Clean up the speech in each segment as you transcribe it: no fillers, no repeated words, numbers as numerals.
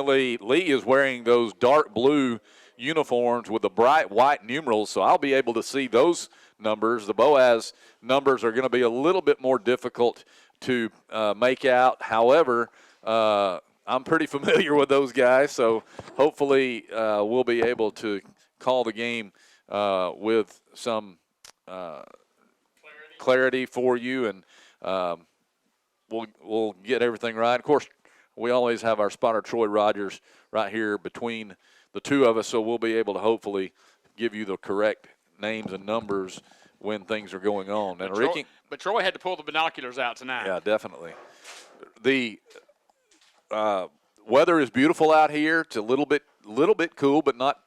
Lee is wearing those dark blue uniforms with the bright white numerals, so I'll be able to see those numbers. The Boaz numbers are going to be a little bit more difficult to make out. However, I'm pretty familiar with those guys, so hopefully we'll be able to call the game with some clarity for you, and we'll get everything right. Of course, we always have our spotter, Troy Rogers, right here between the two of us, so we'll be able to hopefully give you the correct names and numbers when things are going on. And Ricky, but Troy had to pull the binoculars out tonight. Yeah, definitely. The weather is beautiful out here. It's a little bit cool, but not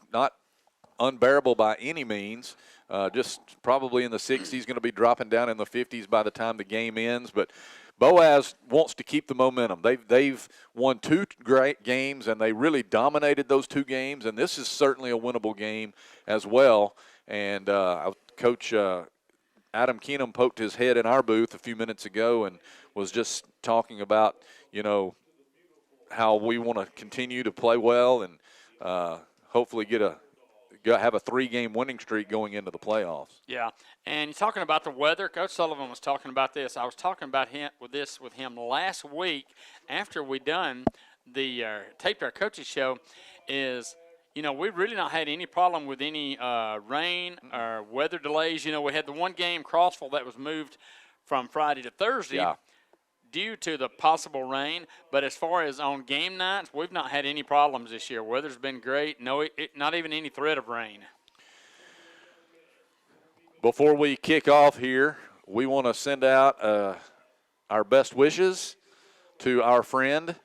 unbearable by any means. Just probably in the 60s, going to be dropping down in the 50s by the time the game ends. But Boaz wants to keep the momentum. They've won 2 great games, and they really dominated those 2 games. And this is certainly a winnable game as well. And Coach Adam Keenum poked his head in our booth a few minutes ago and was just talking about, how we want to continue to play well and hopefully have a 3-game winning streak going into the playoffs. Yeah, and you're talking about the weather. Coach Sullivan was talking about this. I was talking about with him last week after we done the taped our coaches show. Is we've really not had any problem with any rain or weather delays. We had the one game Crossville that was moved from Friday to Thursday. Yeah. Due to the possible rain, but as far as on game nights, we've not had any problems this year. Weather's been great. No, not even any threat of rain. Before we kick off here, we want to send out our best wishes to our friend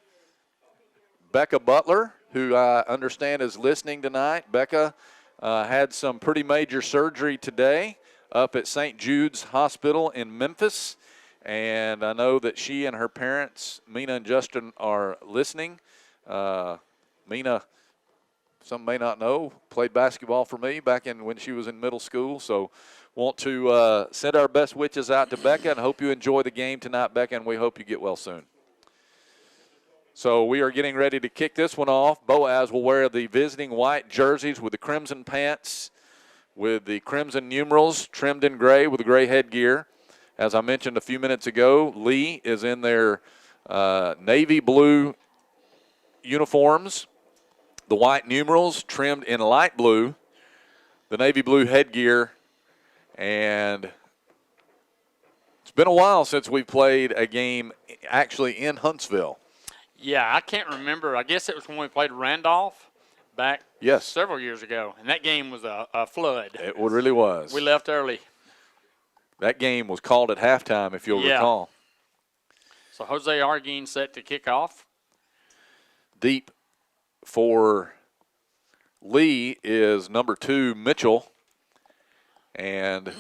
Becca Butler, who I understand is listening tonight. Becca had some pretty major surgery today up at St. Jude's Hospital in Memphis. And I know that she and her parents, Mina and Justin, are listening. Mina, some may not know, played basketball for me back when she was in middle school. So want to send our best wishes out to Becca and hope you enjoy the game tonight, Becca, and we hope you get well soon. So we are getting ready to kick this one off. Boaz will wear the visiting white jerseys with the crimson pants, with the crimson numerals trimmed in gray with the gray headgear. As I mentioned a few minutes ago, Lee is in their navy blue uniforms, the white numerals trimmed in light blue, the navy blue headgear, and it's been a while since we played a game actually in Huntsville. Yeah, I can't remember. I guess it was when we played Randolph back several years ago, and that game was a flood. It really was. We left early. That game was called at halftime, if you'll recall. So Jose Arguin set to kick off. Deep for Lee is number 2, Mitchell. And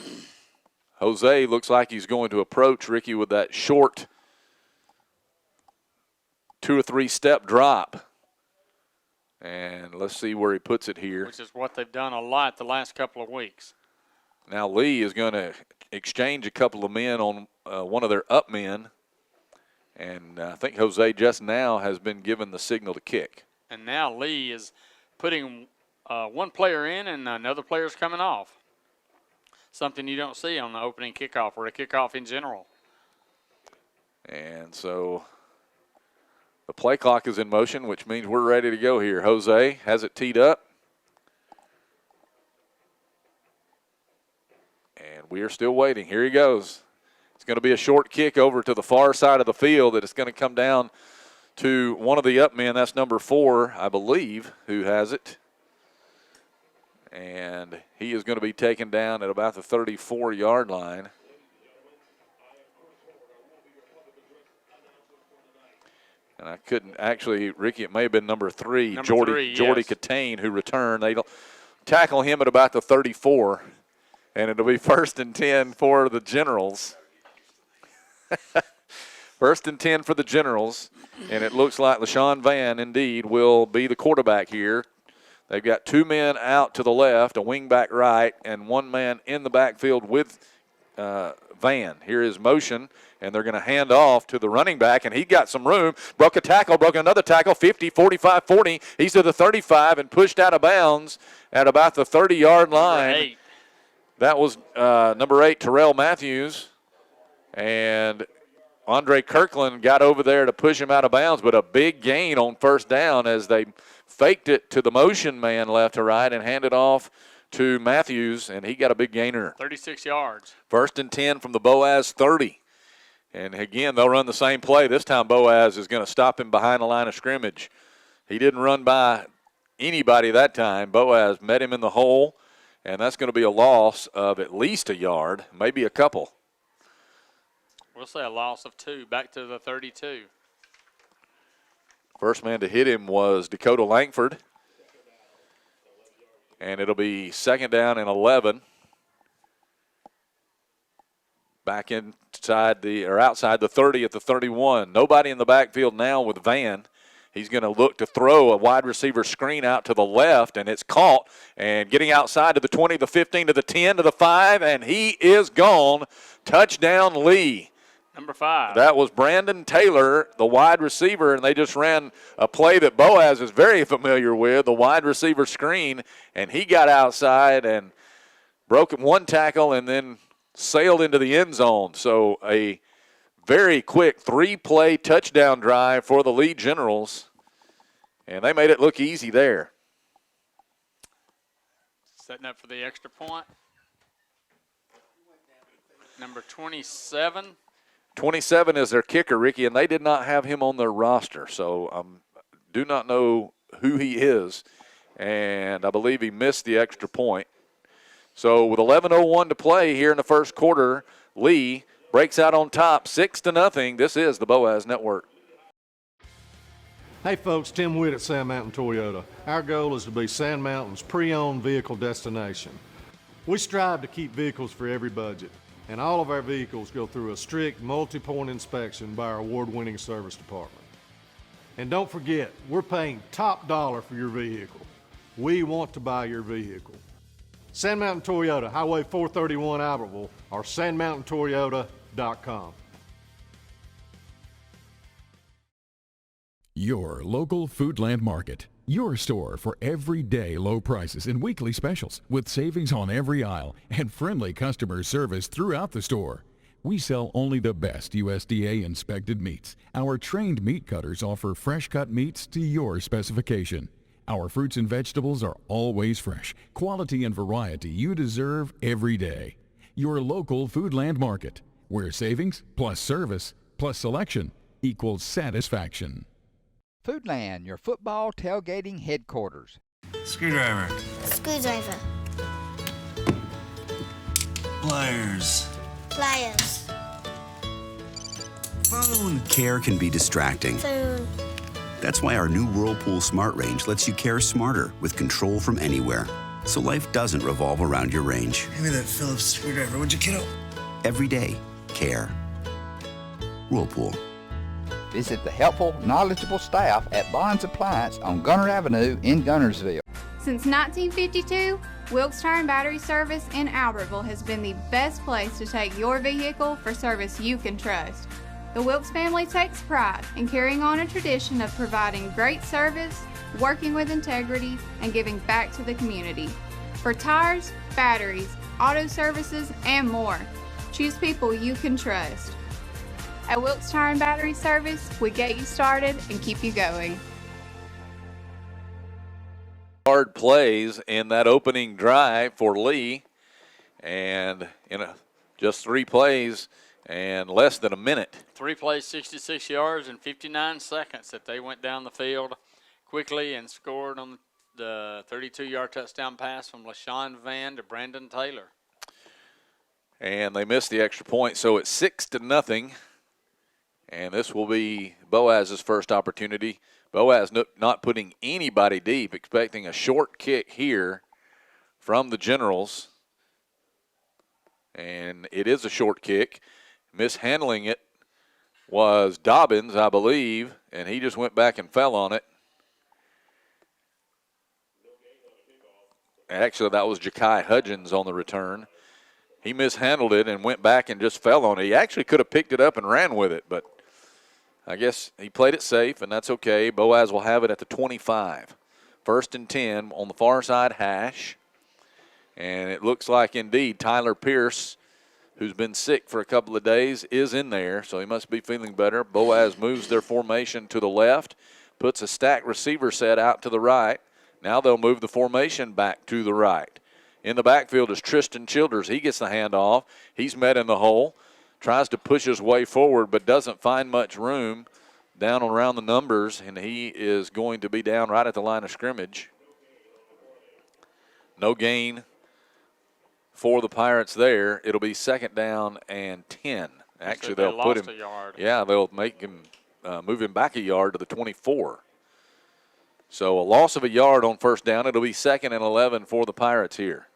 Jose looks like he's going to approach Ricky with that short 2 or 3 step drop. And let's see where he puts it here. Which is what they've done a lot the last couple of weeks. Now Lee is going to exchange a couple of men on one of their up men. And I think Jose just now has been given the signal to kick. And now Lee is putting one player in and another player's coming off. Something you don't see on the opening kickoff or a kickoff in general. And so the play clock is in motion, which means we're ready to go here. Jose has it teed up. And we are still waiting. Here he goes. It's going to be a short kick over to the far side of the field that it's going to come down to one of the up men. That's number 4, I believe, who has it. And he is going to be taken down at about the 34-yard line. And I couldn't actually, Ricky, it may have been number 3, Jordy Catane, who returned. They'll tackle him at about the 34. And it'll be 1st and 10 for the Generals. 1st and 10 for the Generals. And it looks like LaShawn Van, indeed, will be the quarterback here. They've got 2 men out to the left, a wing back right, and 1 man in the backfield with Van. Here is motion, and they're going to hand off to the running back, and he got some room. Broke a tackle, broke another tackle, 50, 45, 40. He's to the 35 and pushed out of bounds at about the 30-yard line. Number 8. That was number 8, Terrell Matthews. And Andre Kirkland got over there to push him out of bounds, but a big gain on first down as they faked it to the motion man left to right and handed off to Matthews, and he got a big gainer. 36 yards. 1st and 10 from the Boaz 30. And, again, they'll run the same play. This time Boaz is going to stop him behind the line of scrimmage. He didn't run by anybody that time. Boaz met him in the hole, and that's going to be a loss of at least a yard, maybe a couple. We'll say a loss of 2, back to the 32. First man to hit him was Dakota Langford. And it'll be 2nd down and 11. Back outside the 30 at the 31. Nobody in the backfield now with Van. He's going to look to throw a wide receiver screen out to the left, and it's caught. And getting outside to the 20, the 15, to the 10, to the 5, and he is gone. Touchdown, Lee. Number 5. That was Brandon Taylor, the wide receiver, and they just ran a play that Boaz is very familiar with, the wide receiver screen, and he got outside and broke one tackle and then sailed into the end zone. So a very quick 3-play touchdown drive for the Lee Generals, and they made it look easy there. Setting up for the extra point. Number 27. 27 is their kicker, Ricky, and they did not have him on their roster, so do not know who he is, and I believe he missed the extra point. So with 11:01 to play here in the first quarter, Lee breaks out on top, 6-0. This is the Boaz Network. Hey folks, Tim Witt at Sand Mountain Toyota. Our goal is to be Sand Mountain's pre-owned vehicle destination. We strive to keep vehicles for every budget, and all of our vehicles go through a strict multi-point inspection by our award-winning service department. And don't forget, we're paying top dollar for your vehicle. We want to buy your vehicle. Sand Mountain Toyota, Highway 431 Albertville, or sandmountaintoyota.com. Your local Foodland Market. Your store for everyday low prices and weekly specials with savings on every aisle and friendly customer service throughout the store. We sell only the best USDA inspected meats. Our trained meat cutters offer fresh cut meats to your specification. Our fruits and vegetables are always fresh, quality and variety you deserve every day. Your local Foodland Market, where savings plus service plus selection equals satisfaction. Foodland, your football tailgating headquarters. Screwdriver. Screwdriver. Pliers. Pliers. Phone. Care can be distracting. Phone. That's why our new Whirlpool Smart Range lets you care smarter with control from anywhere. So life doesn't revolve around your range. Give me that Phillips screwdriver, would you, kiddo? Every day, care. Whirlpool. Visit the helpful, knowledgeable staff at Bond's Appliance on Gunner Avenue in Gunnersville. Since 1952, Wilkes Tire and Battery Service in Albertville has been the best place to take your vehicle for service you can trust. The Wilkes family takes pride in carrying on a tradition of providing great service, working with integrity, and giving back to the community. For tires, batteries, auto services, and more, choose people you can trust. At Wilkes Tire and Battery Service, we get you started and keep you going. Hard plays in that opening drive for Lee, and just 3 plays and less than a minute. 3 plays, 66 yards, and 59 seconds that they went down the field quickly and scored on the 32-yard touchdown pass from LaShawn Van to Brandon Taylor. And they missed the extra point, so it's 6-0. And this will be Boaz's first opportunity. Boaz not putting anybody deep, expecting a short kick here from the Generals. And it is a short kick. Mishandling it was Dobbins, I believe, and he just went back and fell on it. Actually, that was Ja'Kai Hudgens on the return. He mishandled it and went back and just fell on it. He actually could have picked it up and ran with it, but I guess he played it safe, and that's okay. Boaz will have it at the 25. 1st and 10 on the far side hash. And it looks like, indeed, Tyler Pierce, who's been sick for a couple of days, is in there, so he must be feeling better. Boaz moves their formation to the left, puts a stacked receiver set out to the right. Now they'll move the formation back to the right. In the backfield is Tristan Childers. He gets the handoff. He's met in the hole, tries to push his way forward, but doesn't find much room down around the numbers, and he is going to be down right at the line of scrimmage. No gain for the Pirates there. It'll be 2nd down and 10. Actually, they'll put him. A yard. Yeah, they'll make him move him back a yard to the 24. So a loss of a yard on 1st down. It'll be 2nd and 11 for the Pirates here.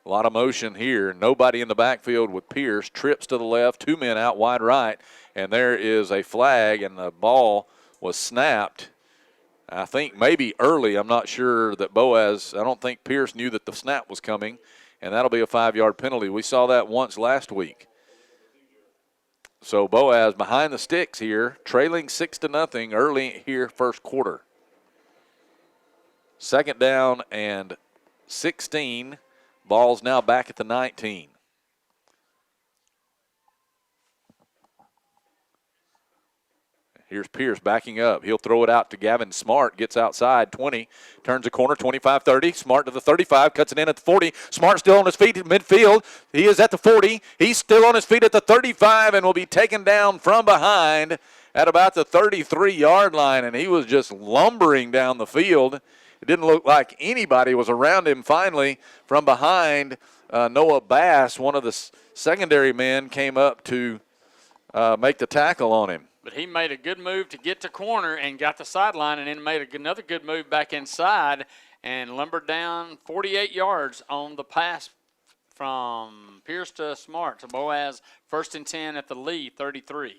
A lot of motion here. Nobody in the backfield with Pierce. Trips to the left, 2 men out wide right, and there is a flag, and the ball was snapped. I think maybe early. I'm not sure that Boaz, I don't think Pierce knew that the snap was coming, and that'll be a 5-yard penalty. We saw that once last week. So Boaz behind the sticks here, trailing 6-0 early here, 1st quarter. 2nd down and 16. Ball's now back at the 19. Here's Pierce backing up. He'll throw it out to Gavin Smart. Gets outside, 20. Turns a corner, 25-30. Smart to the 35. Cuts it in at the 40. Smart still on his feet at midfield. He is at the 40. He's still on his feet at the 35 and will be taken down from behind at about the 33-yard line. And he was just lumbering down the field. It didn't look like anybody was around him. Finally, from behind, Noah Bass, one of the secondary men, came up to make the tackle on him. But he made a good move to get to corner and got the sideline, and then made another good move back inside and lumbered down 48 yards on the pass from Pierce to Smart. So Boaz 1st and 10 at the Lee, 33.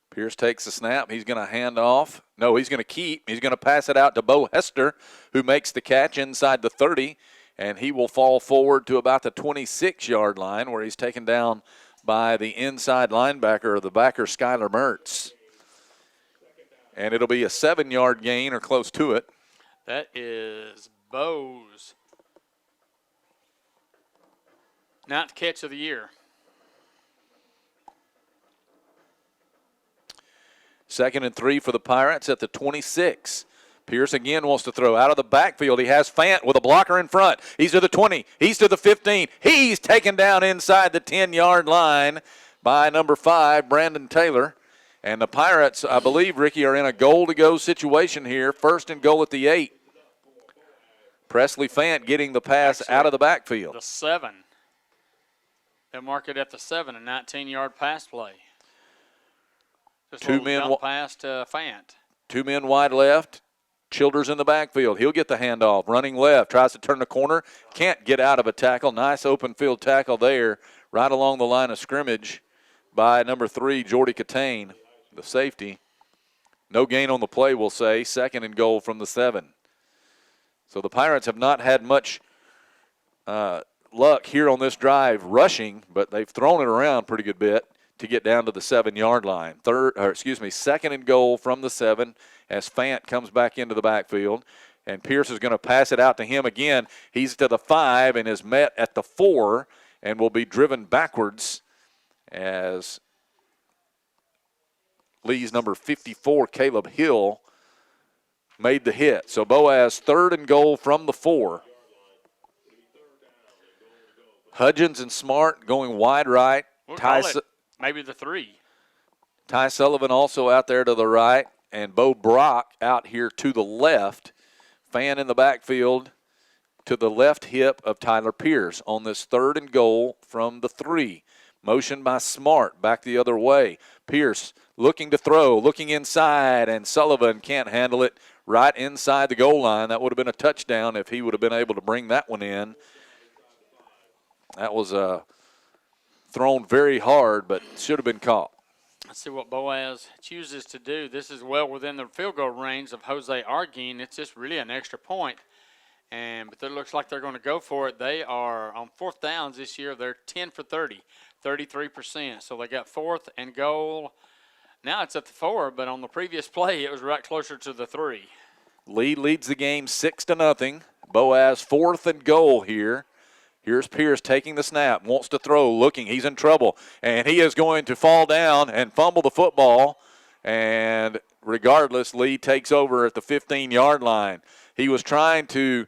Pierce takes the snap. He's going to hand off. No, he's going to keep. He's going to pass it out to Bo Hester, who makes the catch inside the 30, and he will fall forward to about the 26-yard line where he's taken down by the inside linebacker, or the backer, Skylar Mertz. And it'll be a 7-yard gain or close to it. That is Bo's 9th catch of the year. 2nd and 3 for the Pirates at the 26. Pierce again wants to throw out of the backfield. He has Fant with a blocker in front. He's to the 20. He's to the 15. He's taken down inside the 10-yard line by number 5, Brandon Taylor. And the Pirates, I believe, Ricky, are in a goal-to-go situation here. 1st and goal at the 8. Presley Fant getting the pass out of the backfield. The 7. They'll mark it at the 7, a 19-yard pass play. Just 2 men pass to Fant. 2 men wide left. Childers in the backfield. He'll get the handoff. Running left. Tries to turn the corner. Can't get out of a tackle. Nice open field tackle there right along the line of scrimmage by number 3, Jordy Catane, the safety. No gain on the play, we'll say. 2nd and goal from the 7. So the Pirates have not had much luck here on this drive rushing, but they've thrown it around pretty good bit to get down to the 7-yard line. 2nd and goal from the 7 as Fant comes back into the backfield. And Pierce is going to pass it out to him again. He's to the 5 and is met at the 4 and will be driven backwards as Lee's number 54, Caleb Hill, made the hit. So Boaz 3rd and goal from the 4. Hudgens and Smart going wide right. We'll call it maybe the 3. Ty Sullivan also out there to the right, and Bo Brock out here to the left. Fan in the backfield to the left hip of Tyler Pierce on this 3rd and goal from the 3. Motion by Smart back the other way. Pierce looking to throw, looking inside, and Sullivan can't handle it right inside the goal line. That would have been a touchdown if he would have been able to bring that one in. That was thrown very hard, but should have been caught. Let's see what Boaz chooses to do. This is well within the field goal range of Jose Arguin. It's just really an extra point. But it looks like they're going to go for it. They are on fourth downs this year. They're 10 for 30, 33%. So they got fourth and goal. Now it's at the 4, but on the previous play, it was right closer to the 3. Lee leads the game 6-0. Boaz fourth and goal here. Here's Pierce taking the snap, wants to throw, looking, he's in trouble, and he is going to fall down and fumble the football. And regardless, Lee takes over at the 15-yard line. He was trying to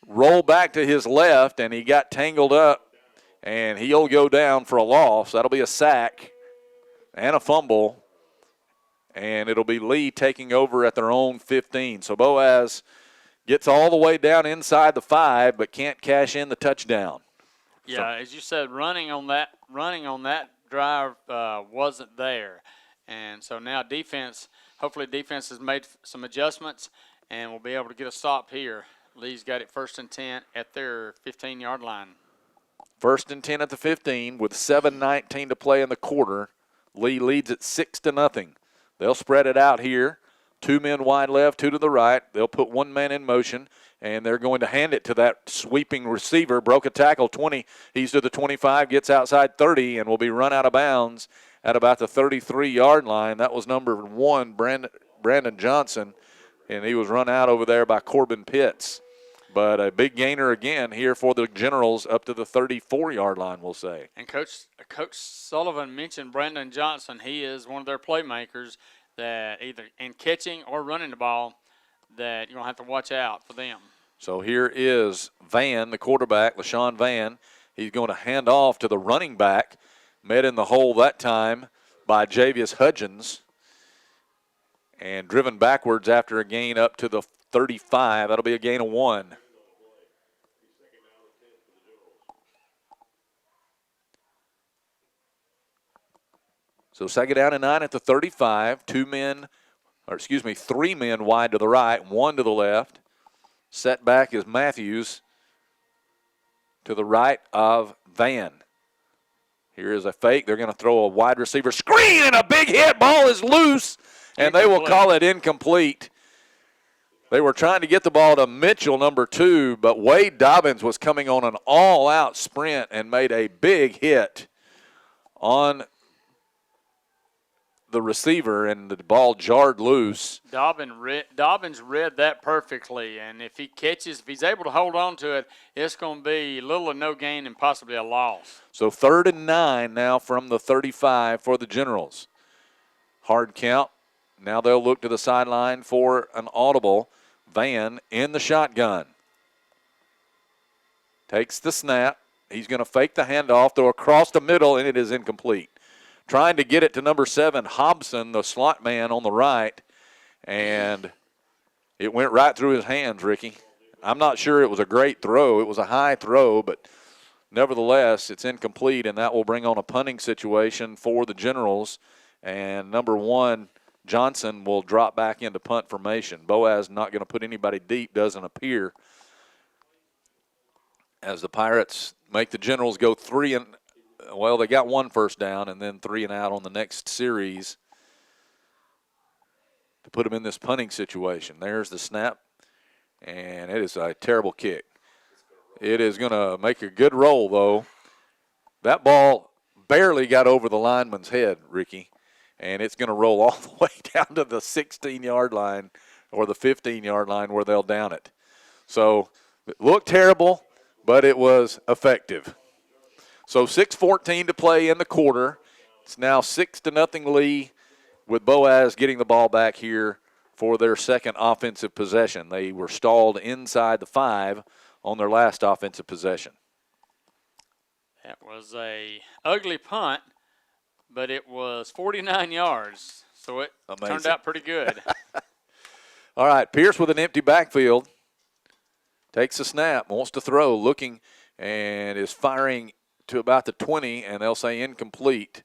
roll back to his left, and he got tangled up, and he'll go down for a loss. That'll be a sack and a fumble, and it'll be Lee taking over at their own 15. So Boaz gets all the way down inside the 5, but can't cash in the touchdown. Yeah, as you said, running on that drive wasn't there. And so now hopefully defense has made some adjustments and will be able to get a stop here. Lee's got it 1st and 10 at their 15-yard line. 1st and 10 at the 15 with 7:19 to play in the quarter. Lee leads at 6-0. They'll spread it out here. 2 men wide left, 2 to the right. They'll put 1 man in motion, and they're going to hand it to that sweeping receiver. Broke a tackle, 20. He's to the 25, gets outside 30, and will be run out of bounds at about the 33-yard line. That was number 1, Brandon Johnson, and he was run out over there by Corbin Pitts. But a big gainer again here for the Generals up to the 34-yard line, we'll say. And Coach Sullivan mentioned Brandon Johnson. He is one of their playmakers that either in catching or running the ball that you're going to have to watch out for them. So here is Van, the quarterback, LaShawn Van. He's going to hand off to the running back, met in the hole that time by Javius Hudgens, and driven backwards after a gain up to the 35. That'll be a gain of 1. So 2nd down and 9 at the 35. 3 men wide to the right, 1 to the left. Setback is Matthews to the right of Van. Here is a fake. They're going to throw a wide receiver screen, and a big hit. Ball is loose, and they will call it incomplete. They were trying to get the ball to Mitchell, number 2, but Wade Dobbins was coming on an all-out sprint and made a big hit on the receiver, and the ball jarred loose. Dobbins read that perfectly, and if he's able to hold on to it, it's going to be little or no gain and possibly a loss. So 3rd and 9 now from the 35 for the Generals. Hard count. Now they'll look to the sideline for an audible. Van in the shotgun. Takes the snap. He's going to fake the handoff, throw across the middle, and it is incomplete. Trying to get it to number 7, Hobson, the slot man on the right, and it went right through his hands, Ricky. I'm not sure it was a great throw. It was a high throw, but nevertheless, it's incomplete, and that will bring on a punting situation for the Generals. And number 1, Johnson, will drop back into punt formation. Boaz not going to put anybody deep, doesn't appear, as the Pirates make the Generals go they got 1 first down and then 3 and out on the next series to put them in this punting situation. There's the snap, and it is a terrible kick. It is going to make a good roll, though. That ball barely got over the lineman's head, Ricky, and it's going to roll all the way down to the 16-yard line or the 15-yard line where they'll down it. So it looked terrible, but it was effective. So 6:14 to play in the quarter. It's now 6-0 Lee, with Boaz getting the ball back here for their second offensive possession. They were stalled inside the 5 on their last offensive possession. That was a ugly punt, but it was 49 yards, so it turned out pretty good. All right, Pierce with an empty backfield. Takes a snap, wants to throw, looking, and is firing to about the 20, and they'll say incomplete.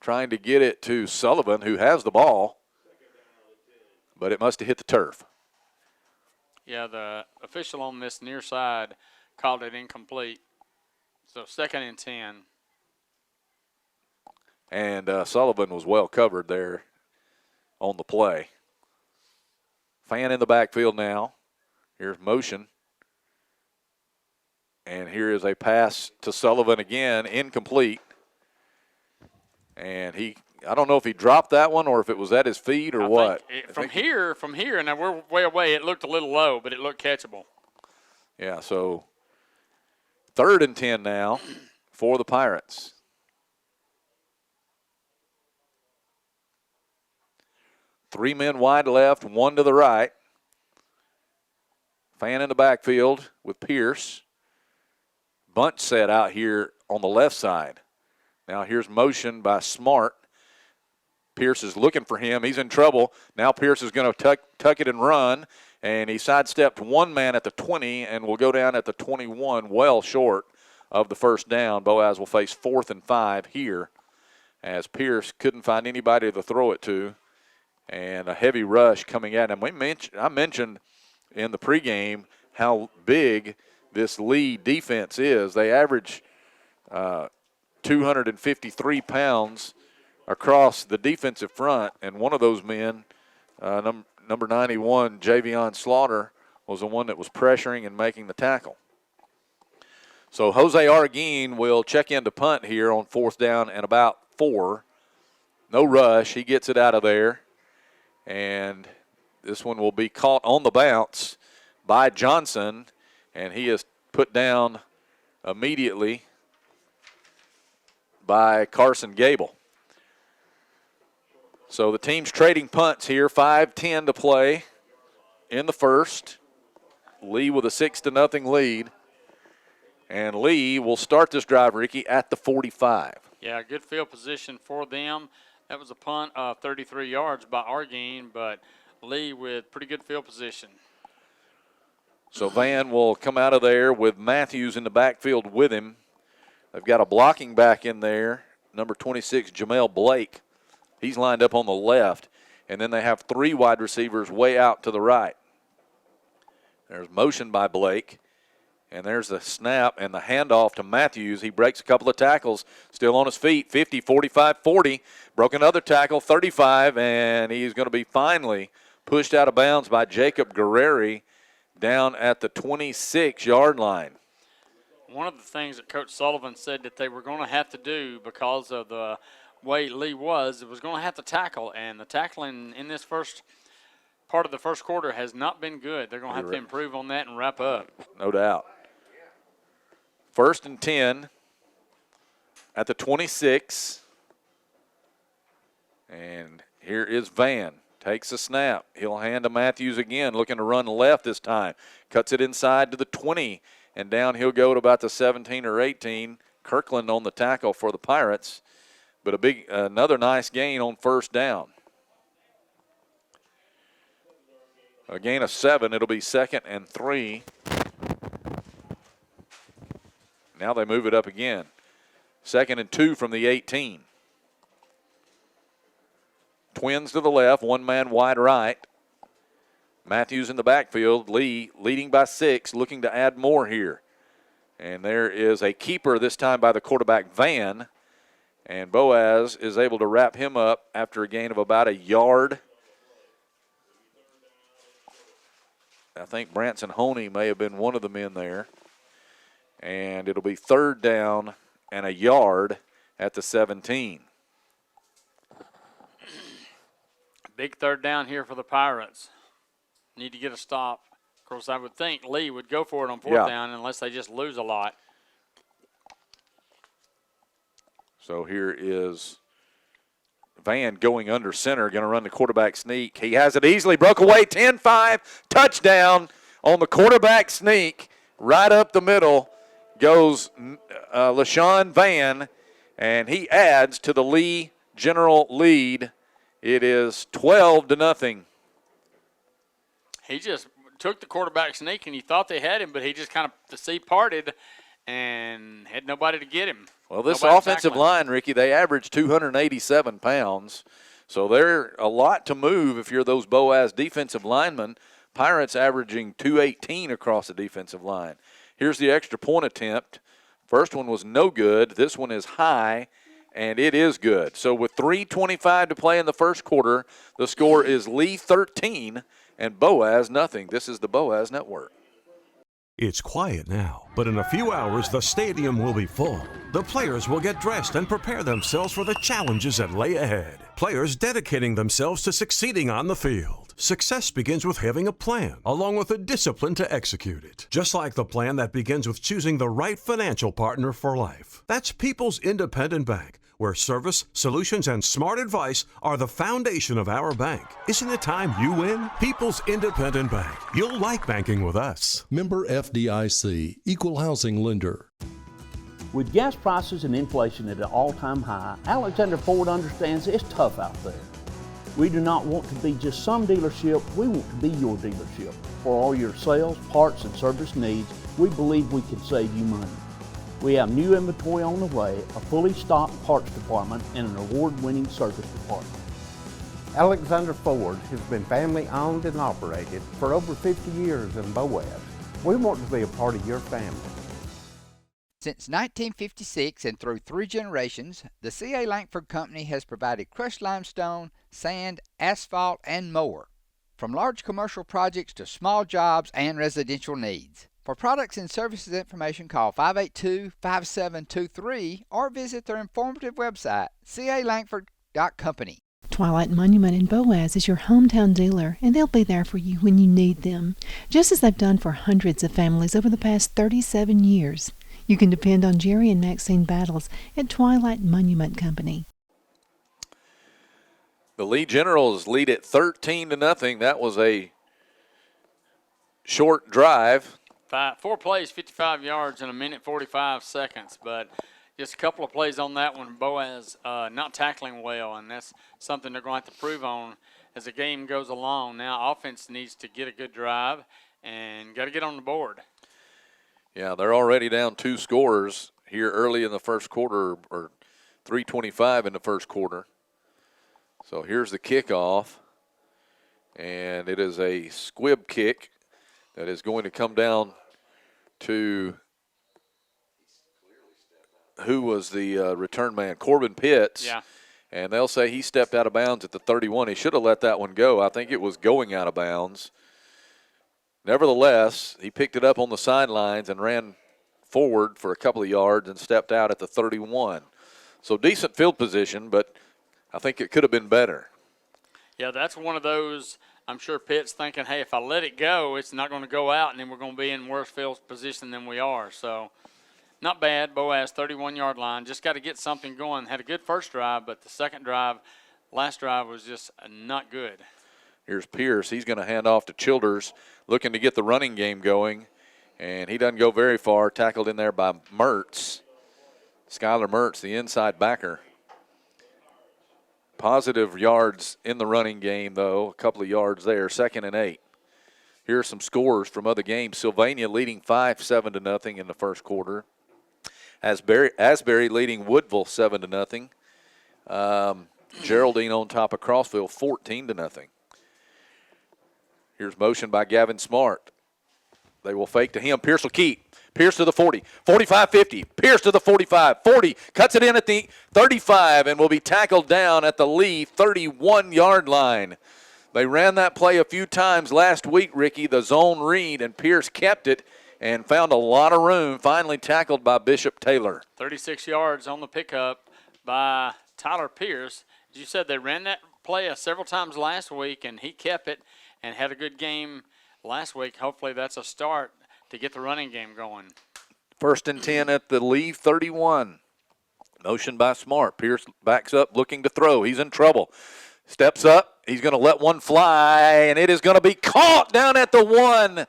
Trying to get it to Sullivan, who has the ball, but it must have hit the turf. Yeah, the official on this near side called it incomplete. So 2nd and 10. And Sullivan was well covered there on the play. Fan in the backfield now. Here's motion. And here is a pass to Sullivan again, incomplete. And I don't know if he dropped that one or if it was at his feet or what. From here, and now we're way away, it looked a little low, but it looked catchable. Yeah, so 3rd and 10 now for the Pirates. Three men wide left, one to the right. Fan in the backfield with Pierce. Bunch set out here on the left side. Now here's motion by Smart. Pierce is looking for him. He's in trouble. Now Pierce is going to tuck it and run, and he sidestepped one man at the 20 and will go down at the 21, well short of the first down. Boaz will face 4th and 5 here as Pierce couldn't find anybody to throw it to, and a heavy rush coming at him. I mentioned in the pregame how big this Lee defense is. They average 253 pounds across the defensive front, and one of those men, number 91, Javion Slaughter, was the one that was pressuring and making the tackle. So Jose Arguin will check in to punt here on 4th down and about 4. No rush. He gets it out of there, and this one will be caught on the bounce by Johnson, and he is put down immediately by Carson Gable. So the team's trading punts here, 5:10 to play in the first. Lee with a 6-0 lead. And Lee will start this drive, Ricky, at the 45. Yeah, good field position for them. That was a punt of 33 yards by Arguin, but Lee with pretty good field position. So Van will come out of there with Matthews in the backfield with him. They've got a blocking back in there, number 26, Jamel Blake. He's lined up on the left. And then they have 3 wide receivers way out to the right. There's motion by Blake. And there's the snap and the handoff to Matthews. He breaks a couple of tackles, still on his feet, 50, 45, 40. Broke another tackle, 35, and he's going to be finally pushed out of bounds by Jacob Guerreri down at the 26-yard line. One of the things that Coach Sullivan said that they were going to have to do because of the way Lee was, it was going to have to tackle, and the tackling in this first part of the first quarter has not been good. They're going to have to improve on that and wrap up. No doubt. 1st and 10 at the 26. And here is Van. Takes a snap. He'll hand to Matthews again, looking to run left this time. Cuts it inside to the 20, and down he'll go to about the 17 or 18. Kirkland on the tackle for the Pirates. But another nice gain on 1st down. A gain of 7. It'll be 2nd and 3. Now they move it up again. 2nd and 2 from the 18. Twins to the left, one man wide right. Matthews in the backfield. Lee leading by 6, looking to add more here. And there is a keeper this time by the quarterback, Van. And Boaz is able to wrap him up after a gain of about a yard. I think Branson Honey may have been one of the men there. And it'll be 3rd down and a yard at the 17. Big 3rd down here for the Pirates. Need to get a stop. Of course, I would think Lee would go for it on 4th down unless they just lose a lot. So here is Van going under center, going to run the quarterback sneak. He has it easily, broke away, 10-5, touchdown on the quarterback sneak. Right up the middle goes LaShawn Van, and he adds to the Lee General lead. It is 12-0. He just took the quarterback sneak, and he thought they had him, but he just kind of, the sea parted and had nobody to get him. Well, this offensive line, Ricky, they average 287 pounds. So they're a lot to move if you're those Boaz defensive linemen. Pirates averaging 218 across the defensive line. Here's the extra point attempt. First one was no good. This one is high, and it is good. So with 3:25 to play in the first quarter, the score is Lee 13 and Boaz nothing. This is the Boaz Network. It's quiet now, but in a few hours the stadium will be full. The players will get dressed and prepare themselves for the challenges that lay ahead. Players dedicating themselves to succeeding on the field. Success begins with having a plan, along with the discipline to execute it. Just like the plan that begins with choosing the right financial partner for life. That's People's Independent Bank, where service, solutions, and smart advice are the foundation of our bank. Isn't it time you win? People's Independent Bank. You'll like banking with us. Member FDIC, Equal Housing Lender. With gas prices and inflation at an all-time high, Alexander Ford understands it's tough out there. We do not want to be just some dealership, we want to be your dealership. For all your sales, parts, and service needs, we believe we can save you money. We have new inventory on the way, a fully stocked parts department, and an award-winning service department. Alexander Ford has been family owned and operated for over 50 years in Boaz. We want to be a part of your family. Since 1956 and through 3 generations, the C.A. Langford Company has provided crushed limestone, sand, asphalt, and more. From large commercial projects to small jobs and residential needs. For products and services information, call 582-5723 or visit their informative website, calangford.company. Twilight Monument in Boaz is your hometown dealer, and they'll be there for you when you need them, just as they've done for hundreds of families over the past 37 years. You can depend on Jerry and Maxine Battles at Twilight Monument Company. The Lee Generals lead at 13-0. That was a short drive. 4 plays, 55 yards in a minute 45 seconds, but just a couple of plays on that one. Boaz not tackling well, and that's something they're going to have to prove on as the game goes along. Now offense needs to get a good drive and got to get on the board. Yeah, they're already down 2 scorers here early in the first quarter, or 3:25 in the first quarter. So here's the kickoff, and it is a squib kick that is going to come down to who was the return man, Corbin Pitts. Yeah. And they'll say he stepped out of bounds at the 31. He should have let that one go. I think it was going out of bounds. Nevertheless, he picked it up on the sidelines and ran forward for a couple of yards and stepped out at the 31. So decent field position, but I think it could have been better. Yeah, that's one of those. I'm sure Pitt's thinking, hey, if I let it go, it's not going to go out, and then we're going to be in worse field position than we are. So not bad. Boaz, 31-yard line. Just got to get something going. Had a good first drive, but the second drive, last drive was just not good. Here's Pierce. He's going to hand off to Childers, looking to get the running game going, and he doesn't go very far. Tackled in there by Mertz. Skylar Mertz, the inside backer. Positive yards in the running game, though. A couple of yards there, 2nd and 8. Here are some scores from other games. Sylvania leading 5-7-0 in the first quarter. Asbury leading Woodville 7-0. Geraldine on top of Crossville 14-0. Here's motion by Gavin Smart. They will fake to him. Pierce will keep. Pierce to the 40, 45-50. Pierce to the 45, 40. Cuts it in at the 35 and will be tackled down at the Lee 31-yard line. They ran that play a few times last week, Ricky, the zone read, and Pierce kept it and found a lot of room. Finally tackled by Bishop Taylor. 36 yards on the pickup by Tyler Pierce. As you said, they ran that play several times last week, and he kept it and had a good game last week. Hopefully that's a start to get the running game going. 1st and 10 at the Lee 31. Motion by Smart. Pierce backs up looking to throw. He's in trouble. Steps up. He's going to let one fly, and it is going to be caught down at the 1.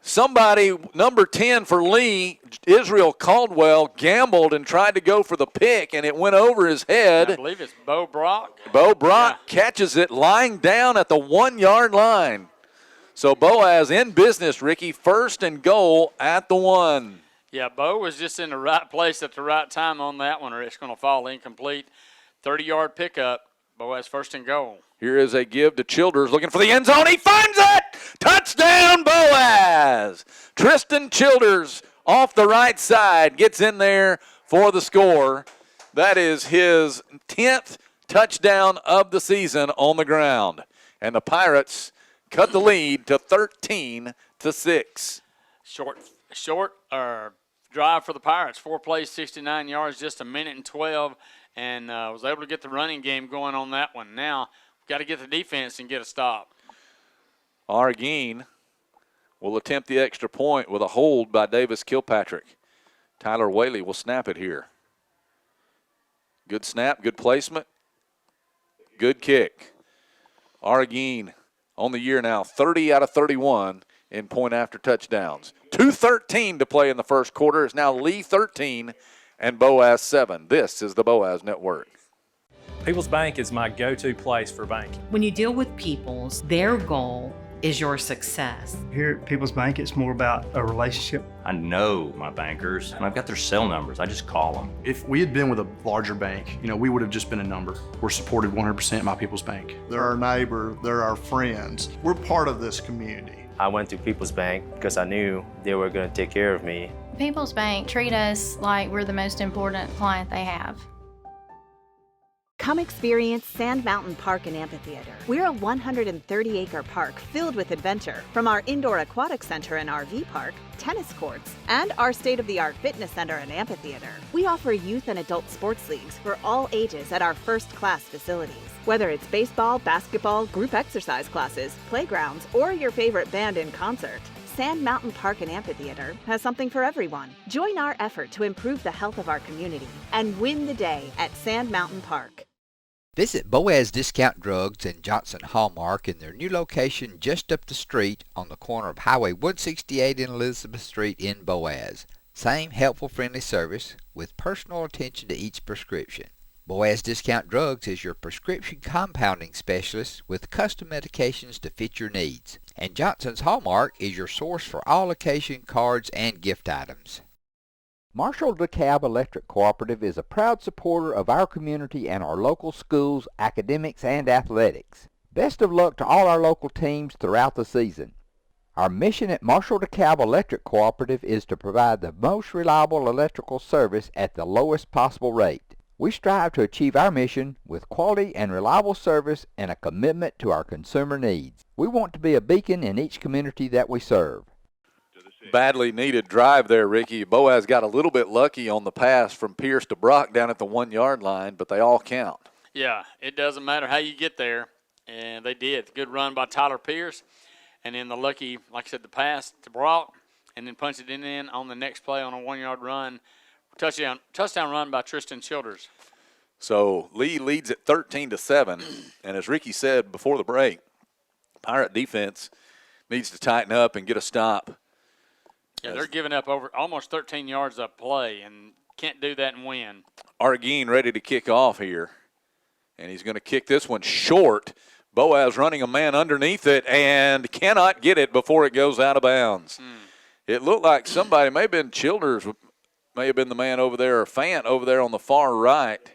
Somebody, number 10 for Lee, Israel Caldwell, gambled and tried to go for the pick, and it went over his head. I believe it's Bo Brock. Bo Brock catches it lying down at the 1-yard line. So Boaz in business, Ricky, 1st and goal at the 1. Yeah, Bo was just in the right place at the right time on that one, or it's going to fall incomplete. 30-yard pickup. Boaz 1st and goal. Here is a give to Childers looking for the end zone. He finds it! Touchdown, Boaz! Tristan Childers off the right side gets in there for the score. That is his 10th touchdown of the season on the ground. And the Pirates cut the lead to 13-6. Short drive for the Pirates. 4 plays, 69 yards, just a minute and 12, and was able to get the running game going on that one. Now we've got to get the defense and get a stop. Arguin will attempt the extra point with a hold by Davis Kilpatrick. Tyler Whaley will snap it here. Good snap, good placement, good kick. Arguin on the year now, 30 out of 31 in point after touchdowns. 2:13 to play in the first quarter. It's now Lee 13 and Boaz 7. This is the Boaz Network. People's Bank is my go-to place for banking. When you deal with People's, their goal is your success. Here at People's Bank, it's more about a relationship. I know my bankers, and I've got their cell numbers. I just call them. If we had been with a larger bank, we would have just been a number. We're supported 100% by People's Bank. They're our neighbor, they're our friends. We're part of this community. I went to People's Bank because I knew they were going to take care of me. People's Bank treat us like we're the most important client they have. Come experience Sand Mountain Park and Amphitheater. We're a 130-acre park filled with adventure. From our indoor aquatic center and RV park, tennis courts, and our state-of-the-art fitness center and amphitheater. We offer youth and adult sports leagues for all ages at our first-class facilities. Whether it's baseball, basketball, group exercise classes, playgrounds, or your favorite band in concert, Sand Mountain Park and Amphitheater has something for everyone. Join our effort to improve the health of our community and win the day at Sand Mountain Park. Visit Boaz Discount Drugs and Johnson Hallmark in their new location just up the street on the corner of Highway 168 and Elizabeth Street in Boaz. Same helpful, friendly service with personal attention to each prescription. Boaz Discount Drugs is your prescription compounding specialist with custom medications to fit your needs. And Johnson's Hallmark is your source for all occasion cards and gift items. Marshall DeKalb Electric Cooperative is a proud supporter of our community and our local schools, academics, and athletics. Best of luck to all our local teams throughout the season. Our mission at Marshall DeKalb Electric Cooperative is to provide the most reliable electrical service at the lowest possible rate. We strive to achieve our mission with quality and reliable service and a commitment to our consumer needs. We want to be a beacon in each community that we serve. Badly needed drive there, Ricky. Boaz got a little bit lucky on the pass from Pierce to Brock down at the 1-yard line, but they all count. Yeah, it doesn't matter how you get there, and they did. Good run by Tyler Pierce, and then the lucky, like I said, the pass to Brock, and then punched it in on the next play on a 1-yard run. Touchdown run by Tristan Childers. So Lee leads at 13-7, and as Ricky said before the break, Pirate defense needs to tighten up and get a stop. Yeah, they're giving up over almost 13 yards of play and can't do that and win. Arguin ready to kick off here, and he's going to kick this one short. Boaz running a man underneath it and cannot get it before it goes out of bounds. It looked like somebody, may have been Childers, may have been the man over there, or Fant over there on the far right.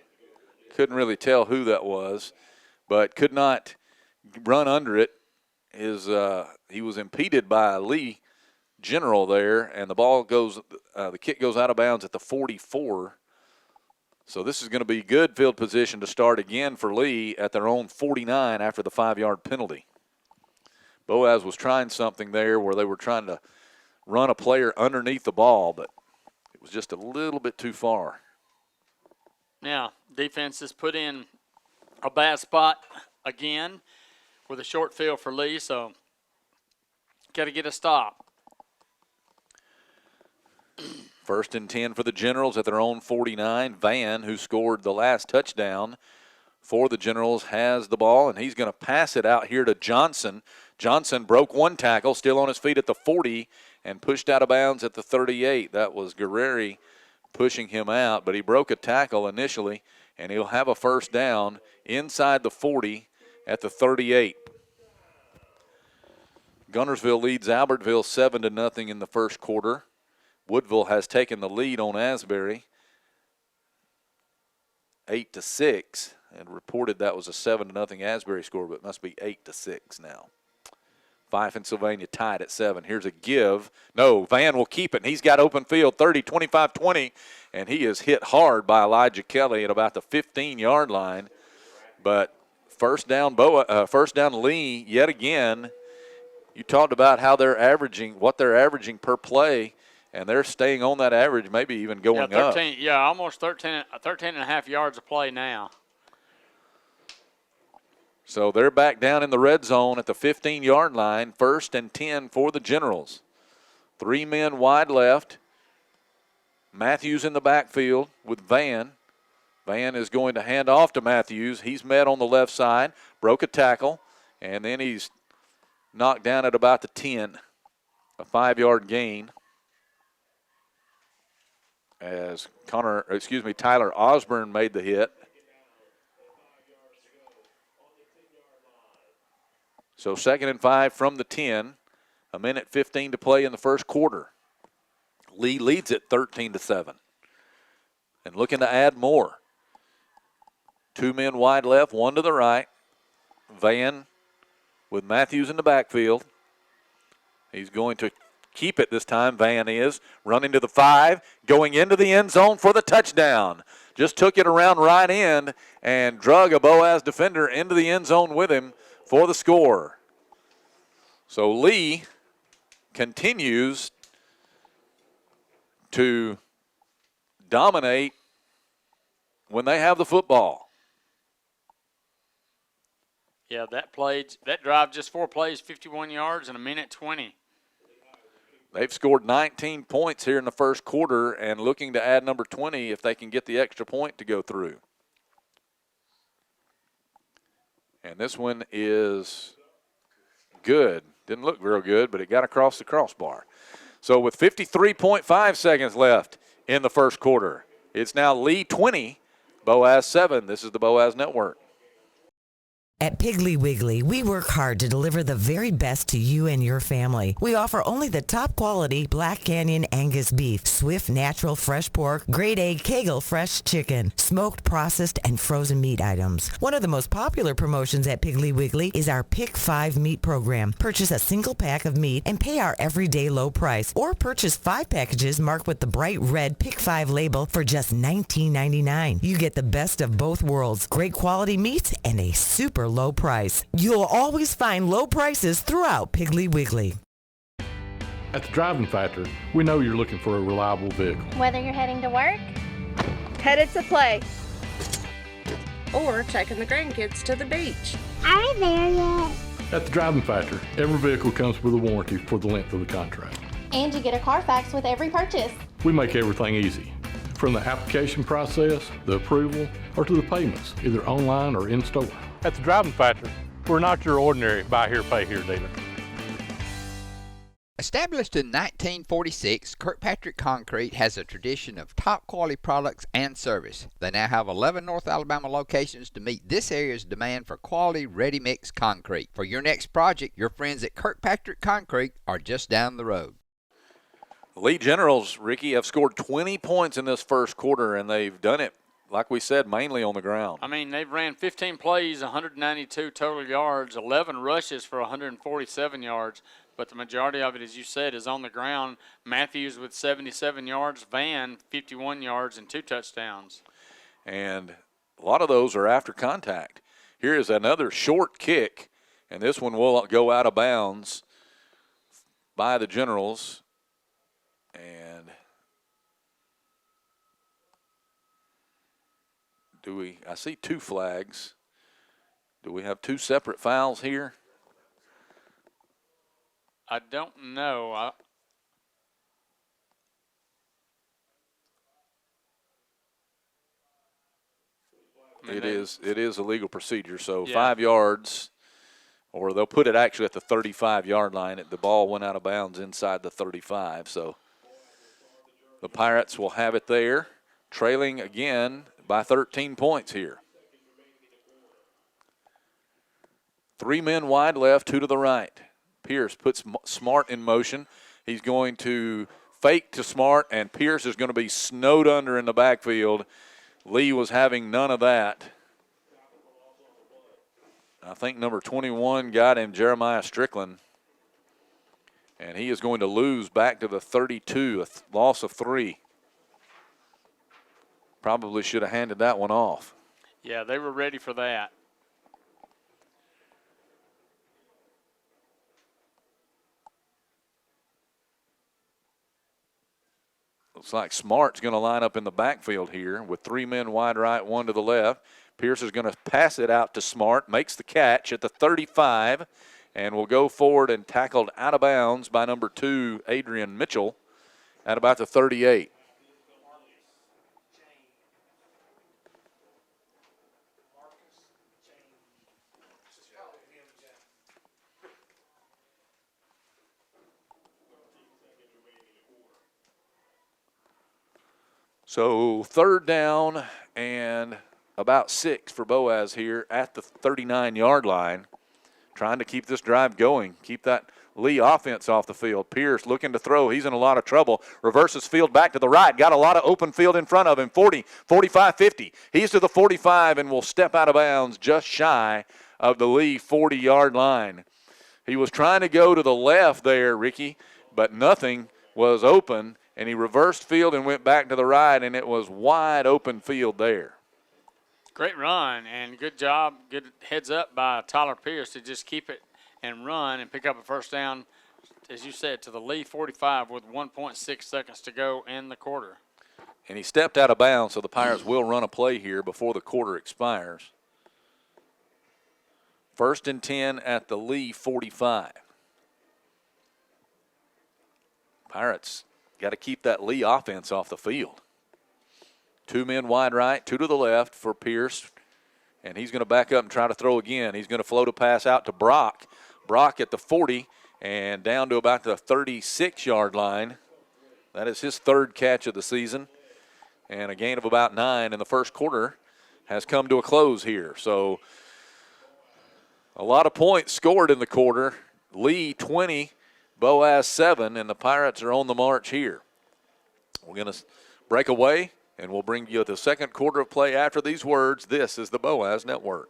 Couldn't really tell who that was, but could not run under it. He was impeded by Lee General there, and the ball goes, the kick goes out of bounds at the 44. So this is going to be good field position to start again for Lee at their own 49 after the 5-yard penalty. Boaz was trying something there where they were trying to run a player underneath the ball, but it was just a little bit too far. Now, defense has put in a bad spot again with a short field for Lee, so got to get a stop. 1st and 10 for the Generals at their own 49. Van, who scored the last touchdown for the Generals, has the ball, and he's going to pass it out here to Johnson. Johnson broke one tackle, still on his feet at the 40, and pushed out of bounds at the 38. That was Guerreri pushing him out, but he broke a tackle initially, and he'll have a first down inside the 40 at the 38. Guntersville leads Albertville 7-0 in the first quarter. Woodville has taken the lead on Asbury 8-6, and reported that was a 7-0 Asbury score, but it must be 8-6 now. Fife and Sylvania tied at 7. Here's a give. No, Van will keep it. And he's got open field 30, 25, 20, and he is hit hard by Elijah Kelly at about the 15-yard line. But first down Lee yet again you talked about how they're averaging, what they're averaging per play, and they're staying on that average, maybe even going yeah, up. Yeah, almost 13 and a half yards a play now. So they're back down in the red zone at the 15-yard line, 1st and 10 for the Generals. 3 men wide left. Matthews in the backfield with Van. Van is going to hand off to Matthews. He's met on the left side, broke a tackle, and then he's knocked down at about the 10, a 5-yard gain. As Tyler Osborne made the hit. So 2nd and 5 from the 10. 1:15 to play in the first quarter. Lee leads it 13-7. And looking to add more. 2 men wide left, 1 to the right. Van with Matthews in the backfield. He's going to keep it this time. Van is running to the 5, going into the end zone for the touchdown. Just took it around right end and drug a Boaz defender into the end zone with him for the score. So Lee continues to dominate when they have the football. Yeah, that drive, just 4 plays, 51 yards, and 1:20. They've scored 19 points here in the first quarter and looking to add number 20 if they can get the extra point to go through. And this one is good. Didn't look real good, but it got across the crossbar. So with 53.5 seconds left in the first quarter, it's now Lee 20, Boaz 7. This is the Boaz Network. At Piggly Wiggly, we work hard to deliver the very best to you and your family. We offer only the top quality Black Canyon Angus beef, Swift natural fresh pork, grade A Kegel fresh chicken, smoked, processed, and frozen meat items. One of the most popular promotions at Piggly Wiggly is our Pick 5 meat program. Purchase a single pack of meat and pay our everyday low price, or purchase 5 packages marked with the bright red Pick 5 label for just $19.99. You get the best of both worlds, great quality meats and a super low price. You'll always find low prices throughout Piggly Wiggly. At the Driving Factor, we know you're looking for a reliable vehicle. Whether you're heading to work, headed to play, or taking the grandkids to the beach. Are we there yet? At the Driving Factor, every vehicle comes with a warranty for the length of the contract. And you get a Carfax with every purchase. We make everything easy. From the application process, the approval, or to the payments, either online or in store. At the Driving Factor, we're not your ordinary buy here, pay here dealer. Established in 1946, Kirkpatrick Concrete has a tradition of top quality products and service. They now have 11 North Alabama locations to meet this area's demand for quality ready-mix concrete. For your next project, your friends at Kirkpatrick Concrete are just down the road. The Lee Generals, Ricky, have scored 20 points in this first quarter, and they've done it, like we said, mainly on the ground. I mean, they've ran 15 plays, 192 total yards, 11 rushes for 147 yards, but the majority of it, as you said, is on the ground. Matthews with 77 yards, Van 51 yards, and 2 touchdowns. And a lot of those are after contact. Here is another short kick, and this one will go out of bounds by the Generals. And I see 2 flags. Do we have 2 separate fouls here? I don't know. It is a legal procedure, so yeah. 5 yards, or they'll put it actually at the 35-yard line. The ball went out of bounds inside the 35, so the Pirates will have it there, trailing again by 13 points here. 3 men wide left, 2 to the right. Pierce puts Smart in motion. He's going to fake to Smart, and Pierce is going to be snowed under in the backfield. Lee was having none of that. I think number 21 got him, Jeremiah Strickland. And he is going to lose back to the 32, a loss of 3. Probably should have handed that one off. Yeah, they were ready for that. Looks like Smart's going to line up in the backfield here with 3 men wide right, 1 to the left. Pierce is going to pass it out to Smart, makes the catch at the 35, and will go forward and tackled out of bounds by number 2, Adrian Mitchell, at about the 38. So 3rd down and about 6 for Boaz here at the 39-yard line. Trying to keep this drive going, keep that Lee offense off the field. Pierce looking to throw. He's in a lot of trouble. Reverses field back to the right. Got a lot of open field in front of him. 40, 45, 50. He's to the 45 and will step out of bounds just shy of the Lee 40-yard line. He was trying to go to the left there, Ricky, but nothing was open. And he reversed field and went back to the right, and it was wide open field there. Great run and good job, good heads up by Tyler Pierce to just keep it and run and pick up a first down, as you said, to the Lee 45 with 1.6 seconds to go in the quarter. And he stepped out of bounds, so the Pirates will run a play here before the quarter expires. 1st and 10 at the Lee 45. Pirates got to keep that Lee offense off the field. 2 men wide right, 2 to the left for Pierce. And he's going to back up and try to throw again. He's going to float a pass out to Brock. Brock at the 40 and down to about the 36-yard line. That is his 3rd catch of the season. And a gain of about 9 in the first quarter has come to a close here. So a lot of points scored in the quarter. Lee 20. Boaz 7, and the Pirates are on the march here. We're going to break away, and we'll bring you the second quarter of play after these words. This is the Boaz Network.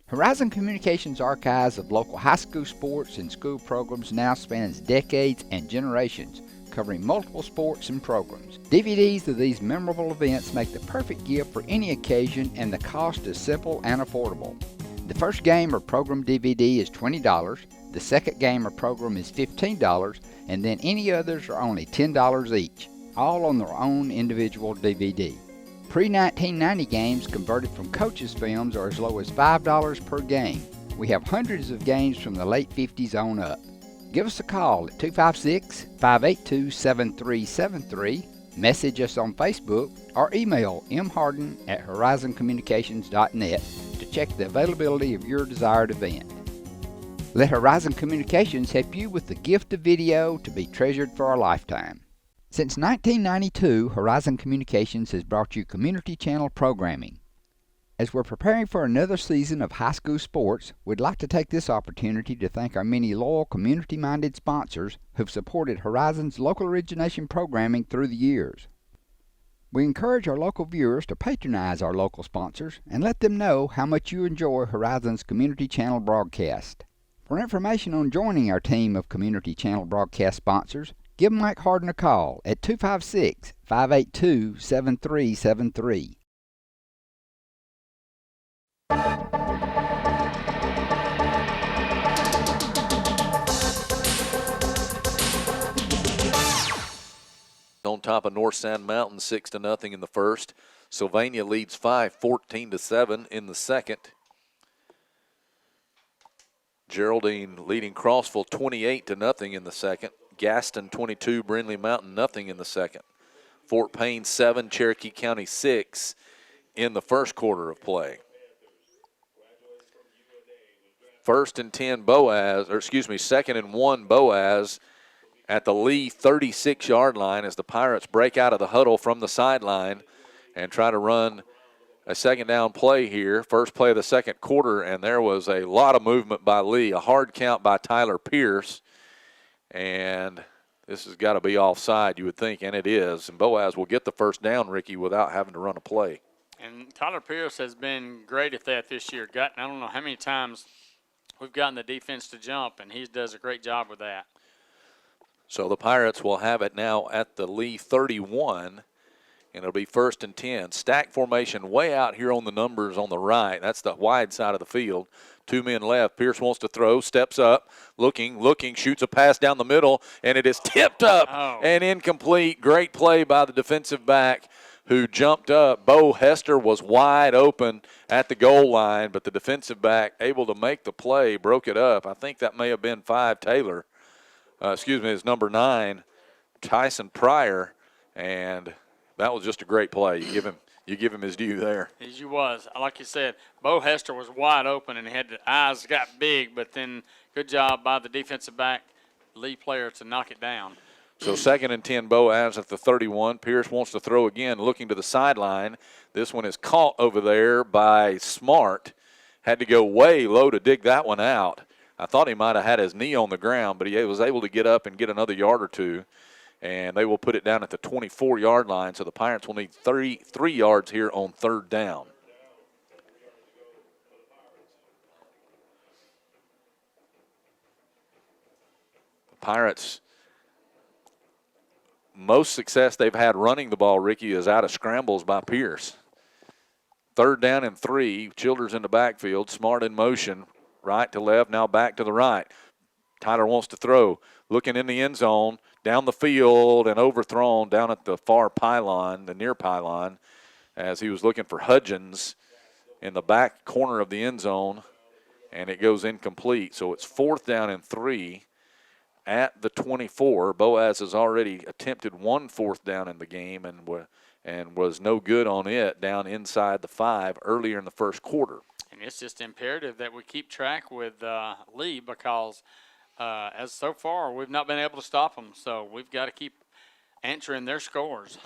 Horizon Communications' archives of local high school sports and school programs now spans decades and generations, covering multiple sports and programs. DVDs of these memorable events make the perfect gift for any occasion, and the cost is simple and affordable. The first game or program DVD is $20. The second game or program is $15, and then any others are only $10 each, all on their own individual DVD. Pre-1990 games converted from coaches' films are as low as $5 per game. We have hundreds of games from the late 50s on up. Give us a call at 256-582-7373, message us on Facebook, or email mharden@horizoncommunications.net to check the availability of your desired event. Let Horizon Communications help you with the gift of video to be treasured for a lifetime. Since 1992, Horizon Communications has brought you community channel programming. As we're preparing for another season of high school sports, we'd like to take this opportunity to thank our many loyal community-minded sponsors who've supported Horizon's local origination programming through the years. We encourage our local viewers to patronize our local sponsors and let them know how much you enjoy Horizon's community channel broadcast. For information on joining our team of community channel broadcast sponsors, give Mike Harden a call at 256-582-7373. On top of North Sand Mountain, 6-0 in the first. Sylvania leads 14-7 in the second. Geraldine leading Crossville 28-0 in the second. Gaston 22, Brindley Mountain nothing in the second. Fort Payne 7, Cherokee County 6 in the first quarter of play. 1st and 10 Boaz, or excuse me, 2nd and 1 Boaz at the Lee 36-yard line as the Pirates break out of the huddle from the sideline and try to run a second down play here. First play of the second quarter, and there was a lot of movement by Lee. A hard count by Tyler Pierce. And this has got to be offside, you would think, and it is. And Boaz will get the first down, Ricky, without having to run a play. And Tyler Pierce has been great at that this year. I don't know how many times we've gotten the defense to jump, and he does a great job with that. So the Pirates will have it now at the Lee 31. and it'll be 1st and 10. Stack formation way out here on the numbers on the right. That's the wide side of the field. 2 men left. Pierce wants to throw, steps up, looking, shoots a pass down the middle, and it is tipped up and incomplete. Great play by the defensive back who jumped up. Bo Hester was wide open at the goal line, but the defensive back able to make the play, broke it up. I think that may have been 5 Taylor. It's number 9, Tyson Pryor, and that was just a great play. You give him his due there. As you was. Like you said, Bo Hester was wide open and the eyes got big, but then good job by the defensive back, lead player, to knock it down. So 2nd and 10, Boaz at the 31. Pierce wants to throw again, looking to the sideline. This one is caught over there by Smart. Had to go way low to dig that one out. I thought he might have had his knee on the ground, but he was able to get up and get another yard or two. And they will put it down at the 24-yard line, so the Pirates will need 3 yards here on 3rd down. The Pirates, most success they've had running the ball, Ricky, is out of scrambles by Pierce. 3rd down and 3. Childers in the backfield. Smart in motion. Right to left, now back to the right. Tyler wants to throw. Looking in the end zone. Down the field and overthrown down at the far pylon, the near pylon, as he was looking for Hudgens in the back corner of the end zone, and it goes incomplete. So it's 4th down and 3 at the 24. Boaz has already attempted 1 4th down in the game and was no good on it down inside the 5 earlier in the first quarter. And it's just imperative that we keep track with Lee because as so far, we've not been able to stop them, so we've got to keep answering their scores.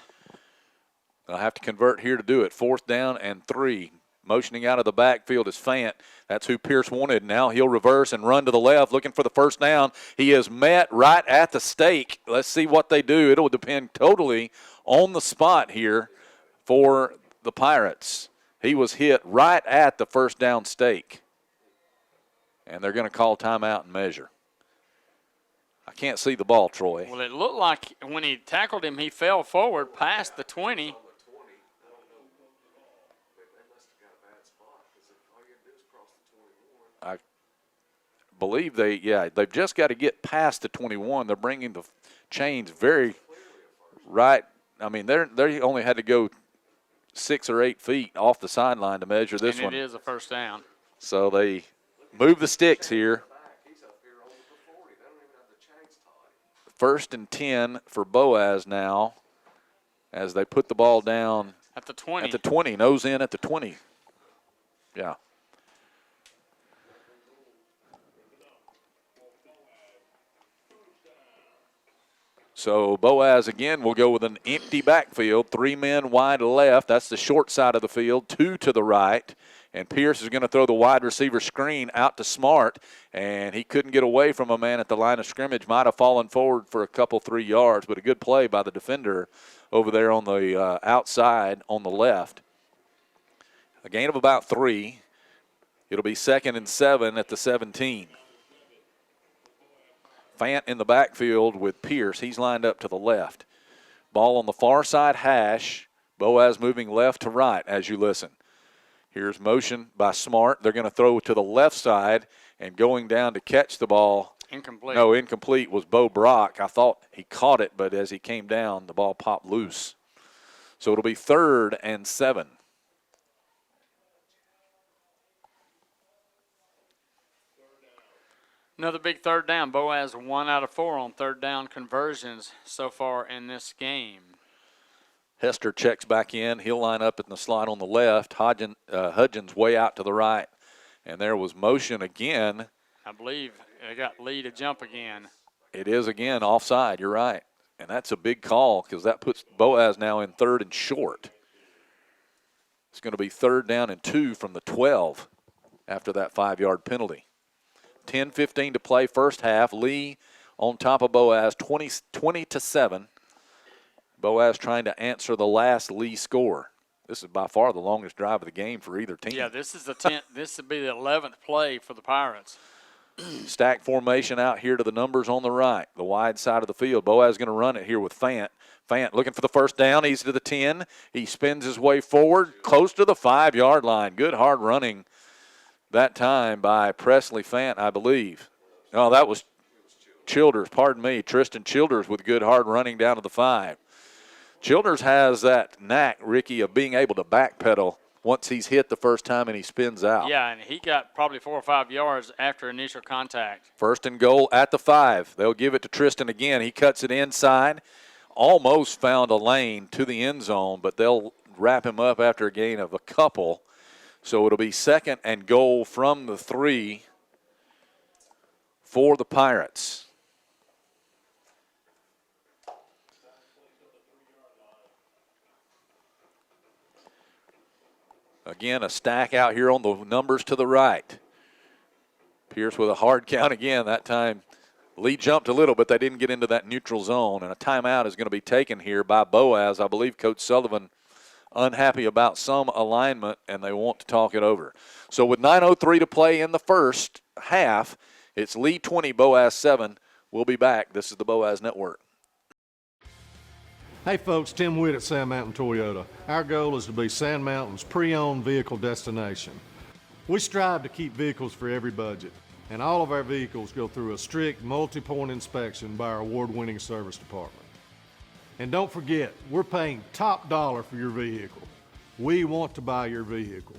They'll have to convert here to do it. 4th down and 3. Motioning out of the backfield is Fant. That's who Pierce wanted. Now he'll reverse and run to the left, looking for the 1st down. He is met right at the stake. Let's see what they do. It'll depend totally on the spot here for the Pirates. He was hit right at the 1st down stake, and they're going to call timeout and measure. I can't see the ball, Troy. Well, it looked like when he tackled him, he fell forward past the 20. I believe they've just got to get past the 21. They're bringing the chains very right. I mean, they only had to go 6 or 8 feet off the sideline to measure this one. And it is a 1st down. So they move the sticks here. 1st and 10 for Boaz now as they put the ball down at the 20. At the 20, nose in at the 20. Yeah. So Boaz again will go with an empty backfield, 3 men wide left. That's the short side of the field, 2 to the right. And Pierce is going to throw the wide receiver screen out to Smart, and he couldn't get away from a man at the line of scrimmage. Might have fallen forward for a couple, 3 yards, but a good play by the defender over there on the outside on the left. A gain of about 3. It'll be 2nd and 7 at the 17. Fant in the backfield with Pierce. He's lined up to the left. Ball on the far side hash. Boaz moving left to right as you listen. Here's motion by Smart. They're going to throw to the left side, and going down to catch the ball. Incomplete. No, incomplete was Bo Brock. I thought he caught it, but as he came down, the ball popped loose. So it'll be 3rd and 7. Another big 3rd down. Boaz 1 out of 4 on 3rd down conversions so far in this game. Hester checks back in. He'll line up in the slot on the left. Hudgens way out to the right. And there was motion again. I believe they got Lee to jump again. It is again offside. You're right. And that's a big call because that puts Boaz now in 3rd and short. It's going to be 3rd down and 2 from the 12 after that 5-yard penalty. 10-15 to play first half. Lee on top of Boaz, 20-7. Boaz trying to answer the last Lee score. This is by far the longest drive of the game for either team. Yeah, this is the 10th. This would be the 11th play for the Pirates. Stack formation out here to the numbers on the right, the wide side of the field. Boaz is going to run it here with Fant. Fant looking for the first down. He's to the 10. He spins his way forward, close to the 5-yard line. Good hard running that time by Presley Fant, I believe. No, that was Childers, pardon me. Tristan Childers with good hard running down to the 5. Childers has that knack, Ricky, of being able to backpedal once he's hit the first time and he spins out. Yeah, and he got probably 4 or 5 yards after initial contact. First and goal at the 5. They'll give it to Tristan again. He cuts it inside. Almost found a lane to the end zone, but they'll wrap him up after a gain of a couple. So it'll be second and goal from the 3 for the Pirates. Again, a stack out here on the numbers to the right. Pierce with a hard count again. That time Lee jumped a little, but they didn't get into that neutral zone. And a timeout is going to be taken here by Boaz. I believe Coach Sullivan unhappy about some alignment, and they want to talk it over. So with 9:03 to play in the first half, it's Lee 20, Boaz 7. We'll be back. This is the Boaz Network. Hey folks, Tim Witt at Sand Mountain Toyota. Our goal is to be Sand Mountain's pre-owned vehicle destination. We strive to keep vehicles for every budget, and all of our vehicles go through a strict multi-point inspection by our award-winning service department. And don't forget, we're paying top dollar for your vehicle. We want to buy your vehicle.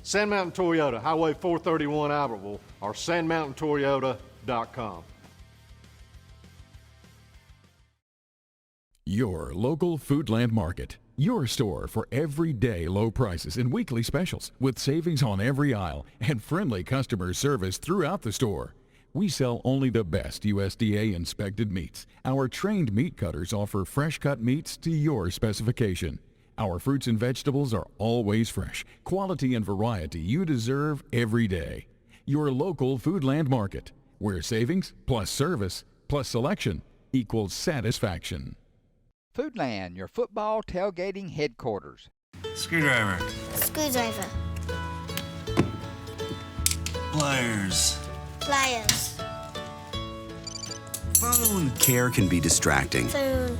Sand Mountain Toyota, Highway 431 Albertville, or sandmountaintoyota.com. Your local Foodland Market. Your store for everyday low prices and weekly specials with savings on every aisle and friendly customer service throughout the store. We sell only the best USDA inspected meats. Our trained meat cutters offer fresh cut meats to your specification. Our fruits and vegetables are always fresh. Quality and variety you deserve every day. Your local Foodland Market, where savings plus service plus selection equals satisfaction. Foodland, your football tailgating headquarters. Screwdriver. Screwdriver. Pliers. Pliers. Phone. Care can be distracting. Phone.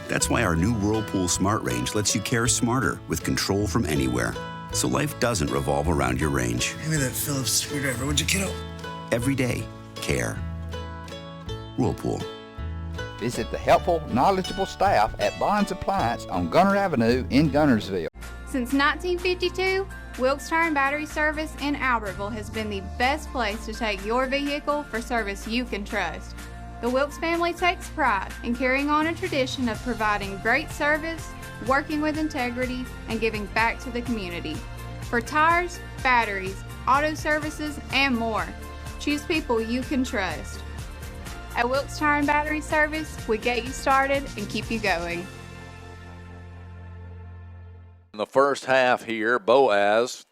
That's why our new Whirlpool Smart Range lets you care smarter with control from anywhere. So life doesn't revolve around your range. Give me that Phillips screwdriver, would you, kiddo? Every day, care. Whirlpool. Visit the helpful, knowledgeable staff at Bond's Appliance on Gunner Avenue in Gunnersville. Since 1952, Wilkes Tire and Battery Service in Albertville has been the best place to take your vehicle for service you can trust. The Wilkes family takes pride in carrying on a tradition of providing great service, working with integrity, and giving back to the community. For tires, batteries, auto services, and more, choose people you can trust. At Wilkes Tire and Battery Service, we get you started and keep you going. In the first half here, Boaz,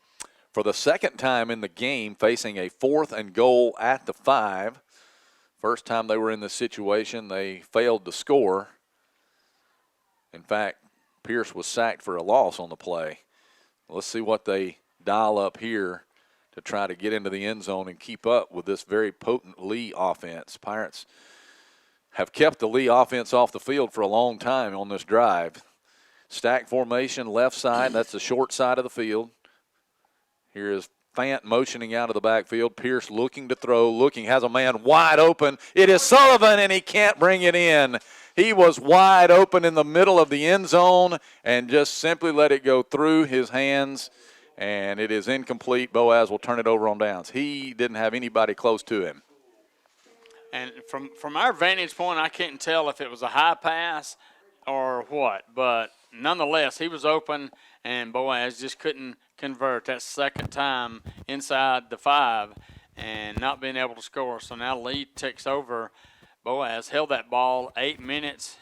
for the second time in the game, facing a 4th and goal at the 5. First time they were in this situation, they failed to score. In fact, Pierce was sacked for a loss on the play. Let's see what they dial up here to try to get into the end zone and keep up with this very potent Lee offense. Pirates have kept the Lee offense off the field for a long time on this drive. Stack formation, left side, that's the short side of the field. Here is Fant motioning out of the backfield. Pierce looking to throw, has a man wide open. It is Sullivan, and he can't bring it in. He was wide open in the middle of the end zone and just simply let it go through his hands. And it is incomplete. Boaz will turn it over on downs. He didn't have anybody close to him. And from our vantage point, I couldn't tell if it was a high pass or what. But nonetheless, he was open, and Boaz just couldn't convert that second time inside the 5 and not being able to score. So now Lee takes over. Boaz held that ball 8 minutes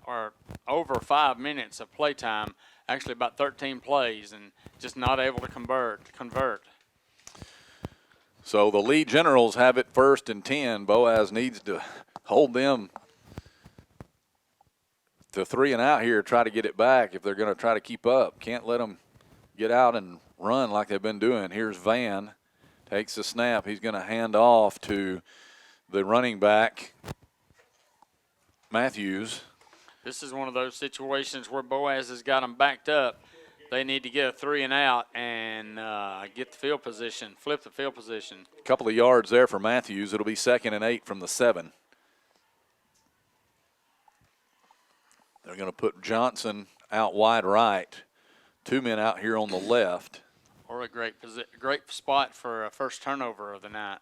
or over 5 minutes of playtime. Actually about 13 plays and just not able to convert. So the Lee Generals have it 1st and 10. Boaz needs to hold them to 3 and out here, try to get it back if they're going to try to keep up. Can't let them get out and run like they've been doing. Here's Van, takes the snap. He's going to hand off to the running back, Matthews. This is one of those situations where Boaz has got them backed up. They need to get a 3 and out and get the field position, flip the field position. A couple of yards there for Matthews. It'll be 2nd and 8 from the 7. They're going to put Johnson out wide right. 2 men out here on the left. Or a great spot for a first turnover of the night.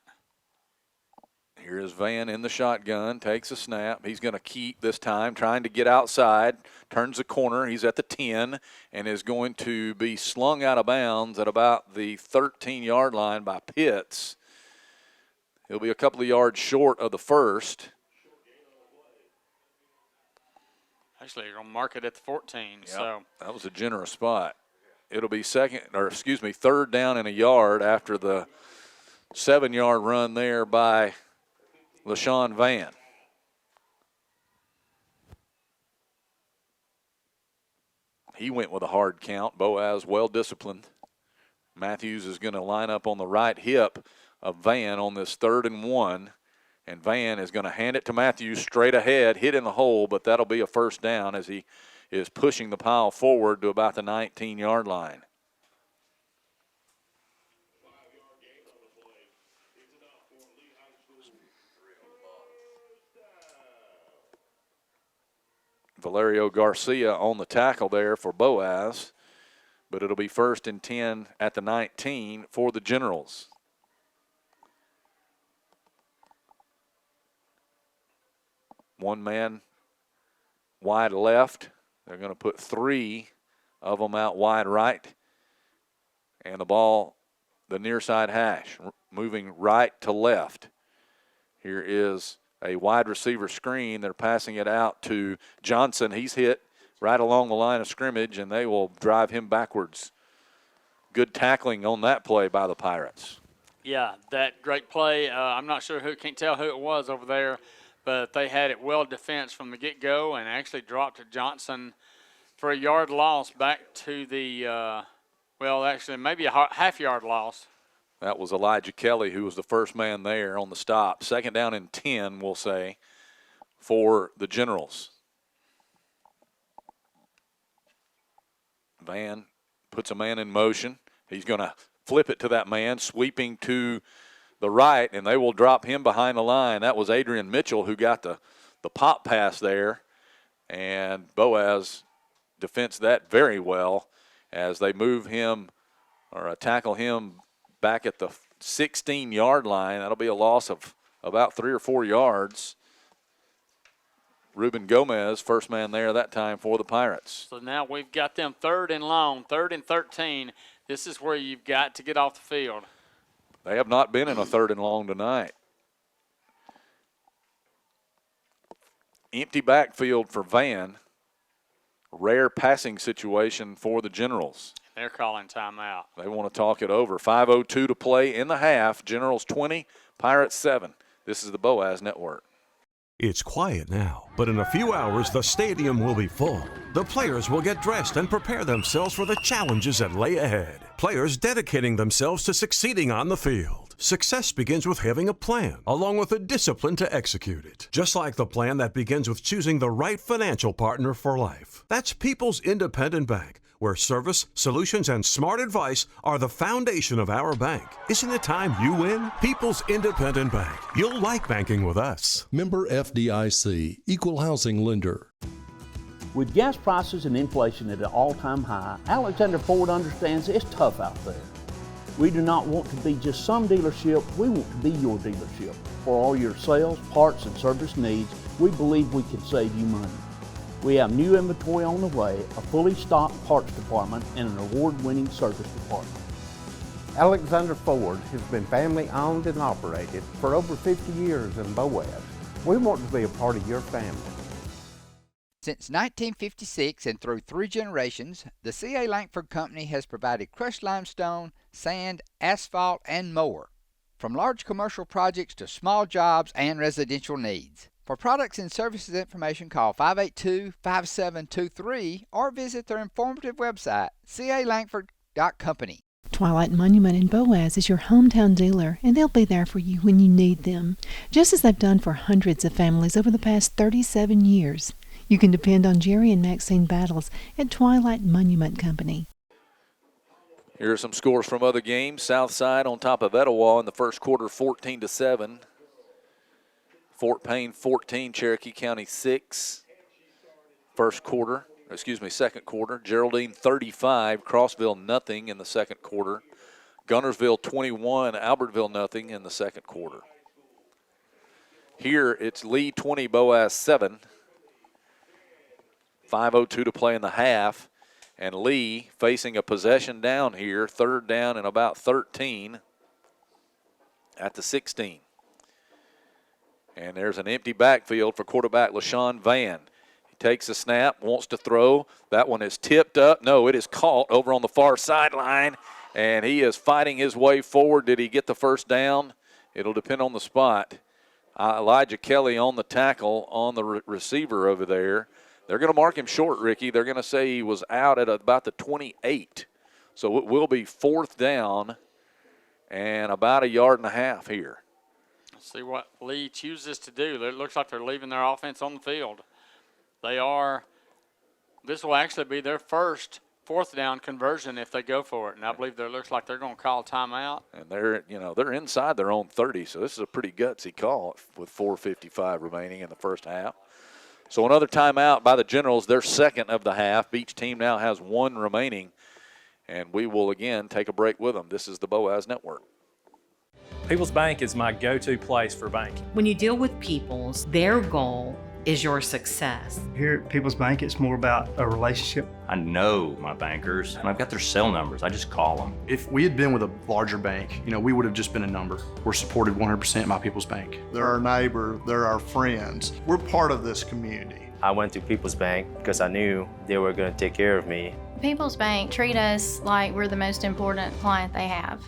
Here is Van in the shotgun, takes a snap. He's going to keep this time, trying to get outside, turns the corner. He's at the 10 and is going to be slung out of bounds at about the 13-yard line by Pitts. He'll be a couple of yards short of the first. Actually, you're going to mark it at the 14. Yep, so that was a generous spot. It'll be 3rd down and a yard after the 7-yard run there by LaShawn Van. He went with a hard count. Boaz well disciplined. Matthews is going to line up on the right hip of Van on this 3rd and 1. And Van is going to hand it to Matthews straight ahead, hit in the hole, but that'll be a first down as he is pushing the pile forward to about the 19-yard line. Valerio Garcia on the tackle there for Boaz, but it'll be 1st and 10 at the 19 for the Generals. One man wide left. They're going to put 3 of them out wide right. And the ball, the near side hash, moving right to left. Here is a wide receiver screen. They're passing it out to Johnson. He's hit right along the line of scrimmage, and they will drive him backwards. Good tackling on that play by the Pirates. Yeah, that great play. I'm not sure can't tell who it was over there, but they had it well defensed from the get-go and actually dropped to Johnson for a yard loss back to the, actually maybe a half-yard loss. That was Elijah Kelly, who was the first man there on the stop. 2nd down and 10, we'll say, for the Generals. Van puts a man in motion. He's going to flip it to that man, sweeping to the right, and they will drop him behind the line. That was Adrian Mitchell who got the pop pass there, and Boaz defends that very well as they move him or tackle him back at the 16-yard line. That'll be a loss of about 3 or 4 yards. Ruben Gomez, first man there that time for the Pirates. So now we've got them 3rd and long, 3rd and 13. This is where you've got to get off the field. They have not been in a 3rd and long tonight. Empty backfield for Van. Rare passing situation for the Generals. They're calling timeout. They want to talk it over. 5:02 to play in the half. Generals 20, Pirates 7. This is the Boaz Network. It's quiet now, but in a few hours the stadium will be full. The players will get dressed and prepare themselves for the challenges that lay ahead. Players dedicating themselves to succeeding on the field. Success begins with having a plan, along with the discipline to execute it. Just like the plan that begins with choosing the right financial partner for life. That's People's Independent Bank, where service, solutions, and smart advice are the foundation of our bank. Isn't it time you win? People's Independent Bank. You'll like banking with us. Member FDIC, Equal Housing Lender. With gas prices and inflation at an all-time high, Alexander Ford understands it's tough out there. We do not want to be just some dealership, we want to be your dealership. For all your sales, parts, and service needs, we believe we can save you money. We have new inventory on the way, a fully stocked parts department, and an award-winning service department. Alexander Ford has been family owned and operated for over 50 years in Boaz. We want to be a part of your family. Since 1956 and through 3 generations, the C.A. Langford Company has provided crushed limestone, sand, asphalt, and more. From large commercial projects to small jobs and residential needs. For products and services information, call 582-5723 or visit their informative website, calangford.company. Twilight Monument in Boaz is your hometown dealer, and they'll be there for you when you need them, just as they've done for hundreds of families over the past 37 years. You can depend on Jerry and Maxine Battles at Twilight Monument Company. Here are some scores from other games. Southside on top of Etowah in the first quarter, 14-7. Fort Payne 14, Cherokee County 6. Second quarter. Geraldine 35, Crossville nothing in the second quarter. Gunnersville 21, Albertville nothing in the second quarter. Here it's Lee 20, Boaz 7. 5:02 to play in the half. And Lee facing a possession down here, third down and about 13 at the 16. And there's an empty backfield for quarterback LaShawn Van. He takes a snap, wants to throw. That one is tipped up. No, it is caught over on the far sideline, and he is fighting his way forward. Did he get the first down? It'll depend on the spot. Elijah Kelly on the tackle on the receiver over there. They're going to mark him short, Ricky. They're going to say he was out at about the 28. So it will be fourth down and about 1.5 yards here. Let's see what Lee chooses to do. It looks like they're leaving their offense on the field. This will actually be their first fourth down conversion if they go for it. And I believe it looks like they're going to call a timeout. And they're inside their own 30, so this is a pretty gutsy call with 4:55 remaining in the first half. So another timeout by the Generals, their second of the half. Each team now has one remaining, and we will again take a break with them. This is the Boaz Network. People's Bank is my go-to place for banking. When you deal with People's, their goal is your success. Here at People's Bank, it's more about a relationship. I know my bankers, and I've got their cell numbers. I just call them. If we had been with a larger bank, we would have just been a number. We're supported 100% by People's Bank. They're our neighbor, they're our friends. We're part of this community. I went to People's Bank because I knew they were going to take care of me. People's Bank treat us like we're the most important client they have.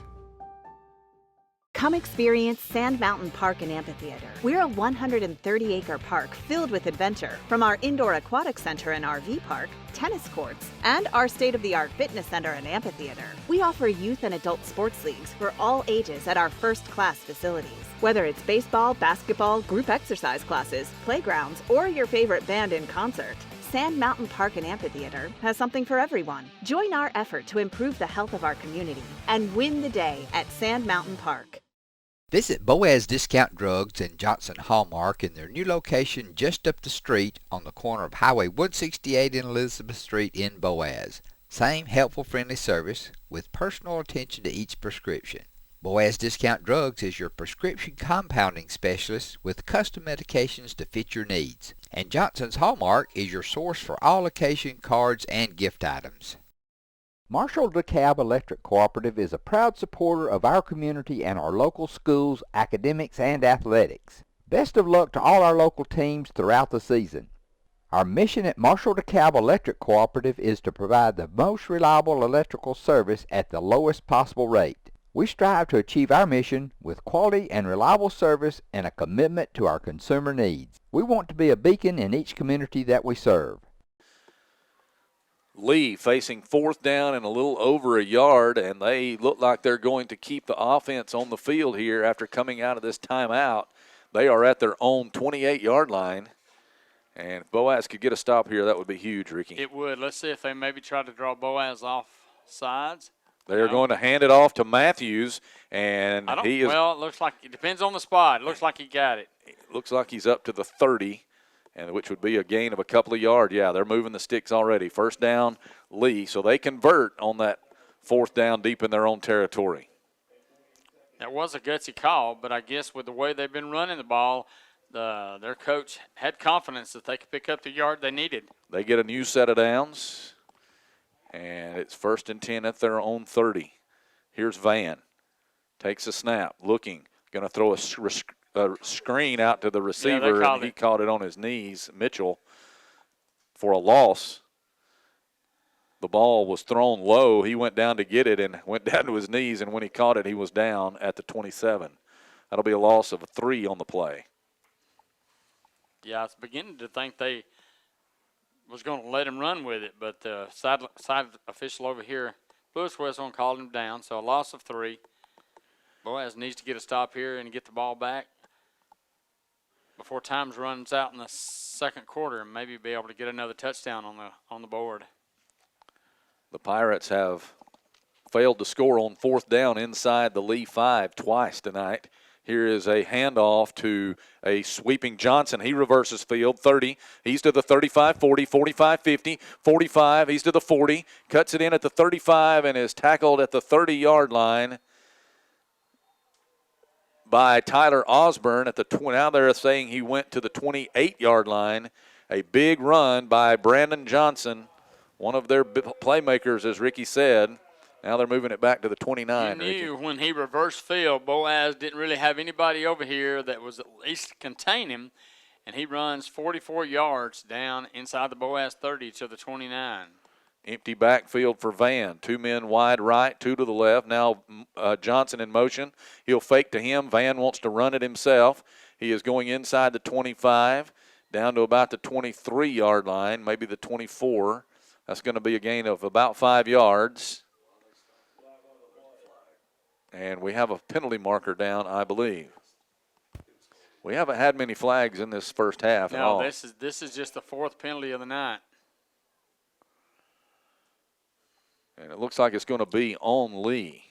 Come experience Sand Mountain Park and Amphitheater. We're a 130-acre park filled with adventure. From our indoor aquatic center and RV park, tennis courts, and our state-of-the-art fitness center and amphitheater. We offer youth and adult sports leagues for all ages at our first-class facilities. Whether it's baseball, basketball, group exercise classes, playgrounds, or your favorite band in concert, Sand Mountain Park and Amphitheater has something for everyone. Join our effort to improve the health of our community and win the day at Sand Mountain Park. Visit Boaz Discount Drugs and Johnson Hallmark in their new location just up the street on the corner of Highway 168 and Elizabeth Street in Boaz. Same helpful, friendly service with personal attention to each prescription. Boaz Discount Drugs is your prescription compounding specialist with custom medications to fit your needs. And Johnson's Hallmark is your source for all occasion cards and gift items. Marshall DeKalb Electric Cooperative is a proud supporter of our community and our local schools, academics, and athletics. Best of luck to all our local teams throughout the season. Our mission at Marshall DeKalb Electric Cooperative is to provide the most reliable electrical service at the lowest possible rate. We strive to achieve our mission with quality and reliable service and a commitment to our consumer needs. We want to be a beacon in each community that we serve. Lee facing fourth down and a little over 1 yard, and they look like they're going to keep the offense on the field here after coming out of this timeout. They are at their own 28-yard line, and if Boaz could get a stop here, that would be huge, Ricky. It would. Let's see if they maybe try to draw Boaz off sides. They are going to hand it off to Matthews, and he is. Well, it looks like it depends on the spot. It looks like he got it. It looks like he's up to the 30. And which would be a gain of a couple of yards. Yeah, they're moving the sticks already. First down, Lee. So they convert on that fourth down deep in their own territory. That was a gutsy call, but I guess with the way they've been running the ball, their coach had confidence that they could pick up the yard they needed. They get a new set of downs, and it's 1st and 10 at their own 30. Here's Van. Takes a snap, looking, going to throw a screen out to the receiver, and he caught it on his knees, Mitchell, for a loss. The ball was thrown low. He went down to get it and went down to his knees, and when he caught it, he was down at the 27. That'll be a loss of 3 on the play. Yeah, I was beginning to think they was going to let him run with it, but the side official over here, Lewis Wesson, called him down, so a loss of 3. Boaz needs to get a stop here and get the ball back. before time runs out in the second quarter and maybe be able to get another touchdown on the board. The Pirates have failed to score on fourth down inside the Lee 5 twice tonight. Here is a handoff to a sweeping Johnson. He reverses field, 30. He's to the 35, 40, 45, 50, 45. He's to the 40. Cuts it in at the 35 and is tackled at the 30-yard line by Tyler Osborne at the now they're saying he went to the 28-yard line. A big run by Brandon Johnson, one of their playmakers, as Ricky said. Now they're moving it back to the 29. You knew when he reversed field, Boaz didn't really have anybody over here that was at least contain him, and he runs 44 yards down inside the Boaz 30 to the 29. Empty backfield for Van. 2 men wide right, 2 to the left. Now Johnson in motion. He'll fake to him. Van wants to run it himself. He is going inside the 25, down to about the 23-yard line, maybe the 24. That's going to be a gain of about 5 yards. And we have a penalty marker down, I believe. We haven't had many flags in this first half at all. No, this is just the fourth penalty of the night. And it looks like it's going to be on Lee.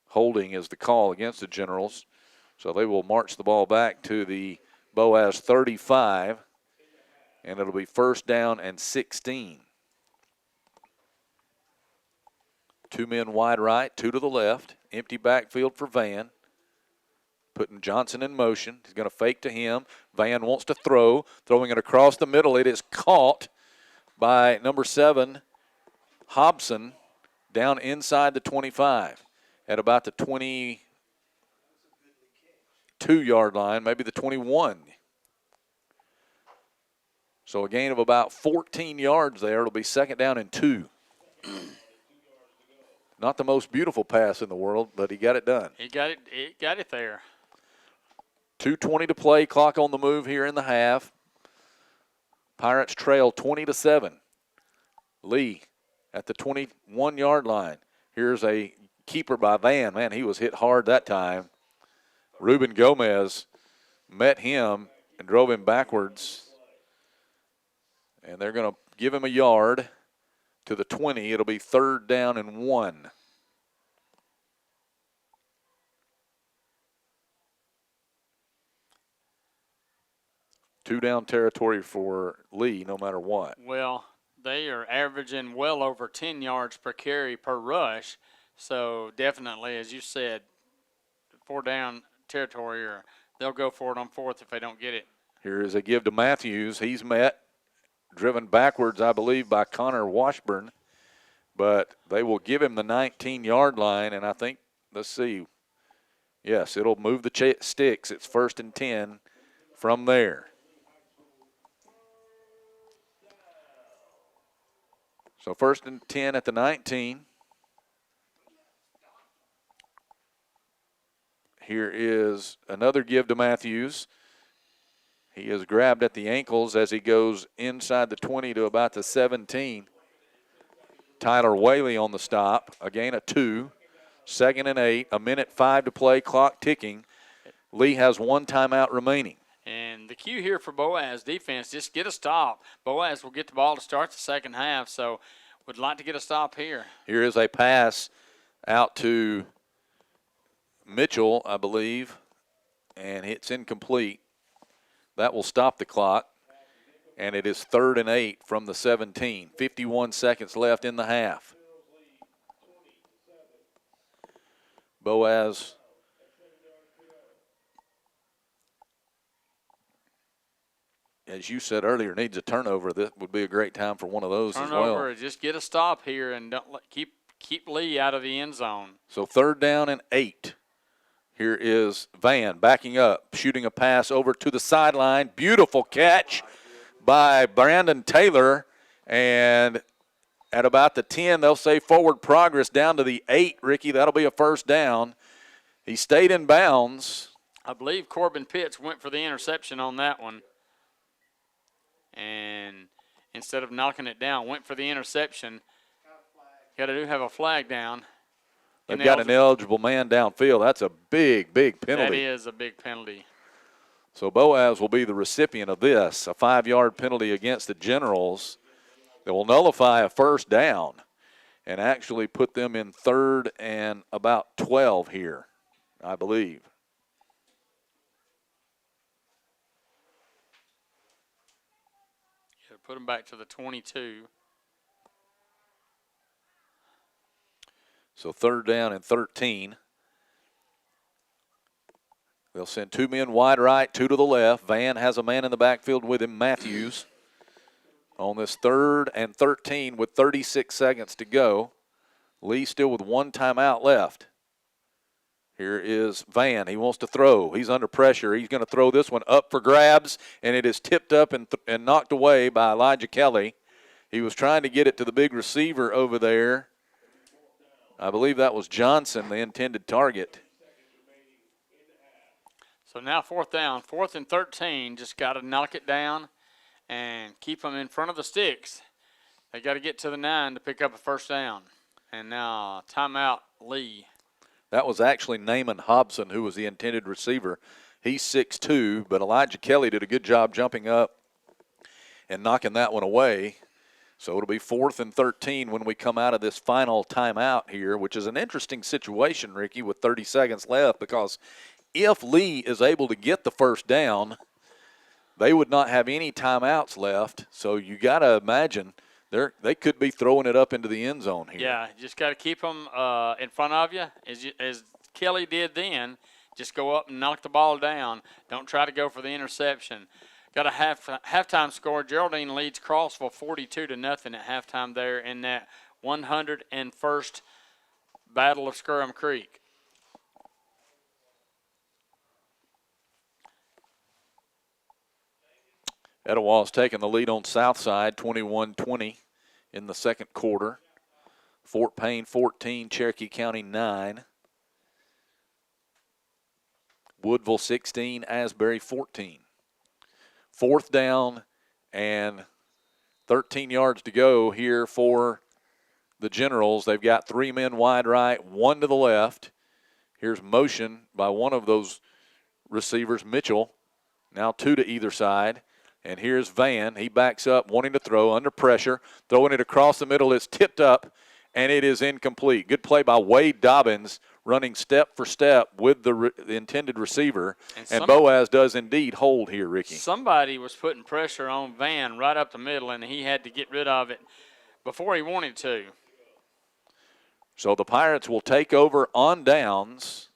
Holding is the call against the Generals. So they will march the ball back to the Boaz 35. And it'll be first down and 16. 2 men wide right, 2 to the left. Empty backfield for Van. Putting Johnson in motion. He's going to fake to him. Van wants to throw. Throwing it across the middle. It is caught by number 7, Hobson, down inside the 25 at about the 22-yard line, maybe the 21. So a gain of about 14 yards there. It'll be second down and 2. Not the most beautiful pass in the world, but he got it done. He got it there. 2:20 to play, clock on the move here in the half. Pirates trail 20-7. Lee at the 21-yard line. Here's a keeper by Van. Man, he was hit hard that time. Ruben Gomez met him and drove him backwards. And they're going to give him a yard to the 20. It'll be third down and 1. Two down territory for Lee no matter what. Well, they are averaging well over 10 yards per carry per rush. So definitely, as you said, 4 down territory, or they'll go for it on fourth if they don't get it. Here is a give to Matthews. He's met, driven backwards, I believe, by Connor Washburn. But they will give him the 19-yard line, and I think, let's see. Yes, it'll move the sticks. It's first and 10 from there. So first and 10 at the 19. Here is another give to Matthews. He is grabbed at the ankles as he goes inside the 20 to about the 17. Tyler Whaley on the stop. A gain of 2. Second and 8. 1:05 to play. Clock ticking. Lee has 1 timeout remaining. And the cue here for Boaz defense, just get a stop. Boaz will get the ball to start the second half, so would like to get a stop here. Here is a pass out to Mitchell, I believe, and it's incomplete. That will stop the clock, and it is third and 8 from the 17. 51 seconds left in the half. Boaz as you said earlier, needs a turnover. This would be a great time for one of those as well. Turnover, just get a stop here and don't keep Lee out of the end zone. So third down and 8. Here is Van backing up, shooting a pass over to the sideline. Beautiful catch by Brandon Taylor. And at about the 10, they'll say forward progress down to the 8, Ricky. That'll be a first down. He stayed in bounds. I believe Corbin Pitts went for the interception on that one. And instead of knocking it down, went for the interception. Got to have a flag down. They've got an eligible man downfield. That's a big, big penalty. That is a big penalty. So Boaz will be the recipient of this, a 5-yard penalty against the Generals that will nullify a first down and actually put them in 3rd and about 12 here, I believe. Yeah, put them back to the 22. So 3rd down and 13. They'll send 2 men wide right, 2 to the left. Van has a man in the backfield with him, Matthews. On this 3rd and 13 with 36 seconds to go. Lee still with 1 timeout left. Here is Van. He wants to throw. He's under pressure. He's going to throw this one up for grabs, and it is tipped up and knocked away by Elijah Kelly. He was trying to get it to the big receiver over there. I believe that was Johnson, the intended target. So now 4th down, 4th and 13. Just got to knock it down and keep them in front of the sticks. They got to get to the 9 to pick up a first down. And now timeout, Lee. That was actually Naaman Hobson, who was the intended receiver. He's 6'2", but Elijah Kelly did a good job jumping up and knocking that one away. So it'll be 4th and 13 when we come out of this final timeout here, which is an interesting situation, Ricky, with 30 seconds left, because if Lee is able to get the first down, they would not have any timeouts left. So you got to imagine they could be throwing it up into the end zone here. Yeah, you just got to keep them in front of you. As Kelly did then, just go up and knock the ball down. Don't try to go for the interception. Got a halftime score. Geraldine leads Crossville 42-0 at halftime there in that 101st Battle of Skirham Creek. Etowah's taking the lead on Southside, 21-20 in the second quarter. Fort Payne 14, Cherokee County 9. Woodville 16, Asbury 14. 4th down and 13 yards to go here for the Generals. They've got 3 men wide right, 1 to the left. Here's motion by one of those receivers, Mitchell. Now 2 to either side. And here's Van. He backs up, wanting to throw, under pressure, throwing it across the middle. It's tipped up, and it is incomplete. Good play by Wade Dobbins, running step for step with the intended receiver. And Boaz does indeed hold here, Ricky. Somebody was putting pressure on Van right up the middle, and he had to get rid of it before he wanted to. So the Pirates will take over on downs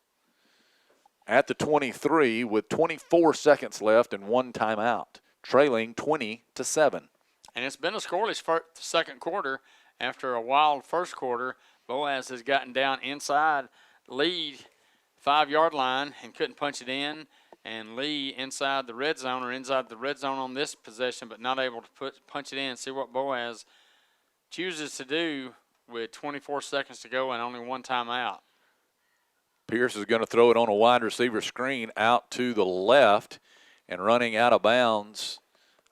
at the 23 with 24 seconds left and 1 timeout, trailing 20-7. And it's been a scoreless second quarter. After a wild first quarter, Boaz has gotten down inside Lee 5-yard line and couldn't punch it in. And Lee inside the red zone on this possession, but not able to punch it in. See what Boaz chooses to do with 24 seconds to go and only 1 timeout. Pierce is going to throw it on a wide receiver screen out to the left, and running out of bounds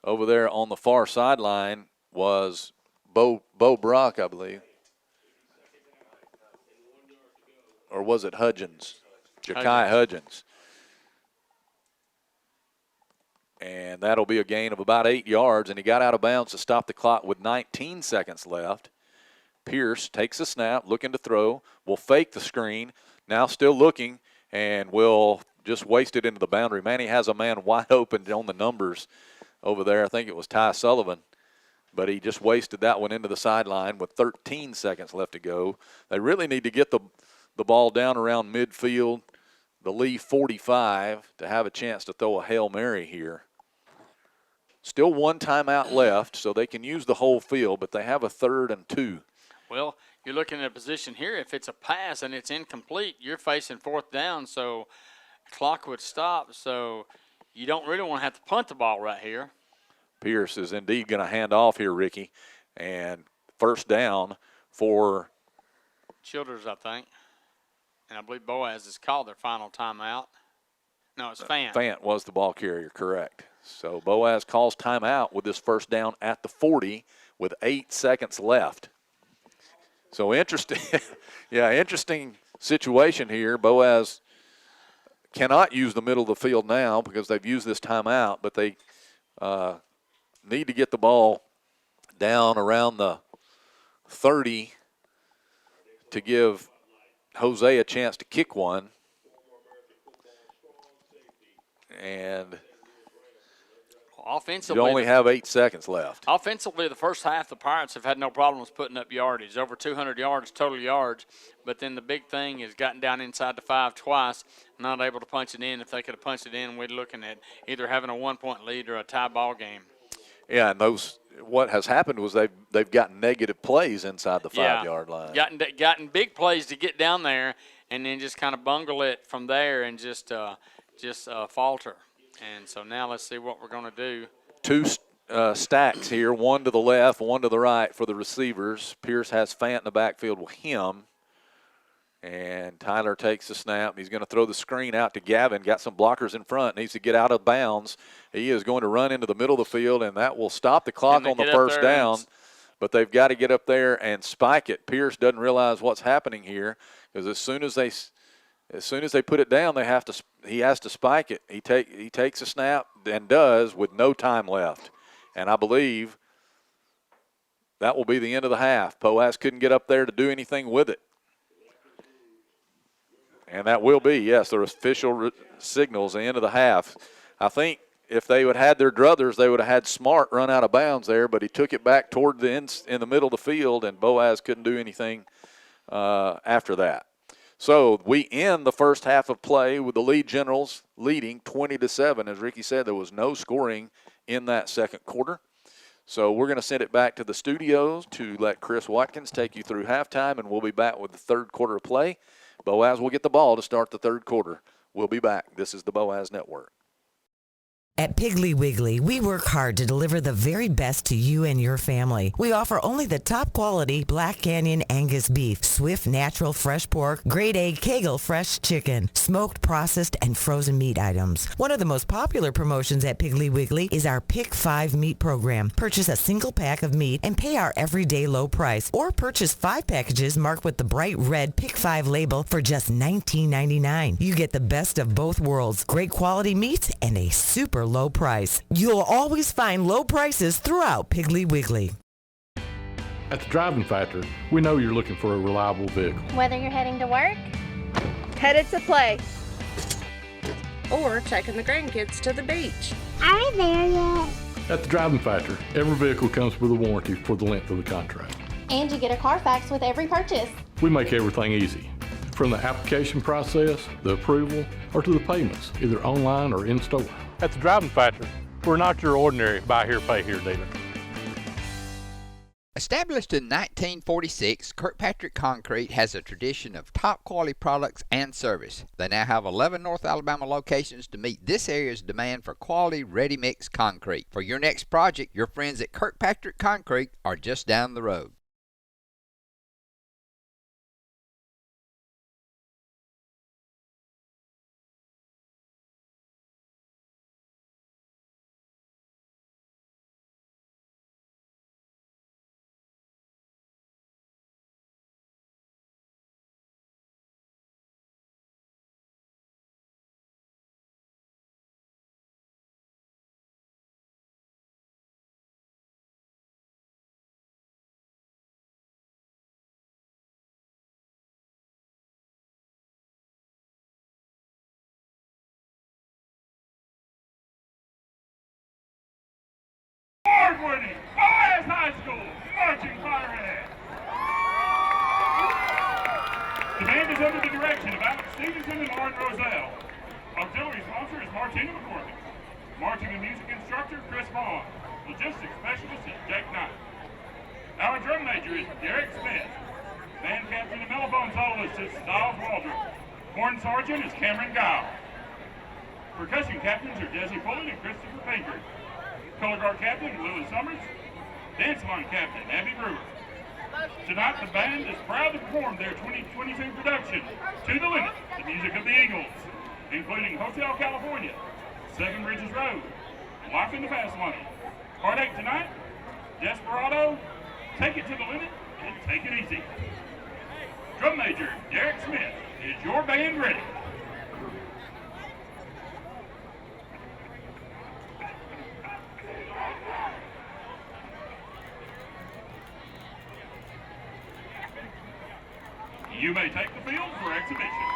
over there on the far sideline was Bo Brock, I believe. Or was it Hudgens? Ja'Kai Hudgens. And that'll be a gain of about 8 yards, and he got out of bounds to stop the clock with 19 seconds left. Pierce takes a snap, looking to throw, will fake the screen, now still looking, and will just waste it into the boundary. Manny has a man wide open on the numbers over there. I think it was Ty Sullivan. But he just wasted that one into the sideline with 13 seconds left to go. They really need to get the ball down around midfield, the Lee 45, to have a chance to throw a Hail Mary here. Still 1 timeout left, so they can use the whole field, but they have a 3rd and 2. Well, you're looking at a position here. If it's a pass and it's incomplete, you're facing 4th down, so clock would stop. So you don't really want to have to punt the ball right here. Pierce is indeed going to hand off here, Ricky. And first down for Childers, I think. And I believe Boaz has called their final timeout. No, it's Fant. Fant was the ball carrier, correct. So Boaz calls timeout with this first down at the 40 with 8 seconds left. So interesting. Yeah, interesting situation here. Boaz cannot use the middle of the field now because they've used this timeout, but they need to get the ball down around the 30 to give Jose a chance to kick one. And offensively, you only have 8 seconds left. Offensively, the first half, the Pirates have had no problems putting up yardage, over 200 yards, total yards. But then the big thing is gotten down inside the 5 twice, not able to punch it in. If they could have punched it in, we're looking at either having a 1-point lead or a tie ball game. Yeah, and what has happened was they've gotten negative plays inside the 5-yard line. Gotten big plays to get down there, and then just kind of bungle it from there and just falter. And so now let's see what we're going to do. 2 stacks here, one to the left, one to the right for the receivers. Pierce has Fant in the backfield with him. And Tyler takes the snap. He's going to throw the screen out to Gavin. Got some blockers in front. Needs to get out of bounds. He is going to run into the middle of the field, and that will stop the clock on the first down. But they've got to get up there and spike it. Pierce doesn't realize what's happening here because as soon as they put it down, he has to spike it. He takes a snap and does with no time left. And I believe that will be the end of the half. Boaz couldn't get up there to do anything with it. And that will be, yes, the official signals the end of the half. I think if they would have had their druthers, they would have had Smart run out of bounds there, but he took it back toward the end in the middle of the field, and Boaz couldn't do anything after that. So we end the first half of play with the lead Generals leading 20-7. As Ricky said, there was no scoring in that second quarter. So we're going to send it back to the studios to let Chris Watkins take you through halftime, and we'll be back with the third quarter of play. Boaz will get the ball to start the third quarter. We'll be back. This is the Boaz Network. At Piggly Wiggly, we work hard to deliver the very best to you and your family. We offer only the top quality Black Canyon Angus beef, Swift natural fresh pork, grade A Kegel fresh chicken, smoked, processed, and frozen meat items. One of the most popular promotions at Piggly Wiggly is our Pick 5 meat program. Purchase a single pack of meat and pay our everyday low price, or purchase 5 packages marked with the bright red Pick 5 label for just $19.99. You get the best of both worlds, great quality meats and a super low price. You'll always find low prices throughout Piggly Wiggly. At the Driving Factor, we know you're looking for a reliable vehicle. Whether you're heading to work, headed to play, or taking the grandkids to the beach. Are we there yet? At the Driving Factor, every vehicle comes with a warranty for the length of the contract. And you get a Carfax with every purchase. We make everything easy. From the application process, the approval, or to the payments, either online or in-store. At the Driving Factor, we're not your ordinary buy here, pay here dealer. Established in 1946, Kirkpatrick Concrete has a tradition of top quality products and service. They now have 11 North Alabama locations to meet this area's demand for quality ready-mix concrete. For your next project, your friends at Kirkpatrick Concrete are just down the road. Award-winning Boaz High School marching firehead. The band is under the direction of Alex Stevenson and Lauren Roselle. Auxiliary sponsor is Martina McCormick. Marching and music instructor Chris Vaughn. Logistics specialist is Jake Knight. Our drum major is Derek Smith. Band captain and mellophone soloist is Styles Waldron. Horn sergeant is Cameron Gile. Percussion captains are Desi Fuller and Christopher Pinker. Color guard captain, Lily Summers. Dance line captain, Abby Brewer. Tonight, the band is proud to perform their 2022 production, To the Limit, the music of the Eagles, including Hotel California, Seven Bridges Road, Life in the Fast Lane, Heartache Tonight, Desperado, Take It to the Limit, and Take It Easy. Drum major, Derek Smith. Is your band ready? You may take the field for exhibition.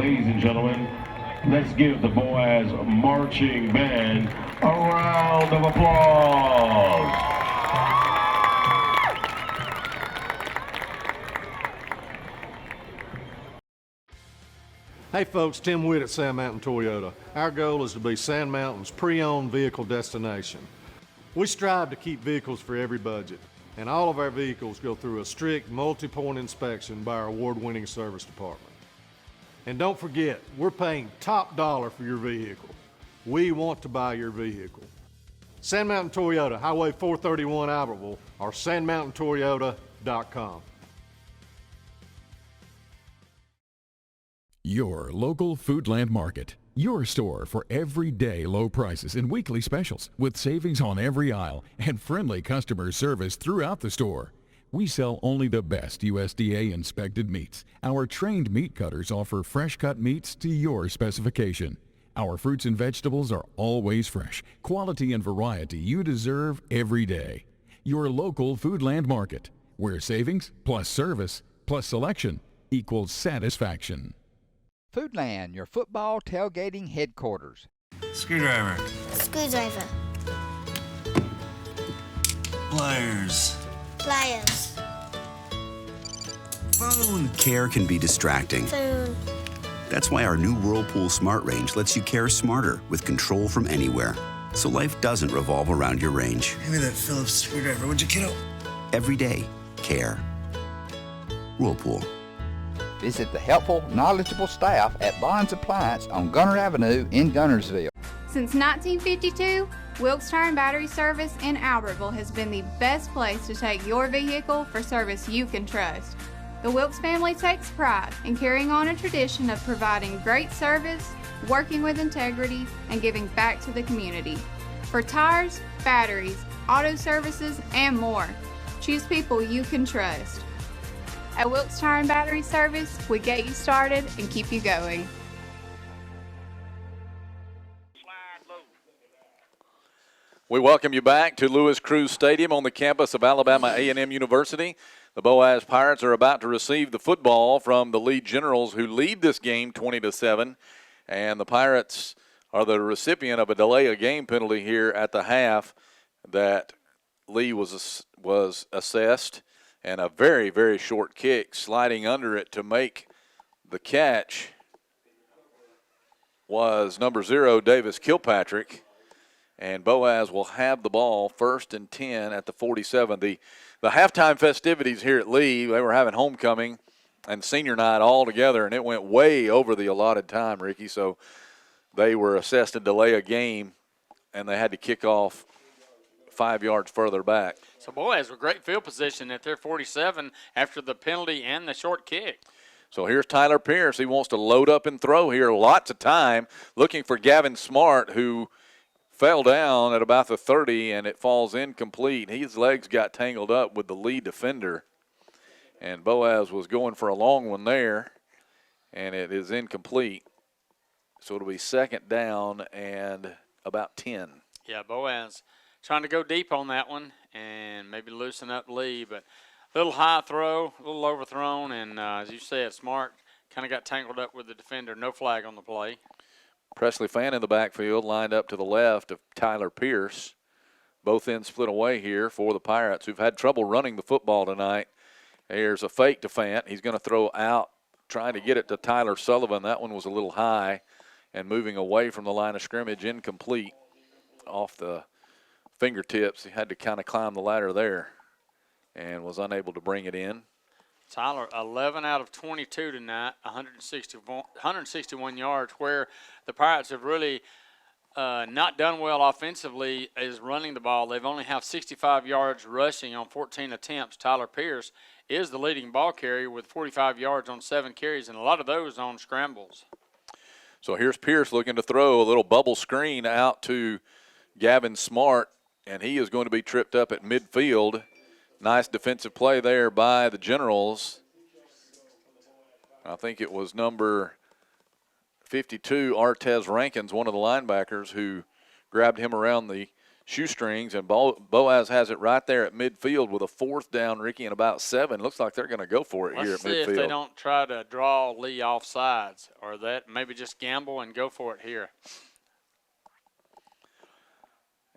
Ladies and gentlemen, let's give the Boaz marching band a round of applause. Hey folks, Tim Witt at Sand Mountain Toyota. Our goal is to be Sand Mountain's pre-owned vehicle destination. We strive to keep vehicles for every budget, and all of our vehicles go through a strict multi-point inspection by our award-winning service department. And don't forget, we're paying top dollar for your vehicle. We want to buy your vehicle. Sand Mountain Toyota, Highway 431 Albertville, or sandmountaintoyota.com. Your local Foodland Market. Your store for everyday low prices and weekly specials with savings on every aisle and friendly customer service throughout the store. We sell only the best USDA inspected meats. Our trained meat cutters offer fresh cut meats to your specification. Our fruits and vegetables are always fresh, quality and variety you deserve every day. Your local Foodland Market, where savings plus service plus selection equals satisfaction. Foodland, your football tailgating headquarters. Screwdriver. Screwdriver. Pliers. Pliers. Phone. Care can be distracting. Phone. That's why our new Whirlpool Smart Range lets you care smarter with control from anywhere. So life doesn't revolve around your range. Give me that Phillips screwdriver, would you, kiddo? Every day, care. Whirlpool. Visit the helpful, knowledgeable staff at Bond's Appliance on Gunner Avenue in Gunnersville. Since 1952, Wilkes Tire and Battery Service in Albertville has been the best place to take your vehicle for service you can trust. The Wilkes family takes pride in carrying on a tradition of providing great service, working with integrity, and giving back to the community. For tires, batteries, auto services, and more, choose people you can trust. At Wilkes Tire and Battery Service, we get you started and keep you going. We welcome you back to Lewis Cruz Stadium on the campus of Alabama A&M University. The Boaz Pirates are about to receive the football from the Lee Generals, who lead this game 20-7. And the Pirates are the recipient of a delay of game penalty here at the half that Lee was assessed. And a very, very short kick sliding under it to make the catch was number 0, Davis Kilpatrick. And Boaz will have the ball 1st and 10 at the 47. The halftime festivities here at Lee, they were having homecoming and senior night all together, and it went way over the allotted time, Ricky. So they were assessed a delay of game, and they had to kick off 5 yards further back. So Boaz with great field position at their 47 after the penalty and the short kick. So here's Tyler Pierce. He wants to load up and throw here. Lots of time looking for Gavin Smart, who fell down at about the 30, and it falls incomplete. His legs got tangled up with the lead defender. And Boaz was going for a long one there, and it is incomplete. So it'll be 2nd down and about 10. Yeah, Boaz trying to go deep on that one and maybe loosen up Lee, but a little high throw, a little overthrown, and as you said, Smart kind of got tangled up with the defender. No flag on the play. Presley Fan in the backfield, lined up to the left of Tyler Pierce. Both ends split away here for the Pirates, who've had trouble running the football tonight. There's a fake to Fant. He's going to throw out, trying to get it to Tyler Sullivan. That one was a little high and moving away from the line of scrimmage, incomplete off the fingertips. He had to kind of climb the ladder there and was unable to bring it in. Tyler, 11 out of 22 tonight, 161 yards, where the Pirates have really not done well offensively is running the ball. They've only have 65 yards rushing on 14 attempts. Tyler Pierce is the leading ball carrier with 45 yards on 7 carries, and a lot of those on scrambles. So here's Pierce looking to throw a little bubble screen out to Gavin Smart, and he is going to be tripped up at midfield. Nice defensive play there by the Generals. I think it was number 52, Artez Rankins, one of the linebackers, who grabbed him around the shoestrings, and Boaz has it right there at midfield with a 4th down, Ricky, and about 7. Looks like they're going to go for it here at midfield. Let's see if they don't try to draw Lee off sides, or that maybe just gamble and go for it here.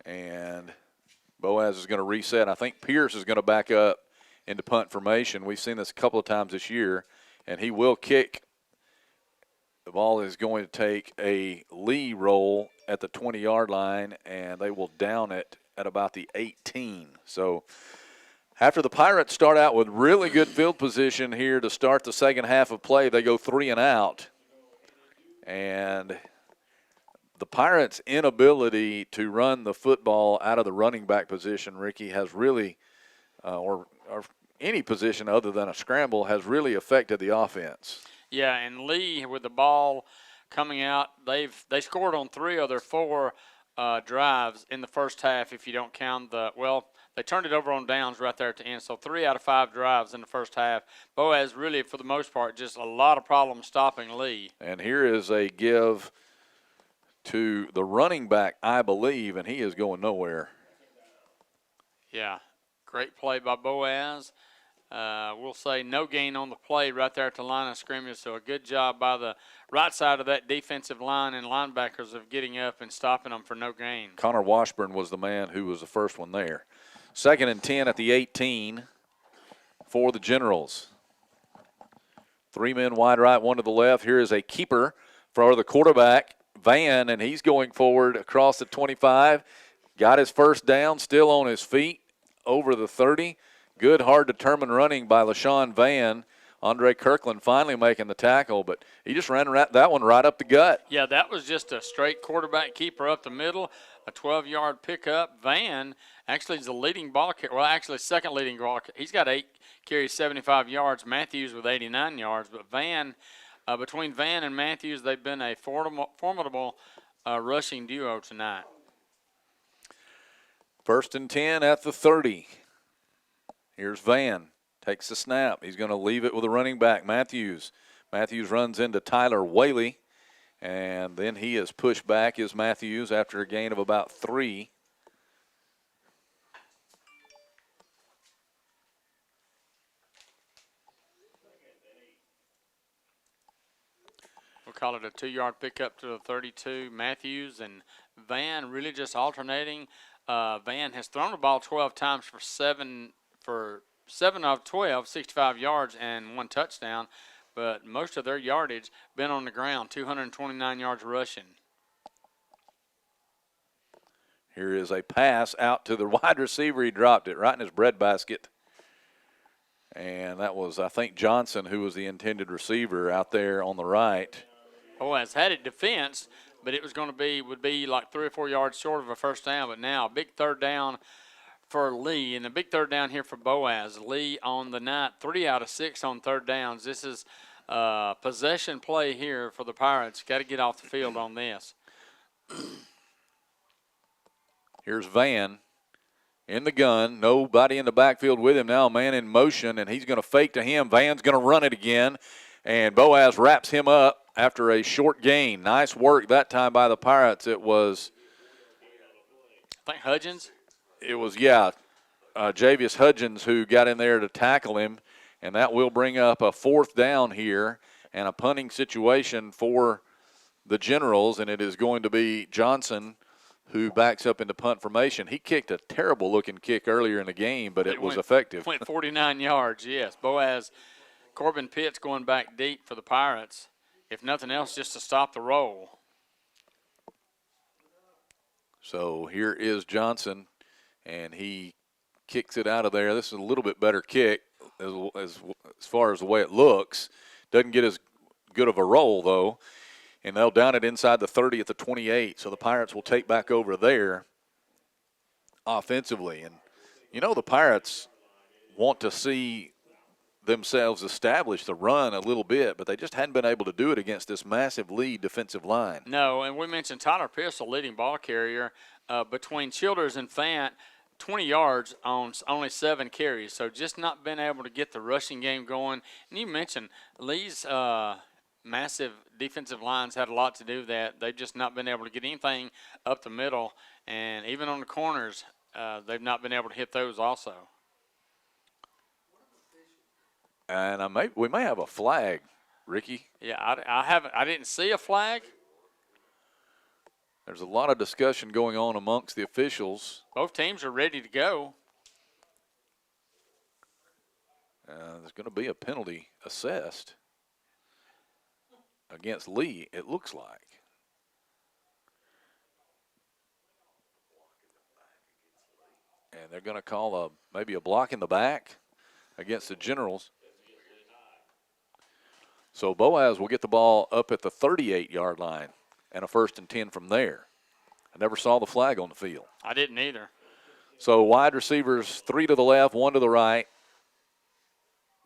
And Boaz is going to reset. I think Pierce is going to back up into punt formation. We've seen this a couple of times this year, and he will kick. The ball is going to take a Lee roll at the 20-yard line, and they will down it at about the 18. So after the Pirates start out with really good field position here to start the second half of play, they go 3 and out. And the Pirates' inability to run the football out of the running back position, Ricky, has really, or any position other than a scramble, has really affected the offense. Yeah, and Lee with the ball coming out, they scored on 3 of their 4 drives in the first half. If you don't count they turned it over on downs right there at the end. So 3 out of 5 drives in the first half. Boaz really, for the most part, just a lot of problems stopping Lee. And here is a give to the running back, I believe, and he is going nowhere. Yeah, great play by Boaz. We'll say no gain on the play right there at the line of scrimmage, so a good job by the right side of that defensive line and linebackers of getting up and stopping them for no gain. Connor Washburn was the man who was the first one there. 2nd and 10 at the 18 for the Generals. 3 men wide right, 1 to the left. Here is a keeper for the quarterback, Van, and he's going forward across the 25. Got his first down, still on his feet, over the 30. Good, hard, determined running by LaShawn Van. Andre Kirkland finally making the tackle, but he just ran that one right up the gut. Yeah, that was just a straight quarterback keeper up the middle, a 12-yard pickup. Van actually is the leading ball carrier. Well, actually second leading ball carrier. He's got 8 carries, 75 yards. Matthews with 89 yards. But Van, between Van and Matthews, they've been a formidable rushing duo tonight. 1st and 10 at the 30. Here's Van. Takes the snap. He's going to leave it with a running back, Matthews. Matthews runs into Tyler Whaley, and then he is pushed back as Matthews after a gain of about 3. We'll call it a 2-yard pickup to the 32. Matthews and Van really just alternating. Van has thrown the ball 12 times for 7 of 12, 65 yards and 1 touchdown, but most of their yardage been on the ground, 229 yards rushing. Here is a pass out to the wide receiver. He dropped it right in his breadbasket. And that was, I think, Johnson, who was the intended receiver out there on the right. Boaz had it defensed, but it would be like 3 or 4 yards short of a first down, but now a big 3rd down for Lee, and a big 3rd down here for Boaz. Lee on the night, 3 out of 6 on 3rd downs. This is possession play here for the Pirates. Got to get off the field on this. Here's Van in the gun. Nobody in the backfield with him now. A man in motion, and he's going to fake to him. Van's going to run it again, and Boaz wraps him up after a short gain. Nice work that time by the Pirates. It was, I think, Hudgens. It was, Javius Hudgens who got in there to tackle him, and that will bring up a 4th down here and a punting situation for the Generals, and it is going to be Johnson who backs up into punt formation. He kicked a terrible-looking kick earlier in the game, but it was effective. Went 49 yards, yes. Boaz, Corbin Pitts going back deep for the Pirates, if nothing else, just to stop the roll. So here is Johnson, and he kicks it out of there. This is a little bit better kick as far as the way it looks. Doesn't get as good of a roll, though. And they'll down it inside the 30 at the 28. So the Pirates will take back over there offensively. And, the Pirates want to see themselves establish the run a little bit, but they just hadn't been able to do it against this massive lead defensive line. No, and we mentioned Tyler Pierce, the leading ball carrier. Between Childers and Fant, 20 yards on only 7 carries, so just not been able to get the rushing game going. And you mentioned Lee's massive defensive lines had a lot to do with that. They've just not been able to get anything up the middle, and even on the corners, they've not been able to hit those also. And we may have a flag, Ricky. Yeah, I didn't see a flag. There's a lot of discussion going on amongst the officials. Both teams are ready to go. There's going to be a penalty assessed against Lee, it looks like. And they're going to call maybe a block in the back against the Generals. So Boaz will get the ball up at the 38-yard line and a 1st and 10 from there. I never saw the flag on the field. I didn't either. So wide receivers, 3 to the left, 1 to the right.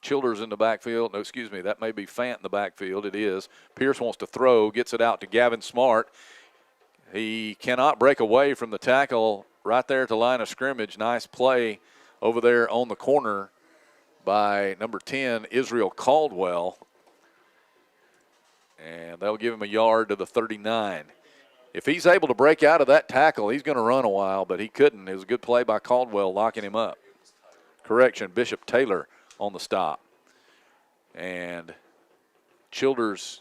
Childers in the backfield. No, excuse me, that may be Fant in the backfield. It is. Pierce wants to throw, gets it out to Gavin Smart. He cannot break away from the tackle right there at the line of scrimmage. Nice play over there on the corner by number 10, Israel Caldwell. And they'll give him a yard to the 39. If he's able to break out of that tackle, he's going to run a while, but he couldn't. It was a good play by Caldwell locking him up. Correction, Bishop Taylor on the stop. And Smart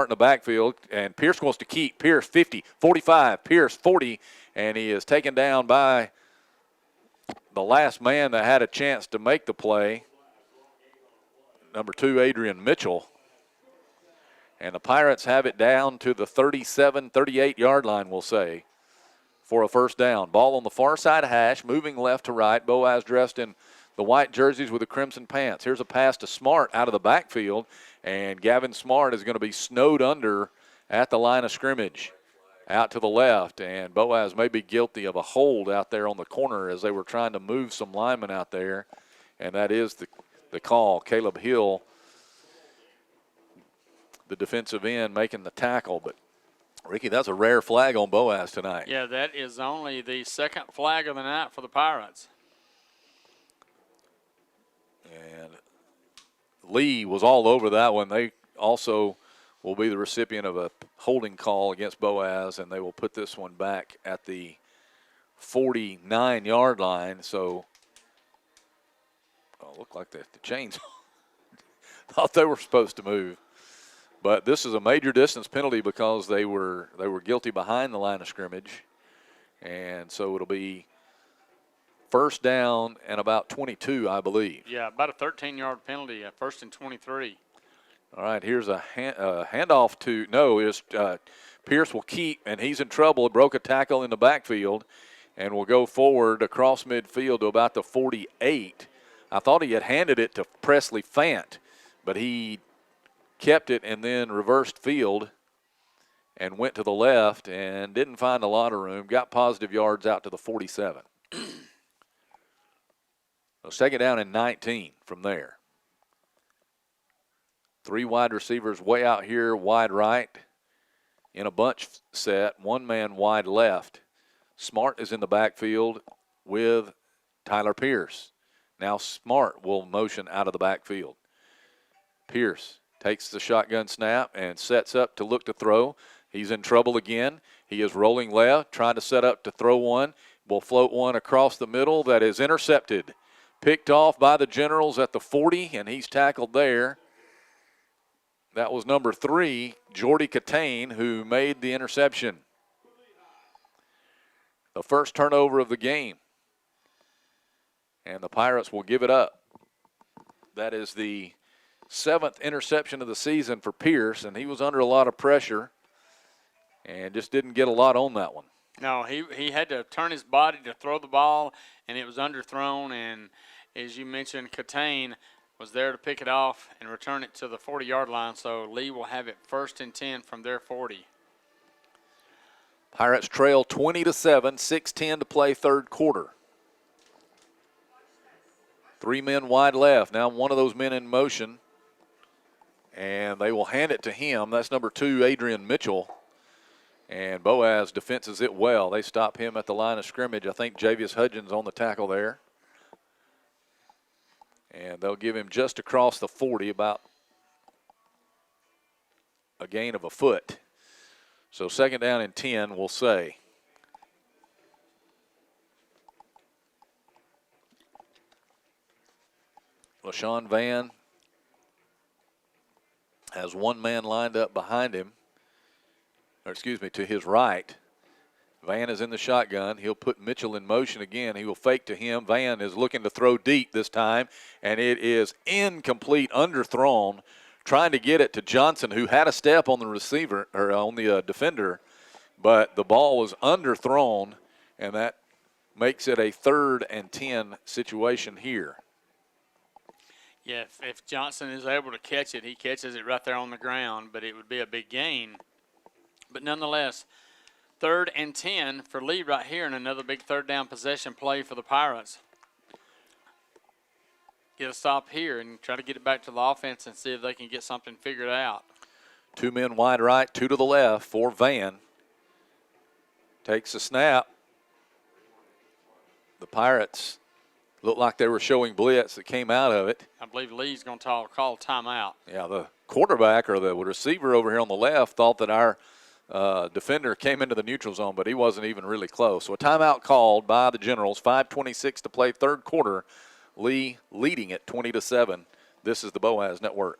in the backfield, and Pierce wants to keep. Pierce 50, 45, Pierce 40, and he is taken down by the last man that had a chance to make the play, number 2, Adrian Mitchell. And the Pirates have it down to the 37, 38-yard line, we'll say, for a 1st down. Ball on the far side hash, moving left to right. Boaz dressed in the white jerseys with the crimson pants. Here's a pass to Smart out of the backfield, and Gavin Smart is going to be snowed under at the line of scrimmage out to the left. And Boaz may be guilty of a hold out there on the corner as they were trying to move some linemen out there, and that is the call. Caleb Hill, the defensive end, making the tackle. But, Ricky, that's a rare flag on Boaz tonight. Yeah, that is only the 2nd flag of the night for the Pirates. And Lee was all over that one. They also will be the recipient of a holding call against Boaz, and they will put this one back at the 49-yard line. So, looked like the chains thought they were supposed to move. But this is a major distance penalty because they were guilty behind the line of scrimmage. And so it'll be 1st down and about 22, I believe. Yeah, about a 13-yard penalty, 1st and 23. All right, here's a handoff to Pierce will keep, and he's in trouble. Broke a tackle in the backfield and will go forward across midfield to about the 48. I thought he had handed it to Presley Fant, but he kept it and then reversed field and went to the left and didn't find a lot of room. Got positive yards out to the 47. So 2nd down and 19 from there. 3 wide receivers way out here, wide right in a bunch set. 1 man wide left. Smart is in the backfield with Tyler Pierce. Now Smart will motion out of the backfield. Pierce takes the shotgun snap and sets up to look to throw. He's in trouble again. He is rolling left, trying to set up to throw one. Will float one across the middle that is intercepted. Picked off by the Generals at the 40, and he's tackled there. That was number 3, Jordy Catane, who made the interception. The first turnover of the game. And the Pirates will give it up. That is the 7th interception of the season for Pierce, and he was under a lot of pressure and just didn't get a lot on that one. No, he had to turn his body to throw the ball, and it was underthrown. And as you mentioned, Catane was there to pick it off and return it to the 40-yard line. So Lee will have it 1st and 10 from their 40. Pirates trail 20-7, 6:10 to play 3rd quarter. 3 men wide left. Now one of those men in motion, and they will hand it to him. That's number 2, Adrian Mitchell. And Boaz defenses it well. They stop him at the line of scrimmage. I think Javius Hudgens on the tackle there. And they'll give him just across the 40, about a gain of a foot. So 2nd down and 10, we'll say. LaShawn Van has one man lined up behind him, or excuse me, to his right. Van is in the shotgun. He'll put Mitchell in motion again. He will fake to him. Van is looking to throw deep this time, and it is incomplete, underthrown, trying to get it to Johnson, who had a step on the receiver, or on the defender, but the ball was underthrown, and that makes it a 3rd and 10 situation here. Yeah, if Johnson is able to catch it, he catches it right there on the ground, but it would be a big gain. But nonetheless, 3rd and 10 for Lee right here, and another big 3rd down possession play for the Pirates. Get a stop here and try to get it back to the offense and see if they can get something figured out. 2 men wide right, 2 to the left for Van. Takes a snap. The Pirates looked like they were showing blitz that came out of it. I believe Lee's going to call timeout. Yeah, the quarterback or the receiver over here on the left thought that our defender came into the neutral zone, but he wasn't even really close. So a timeout called by the Generals. 5:26 to play, 3rd quarter. Lee leading it 20-7. This is the Boaz Network.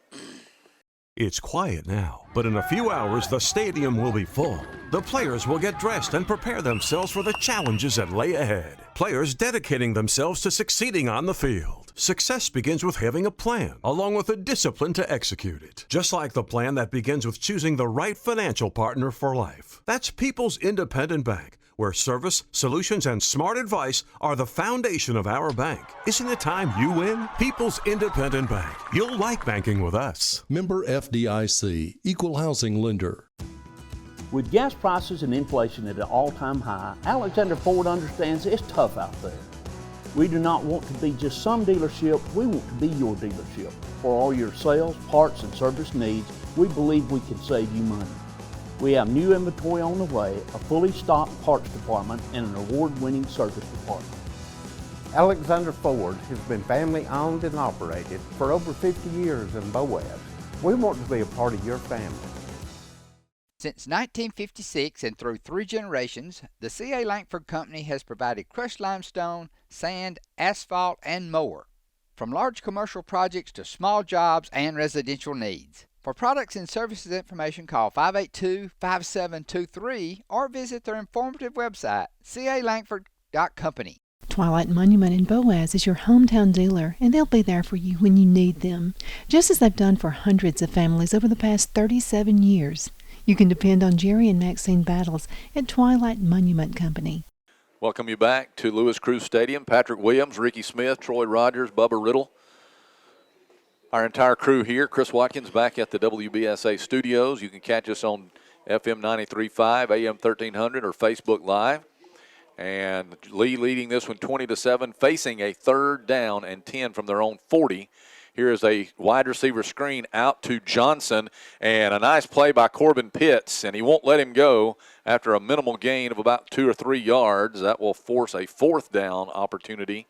It's quiet now, but in a few hours, the stadium will be full. The players will get dressed and prepare themselves for the challenges that lay ahead. Players dedicating themselves to succeeding on the field. Success begins with having a plan, along with the discipline to execute it. Just like the plan that begins with choosing the right financial partner for life. That's People's Independent Bank, where service, solutions, and smart advice are the foundation of our bank. Isn't it time you win? People's Independent Bank. You'll like banking with us. Member FDIC, Equal Housing Lender. With gas prices and inflation at an all-time high, Alexander Ford understands it's tough out there. We do not want to be just some dealership, we want to be your dealership. For all your sales, parts, and service needs, we believe we can save you money. We have new inventory on the way, a fully stocked parts department, and an award-winning service department. Alexander Ford has been family-owned and operated for over 50 years in Boaz. We want to be a part of your family. Since 1956 and through 3 generations, the C.A. Langford Company has provided crushed limestone, sand, asphalt, and more. From large commercial projects to small jobs and residential needs. For products and services information, call 582-5723 or visit their informative website, calangford.company. Twilight Monument in Boaz is your hometown dealer, and they'll be there for you when you need them, just as they've done for hundreds of families over the past 37 years. You can depend on Jerry and Maxine Battles at Twilight Monument Company. Welcome you back to Lewis Cruz Stadium. Patrick Williams, Ricky Smith, Troy Rogers, Bubba Riddle. Our entire crew here. Chris Watkins back at the WBSA studios. You can catch us on FM 93.5, AM 1300, or Facebook Live. And Lee leading this one 20-7, facing a 3rd down and 10 from their own 40. Here is a wide receiver screen out to Johnson, and a nice play by Corbin Pitts, and he won't let him go after a minimal gain of about 2 or 3 yards. That will force a 4th down opportunity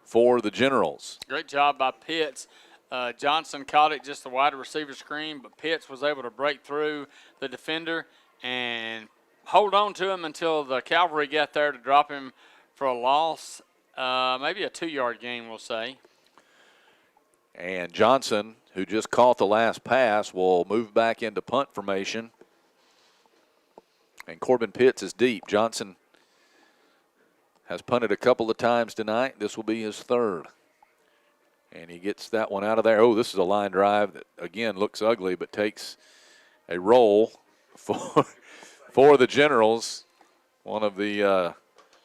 for the Generals. Great job by Pitts. Johnson caught it just the wide receiver screen, but Pitts was able to break through the defender and hold on to him until the cavalry got there to drop him for a loss, maybe a 2-yard gain, we'll say. And Johnson, who just caught the last pass, will move back into punt formation. And Corbin Pitts is deep. Johnson has punted a couple of times tonight. This will be his 3rd. And he gets that one out of there. Oh, this is a line drive that, again, looks ugly, but takes a roll for the Generals. One of the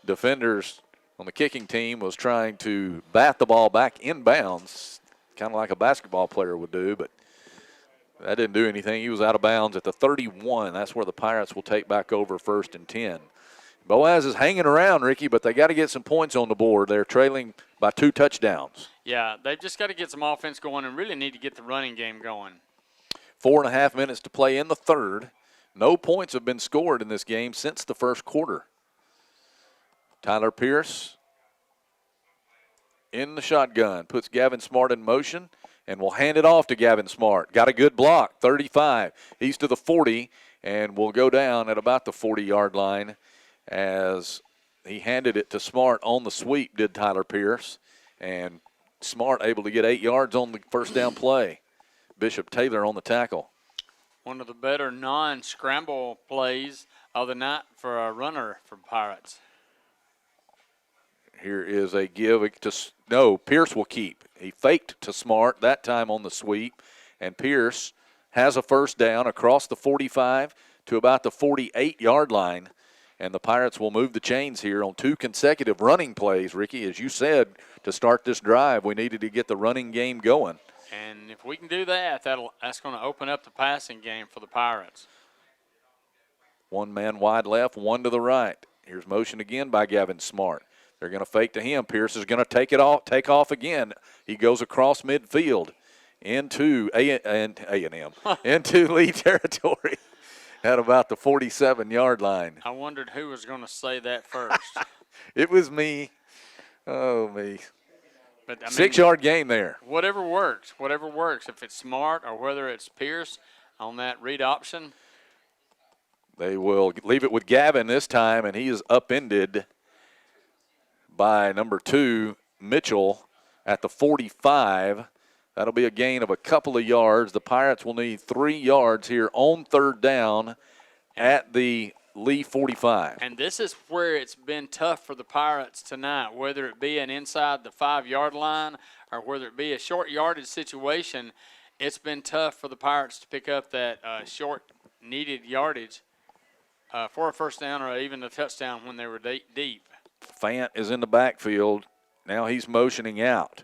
defenders on the kicking team was trying to bat the ball back inbounds, kind of like a basketball player would do, but that didn't do anything. He was out of bounds at the 31. That's where the Pirates will take back over 1st and 10. Boaz is hanging around, Ricky, but they got to get some points on the board. They're trailing by 2 touchdowns. Yeah, they've just got to get some offense going and really need to get the running game going. 4.5 minutes to play in the 3rd. No points have been scored in this game since the 1st quarter. Tyler Pierce in the shotgun, puts Gavin Smart in motion. and will hand it off to Gavin Smart. Got a good block, 35. He's to the 40, and will go down at about the 40-yard line as he handed it to Smart on the sweep, did Tyler Pierce. And Smart able to get 8 yards on the first down play. Bishop Taylor on the tackle. One of the better non-scramble plays of the night for a runner for Pirates. Here is a give to Pierce will keep. He faked to Smart that time on the sweep, and Pierce has a first down across the 45 to about the 48-yard line, and the Pirates will move the chains here on 2 consecutive running plays. Ricky, as you said, to start this drive, we needed to get the running game going. And if we can do that, that's going to open up the passing game for the Pirates. 1 man wide left, 1 to the right. Here's motion again by Gavin Smart. They're going to fake to him. Pierce is going to take off again. He goes across midfield into A&M, into Lee territory at about the 47-yard line. I wondered who was going to say that first. It was me. Oh, me. But, I mean, 6-yard gain there. Whatever works. If it's Smart or whether it's Pierce on that read option. They will leave it with Gavin this time, and he is upended by number 2, Mitchell, at the 45. That'll be a gain of a couple of yards. The Pirates will need 3 yards here on third down at the Lee 45. And this is where it's been tough for the Pirates tonight, whether it be an inside the 5-yard line or whether it be a short yardage situation. It's been tough for the Pirates to pick up that short needed yardage for a first down or even a touchdown when they were deep. Fant is in the backfield. Now he's motioning out.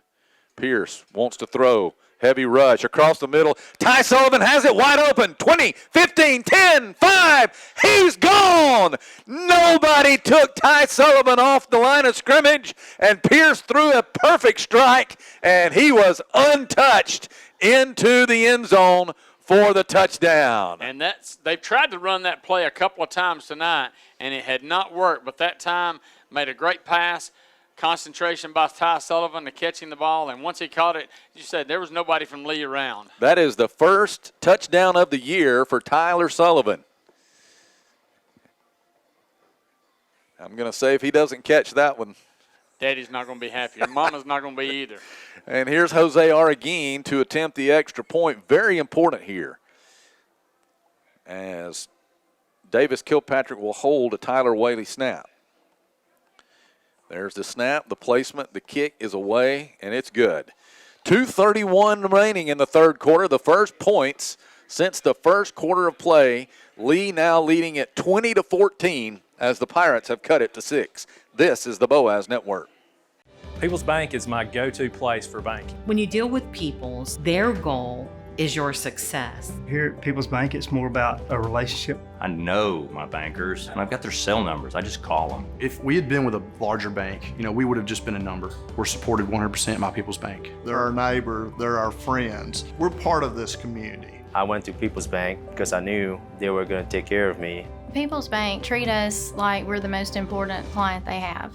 Pierce wants to throw. Heavy rush across the middle. Ty Sullivan has it wide open. 20, 15, 10, 5. He's gone. Nobody took Ty Sullivan off the line of scrimmage, and Pierce threw a perfect strike, and he was untouched into the end zone for the touchdown. And they've tried to run that play a couple of times tonight, and it had not worked. But that time, made a great pass. Concentration by Ty Sullivan to catching the ball, and once he caught it, you said there was nobody from Lee around. That is the first touchdown of the year for Tyler Sullivan. I'm going to say if he doesn't catch that one, Daddy's not going to be happy. Your mama's not going to be either. And here's Jose Arguin to attempt the extra point. Very important here, as Davis Kilpatrick will hold a Tyler Whaley snap. There's the snap, the placement, the kick is away, and it's good. 2:31 remaining in the third quarter. The first points since the first quarter of play. Lee now leading at 20-14 as the Pirates have cut it to 6. This is the Boaz Network. People's Bank is my go-to place for banking. When you deal with People's, their goal is your success. Here at People's Bank, it's more about a relationship. I know my bankers, and I've got their cell numbers. I just call them. If we had been with a larger bank, we would have just been a number. We're supported 100% by People's Bank. They're our neighbor, they're our friends. We're part of this community. I went to People's Bank because I knew they were going to take care of me. People's Bank treat us like we're the most important client they have.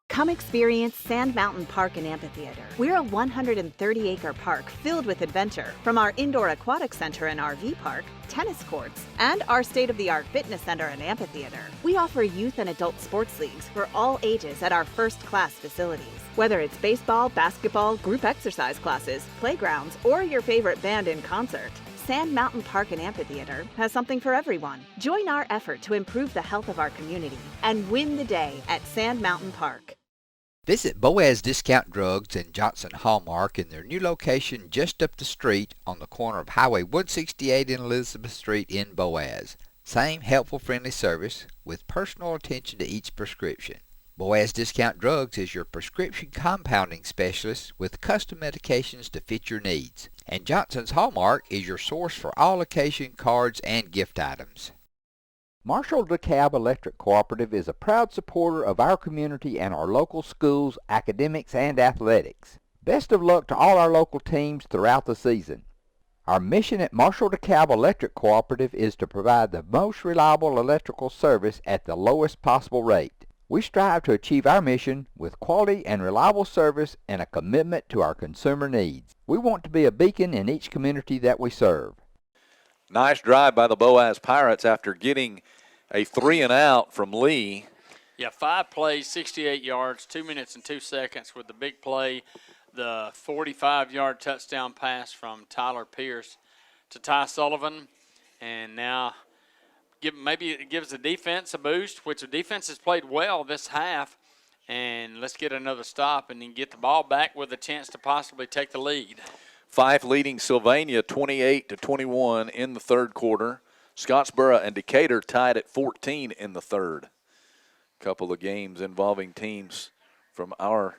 Come experience Sand Mountain Park and Amphitheater. We're a 130-acre park filled with adventure. From our indoor aquatic center and RV park, tennis courts, and our state-of-the-art fitness center and amphitheater. We offer youth and adult sports leagues for all ages at our first-class facilities. Whether it's baseball, basketball, group exercise classes, playgrounds, or your favorite band in concert, Sand Mountain Park and Amphitheater has something for everyone. Join our effort to improve the health of our community and win the day at Sand Mountain Park. Visit Boaz Discount Drugs and Johnson Hallmark in their new location just up the street on the corner of Highway 168 and Elizabeth Street in Boaz. Same helpful, friendly service with personal attention to each prescription. Boaz Discount Drugs is your prescription compounding specialist with custom medications to fit your needs. And Johnson's Hallmark is your source for all occasion cards and gift items. Marshall DeKalb Electric Cooperative is a proud supporter of our community and our local schools, academics, and athletics. Best of luck to all our local teams throughout the season. Our mission at Marshall DeKalb Electric Cooperative is to provide the most reliable electrical service at the lowest possible rate. We strive to achieve our mission with quality and reliable service and a commitment to our consumer needs. We want to be a beacon in each community that we serve. Nice drive by the Boaz Pirates after getting a 3-and-out from Lee. Yeah, 5 plays, 68 yards, 2 minutes and 2 seconds with the big play, the 45-yard touchdown pass from Tyler Pierce to Ty Sullivan. And now maybe it gives the defense a boost, which the defense has played well this half. And let's get another stop and then get the ball back with a chance to possibly take the lead. Fife leading Sylvania 28-21 in the third quarter. Scottsboro and Decatur tied at 14 in the third. Couple of games involving teams from our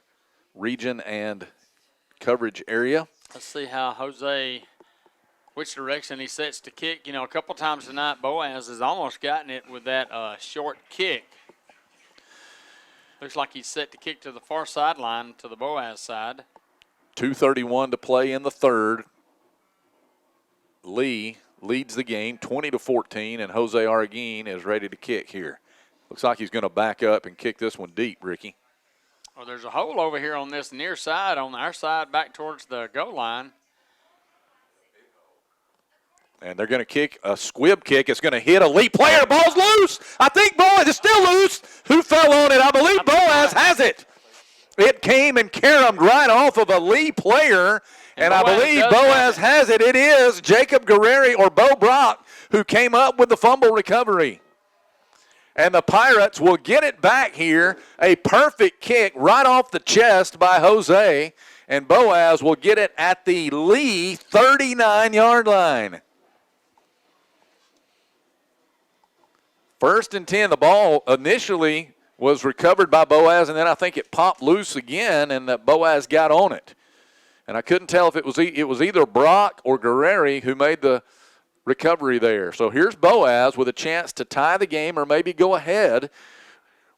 region and coverage area. Let's see how Jose, which direction he sets to kick. You know, a couple times tonight, Boaz has almost gotten it with that short kick. Looks like he's set to kick to the far sideline to the Boaz side. 2:31 to play in the third. Lee leads the game 20-14, and Jose Arguin is ready to kick here. Looks like he's going to back up and kick this one deep, Ricky. Well, there's a hole over here on this near side, on our side, back towards the goal line. And they're going to kick a squib kick. It's going to hit a Lee player. Ball's loose. I think Boaz is still loose. Who fell on it? I believe Boaz has it. It came and caromed right off of a Lee player, and I believe Boaz has it. It is Jacob Guerreri or Bo Brock who came up with the fumble recovery. And the Pirates will get it back here. A perfect kick right off the chest by Jose. And Boaz will get it at the Lee 39-yard line. 1st and 10. The ball initially was recovered by Boaz, and then I think it popped loose again, and that Boaz got on it. And I couldn't tell if it was either Brock or Guerreri who made the recovery there. So here's Boaz with a chance to tie the game or maybe go ahead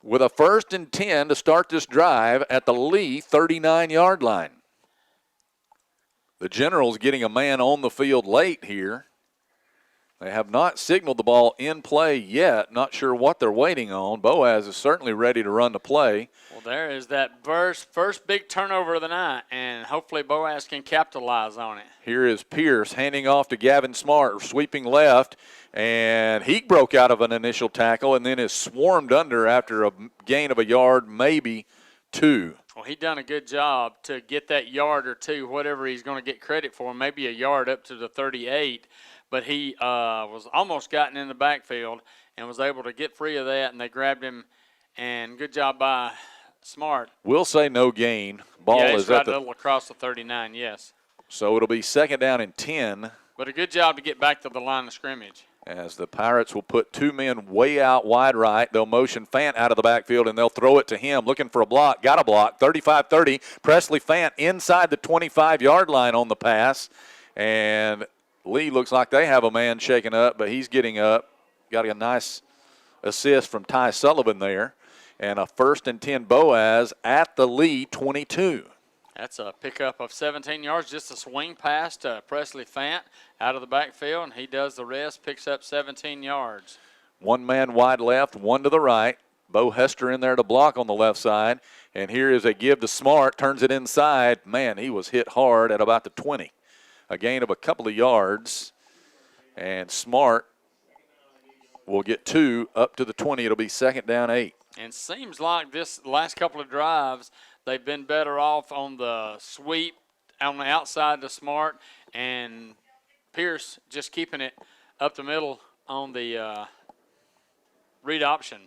with a 1st and 10 to start this drive at the Lee 39-yard line. The Generals getting a man on the field late here. They have not signaled the ball in play yet. Not sure what they're waiting on. Boaz is certainly ready to run the play. Well, there is that first big turnover of the night, and hopefully Boaz can capitalize on it. Here is Pierce handing off to Gavin Smart, sweeping left, and he broke out of an initial tackle and then is swarmed under after a gain of a yard, maybe 2. Well, he done a good job to get that yard or 2, whatever he's going to get credit for, maybe a yard up to the 38. But he was almost gotten in the backfield and was able to get free of that, and they grabbed him, and good job by Smart. We'll say no gain. Ball is is right at the a little across the 39, yes. So it'll be 2nd down and 10. But a good job to get back to the line of scrimmage. As the Pirates will put 2 men way out wide right. They'll motion Fant out of the backfield, and they'll throw it to him. Looking for a block. Got a block. 35-30. Presley Fant inside the 25-yard line on the pass. And Lee looks like they have a man shaken up, but he's getting up. Got a nice assist from Ty Sullivan there. And a 1st and 10 Boaz at the Lee 22. That's a pickup of 17 yards, just a swing pass to Presley Fant out of the backfield, and he does the rest, picks up 17 yards. 1 man wide left, 1 to the right. Bo Hester in there to block on the left side. And here is a give to Smart, turns it inside. Man, he was hit hard at about the 20. A gain of a couple of yards, and Smart will get 2 up to the 20. It'll be 2nd down 8. And seems like this last couple of drives, they've been better off on the sweep on the outside to Smart, and Pierce just keeping it up the middle on the read option.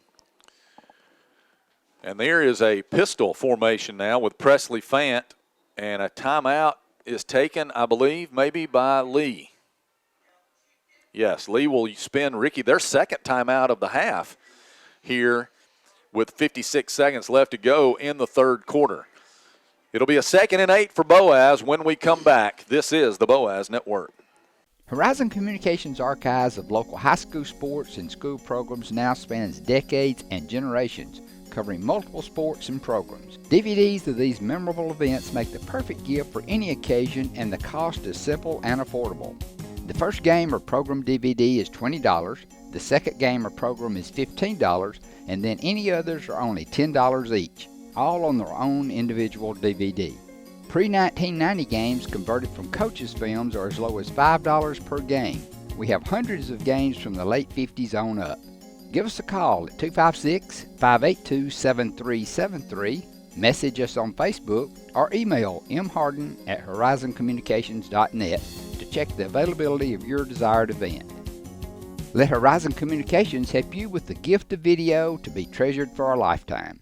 And there is a pistol formation now with Presley Fant, and a timeout is taken, I believe, maybe by Lee. Yes, Lee will spin Ricky their 2nd timeout of the half here with 56 seconds left to go in the third quarter. It'll be a 2nd and 8 for Boaz when we come back. This is the Boaz Network. Horizon Communications' archives of local high school sports and school programs now spans decades and generations, covering multiple sports and programs. DVDs of these memorable events make the perfect gift for any occasion, and the cost is simple and affordable. The first game or program DVD is $20, the second game or program is $15, and then any others are only $10 each, all on their own individual DVD. Pre-1990 games converted from coaches' films are as low as $5 per game. We have hundreds of games from the late 50s on up. Give us a call at 256-582-7373, message us on Facebook, or email mharden@horizoncommunications.net to check the availability of your desired event. Let Horizon Communications help you with the gift of video to be treasured for a lifetime.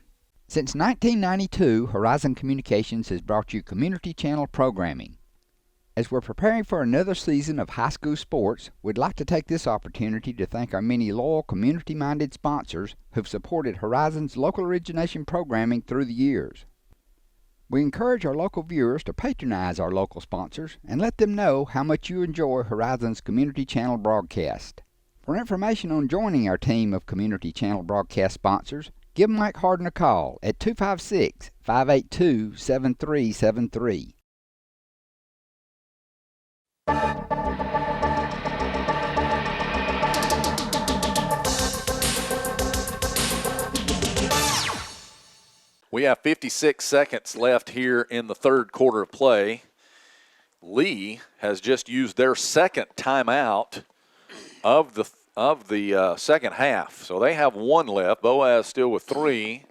Since 1992, Horizon Communications has brought you community channel programming. As we're preparing for another season of high school sports, we'd like to take this opportunity to thank our many loyal community-minded sponsors who've supported Horizon's local origination programming through the years. We encourage our local viewers to patronize our local sponsors and let them know how much you enjoy Horizon's community channel broadcast. For information on joining our team of community channel broadcast sponsors, give Mike Harden a call at 256-582-7373. We have 56 seconds left here in the third quarter of play. Lee has just used their second timeout of the second half. So they have one left. Boaz still with 3.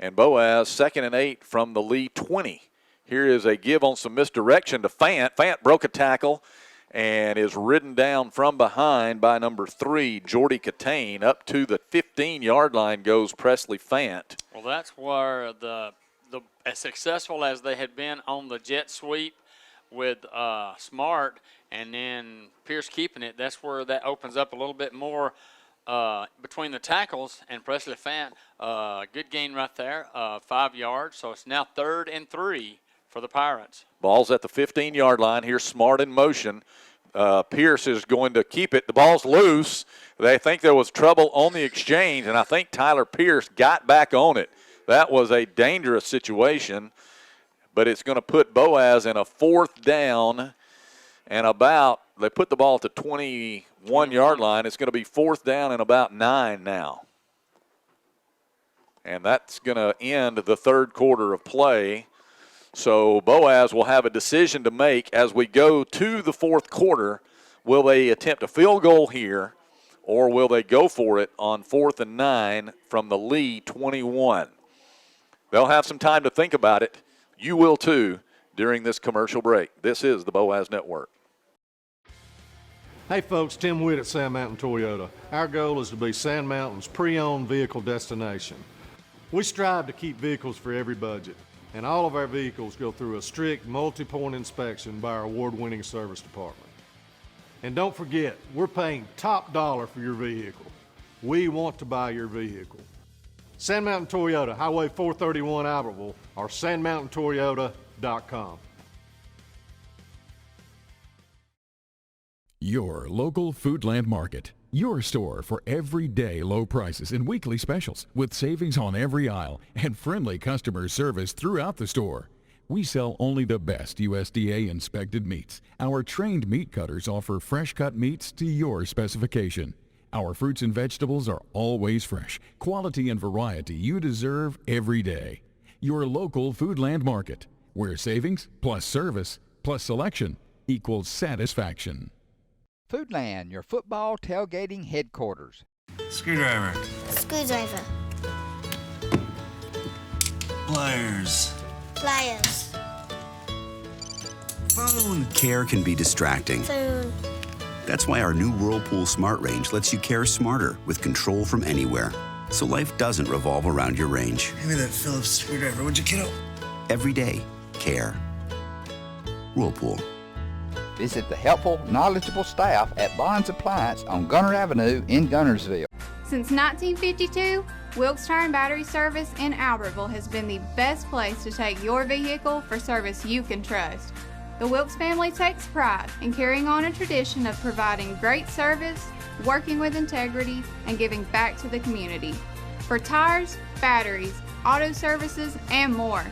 And Boaz 2nd and 8 from the Lee 20. Here is a give on some misdirection to Fant. Fant broke a tackle and is ridden down from behind by number 3, Jordy Catane. Up to the 15-yard line goes Presley Fant. Well, that's where as successful as they had been on the jet sweep with Smart and then Pierce keeping it, that's where that opens up a little bit more between the tackles and Presley Fant. Good gain right there, 5 yards. So it's now 3rd and 3 for the Pirates. Ball's at the 15-yard line. Here's Smart in motion. Pierce is going to keep it. The ball's loose. They think there was trouble on the exchange, and I think Tyler Pierce got back on it. That was a dangerous situation, but it's going to put Boaz in a 4th down and about, they put the ball at the 21-yard line. It's going to be 4th down and about 9 now. And that's going to end the third quarter of play. So Boaz will have a decision to make as we go to the fourth quarter. Will they attempt a field goal here, or will they go for it on 4th and 9 from the Lee 21? They'll have some time to think about it. You will too during this commercial break. This is the Boaz Network. Hey folks, Tim Witt at Sand Mountain Toyota. Our goal is to be Sand Mountain's pre-owned vehicle destination. We strive to keep vehicles for every budget, and all of our vehicles go through a strict multi-point inspection by our award-winning service department. And don't forget, we're paying top dollar for your vehicle. We want to buy your vehicle. Sand Mountain Toyota, Highway 431 Albertville, or sandmountaintoyota.com. Your local Foodland Market. Your store for everyday low prices and weekly specials with savings on every aisle and friendly customer service throughout the store. We sell only the best USDA inspected meats. Our trained meat cutters offer fresh cut meats to your specification. Our fruits and vegetables are always fresh, quality and variety you deserve every day. Your local Foodland Market, where savings plus service plus selection equals satisfaction. Foodland, your football tailgating headquarters. Screwdriver. Screwdriver. Pliers. Pliers. Phone. Care can be distracting. Phone. That's why our new Whirlpool Smart Range lets you care smarter with control from anywhere. So life doesn't revolve around your range. Give me that Phillips screwdriver, would you, kiddo? Every day, care. Whirlpool. Visit the helpful, knowledgeable staff at Bonds Appliance on Gunner Avenue in Gunnersville. Since 1952, Wilkes Tire and Battery Service in Albertville has been the best place to take your vehicle for service you can trust. The Wilkes family takes pride in carrying on a tradition of providing great service, working with integrity, and giving back to the community. For tires, batteries, auto services, and more,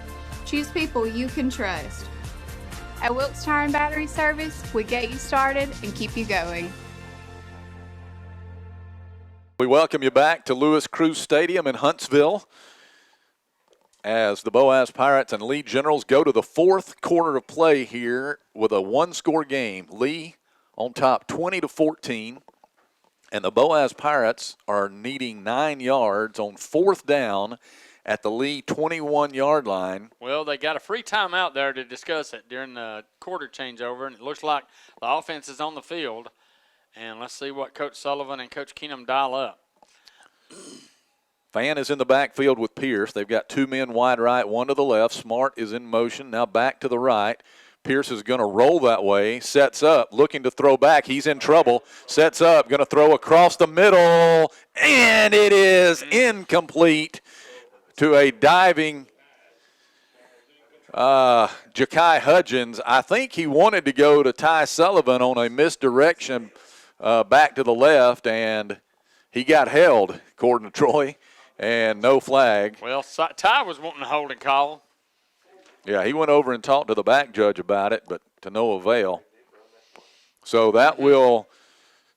choose people you can trust. At Wilkes Tire and Battery Service, we get you started and keep you going. We welcome you back to Lewis Cruz Stadium in Huntsville as the Boaz Pirates and Lee Generals go to the fourth quarter of play here with a one-score game. Lee on top 20-14, and the Boaz Pirates are needing 9 yards on fourth down at the Lee 21-yard line. Well, they got a free timeout there to discuss it during the quarter changeover, and it looks like the offense is on the field. And let's see what Coach Sullivan and Coach Keenum dial up. Fan is in the backfield with Pierce. They've got 2 men wide right, 1 to the left. Smart is in motion, now back to the right. Pierce is going to roll that way, sets up, looking to throw back. He's in trouble, sets up, going to throw across the middle, and it is incomplete to a diving Ja'Kai Hudgens. I think he wanted to go to Ty Sullivan on a misdirection back to the left, and he got held, according to Troy, and no flag. Well, Ty was wanting a holding call. Yeah, he went over and talked to the back judge about it, but to no avail. So that will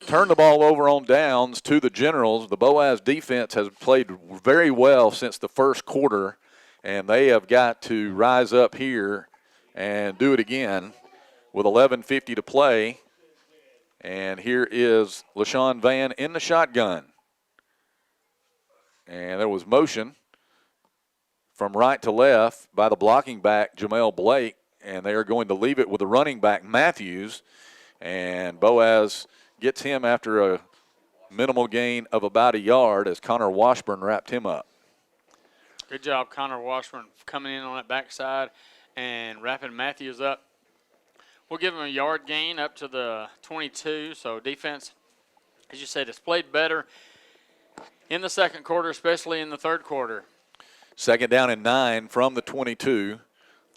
turn the ball over on downs to the Generals. The Boaz defense has played very well since the first quarter, and they have got to rise up here and do it again with 11:50 to play. And here is LaShawn Van in the shotgun. And there was motion from right to left by the blocking back, Jamel Blake, and they are going to leave it with the running back, Matthews. And Boaz gets him after a minimal gain of about a yard as Connor Washburn wrapped him up. Good job, Connor Washburn, coming in on that backside and wrapping Matthews up. We'll give him a yard gain up to the 22. So defense, as you said, has played better in the second quarter, especially in the third quarter. Second down and 9 from the 22.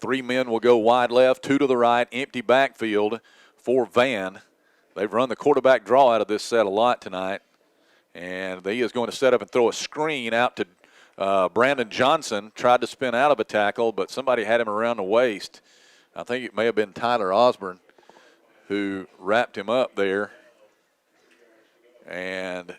3 men will go wide left, 2 to the right, empty backfield for Van. They've run the quarterback draw out of this set a lot tonight. And he is going to set up and throw a screen out to Brandon Johnson. Tried to spin out of a tackle, but somebody had him around the waist. I think it may have been Tyler Osborne who wrapped him up there. And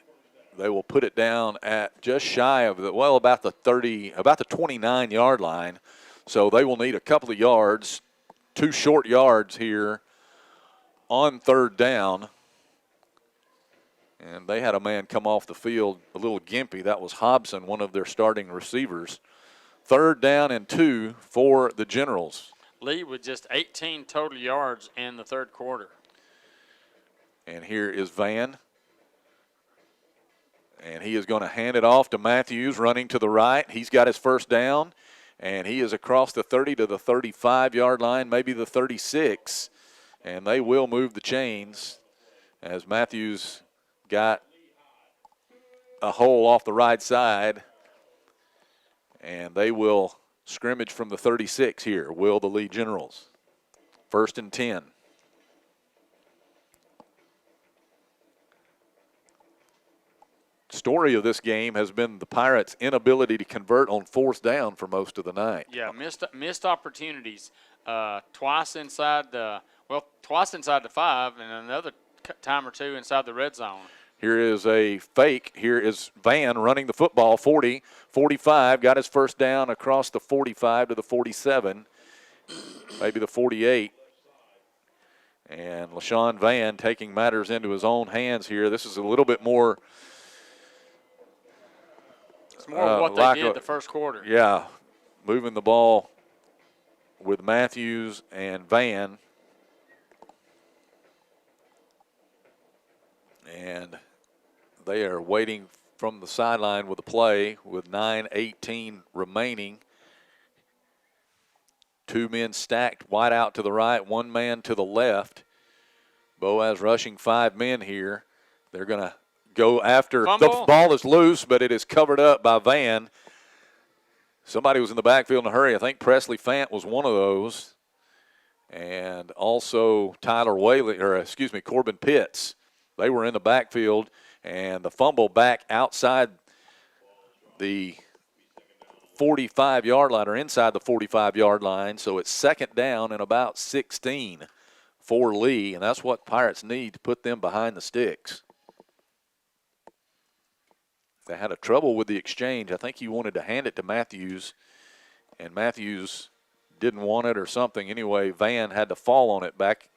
they will put it down at just shy of the, well, about the 29-yard line. So they will need a couple of yards, 2 short yards here on third down. And they had a man come off the field a little gimpy. That was Hobson, one of their starting receivers. Third down and 2 for the Generals. Lee with just 18 total yards in the third quarter. And here is Van. And he is going to hand it off to Matthews, running to the right. He's got his first down, and he is across the 30 to the 35-yard line, maybe the 36. And they will move the chains as Matthews got a hole off the right side. And they will scrimmage from the 36 here, will the Lee Generals. 1st and 10. Story of this game has been the Pirates' inability to convert on fourth down for most of the night. Yeah, missed opportunities. Twice inside the 5 and another time or two inside the red zone. Here is a fake. Here is Van running the football, 40, 45, got his first down across the 45 to the 47, maybe the 48. And LaShawn Van taking matters into his own hands here. This is a little bit more. It's more of what they did the first quarter. Yeah, moving the ball with Matthews and Van. And they are waiting from the sideline with a play with 9:18 remaining. 2 men stacked wide out to the right, 1 man to the left. Boaz rushing 5 men here. They're going to go after. Fumble. The ball is loose, but it is covered up by Van. Somebody was in the backfield in a hurry. I think Presley Fant was one of those. And also Corbin Pitts. They were in the backfield, and the fumble back outside the 45-yard line or inside the 45-yard line, so it's second down and about 16 for Lee, and that's what Pirates need to put them behind the sticks. They had a trouble with the exchange. I think he wanted to hand it to Matthews, and Matthews didn't want it or something. Anyway, Van had to fall on it back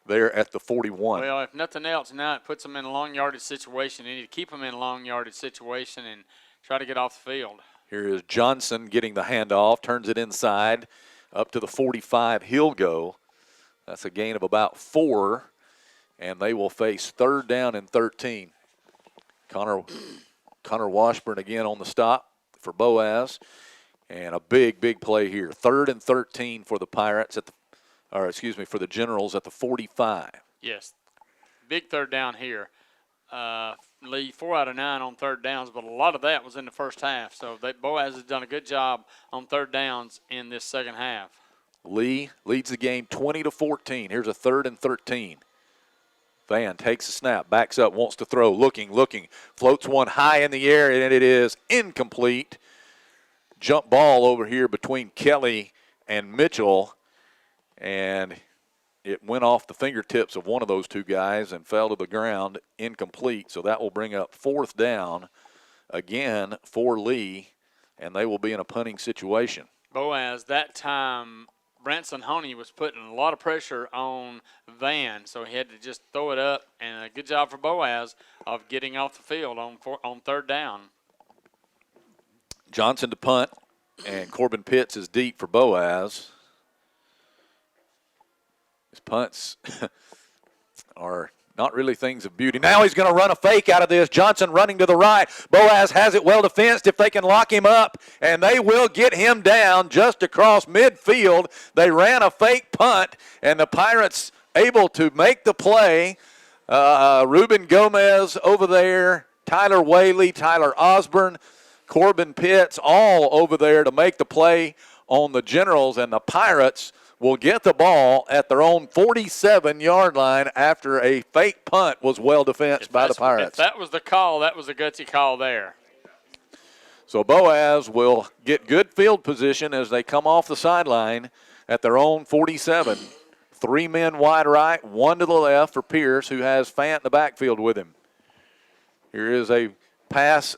there at the 41. Well, if nothing else, now it puts them in a long yardage situation. They need to keep them in a long yardage situation and try to get off the field. Here is Johnson getting the handoff, turns it inside up to the 45. He'll go. That's a gain of about 4, and they will face third down and 13. Connor Washburn again on the stop for Boaz, and a big play here. 3rd and 13 for the Pirates for the Generals at the 45. Yes, big third down here. Lee 4 out of 9 on third downs, but a lot of that was in the first half. So Boaz has done a good job on third downs in this second half. Lee leads the game 20-14. Here's a 3rd and 13. Van takes a snap, backs up, wants to throw, looking, floats one high in the air, and it is incomplete. Jump ball over here between Kelly and Mitchell, and it went off the fingertips of one of those two guys and fell to the ground, incomplete. So that will bring up 4th down again for Lee, and they will be in a punting situation. Boaz, that time, Branson Honey was putting a lot of pressure on Van, so he had to just throw it up, and a good job for Boaz of getting off the field on third down. Johnson to punt, and Corbin Pitts is deep for Boaz. His punts are not really things of beauty. Now he's going to run a fake out of this. Johnson running to the right. Boaz has it well defensed if they can lock him up, and they will get him down just across midfield. They ran a fake punt, and the Pirates able to make the play. Ruben Gomez over there, Tyler Whaley, Tyler Osborne, Corbin Pitts, all over there to make the play on the Generals, and the Pirates will get the ball at their own 47-yard line after a fake punt was well defensed by the Pirates. If that was the call, that was a gutsy call there. So Boaz will get good field position as they come off the sideline at their own 47. 3 men wide right, 1 to the left for Pierce, who has Fant in the backfield with him. Here is a pass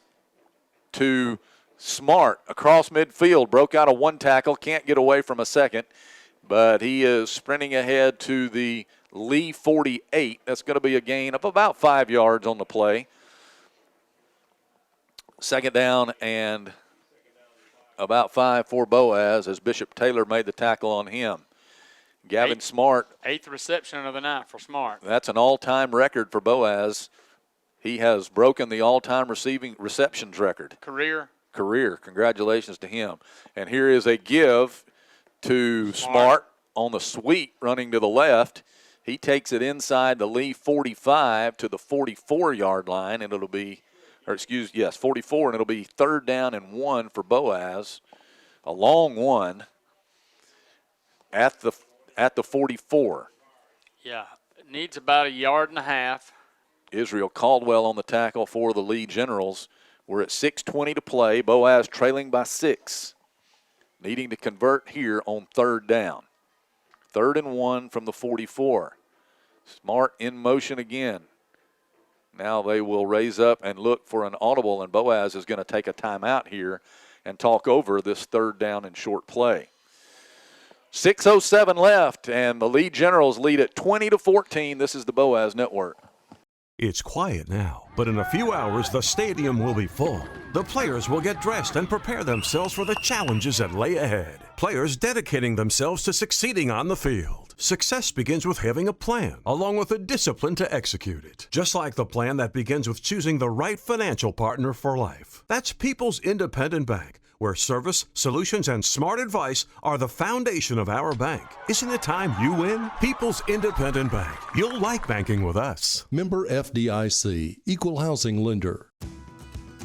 to Smart across midfield. Broke out of 1 tackle, can't get away from a second. But he is sprinting ahead to the Lee 48. That's going to be a gain of about 5 yards on the play. 2nd down and about 5 for Boaz as Bishop Taylor made the tackle on him. Gavin Smart. 8th reception of the night for Smart. That's an all-time record for Boaz. He has broken the all-time receptions record. Career. Congratulations to him. And here is a give to Smart on the sweep running to the left. He takes it inside the Lee 45 to the 44-yard line, and it'll be, 44, and it'll be 3rd down and 1 for Boaz. A long one at the 44. Yeah, it needs about 1.5 yards. Israel Caldwell on the tackle for the Lee Generals. We're at 6:20 to play. Boaz trailing by 6. Needing to convert here on 3rd down. 3rd and 1 from the 44. Smart in motion again. Now they will raise up and look for an audible, and Boaz is going to take a timeout here and talk over this 3rd down and short play. 6:07 left, and the Lee Generals lead at 20-14. This is the Boaz Network. It's quiet now, but in a few hours, the stadium will be full. The players will get dressed and prepare themselves for the challenges that lay ahead. Players dedicating themselves to succeeding on the field. Success begins with having a plan, along with the discipline to execute it. Just like the plan that begins with choosing the right financial partner for life. That's People's Independent Bank, where service, solutions, and smart advice are the foundation of our bank. Isn't it time you win? People's Independent Bank. You'll like banking with us. Member FDIC, Equal Housing Lender.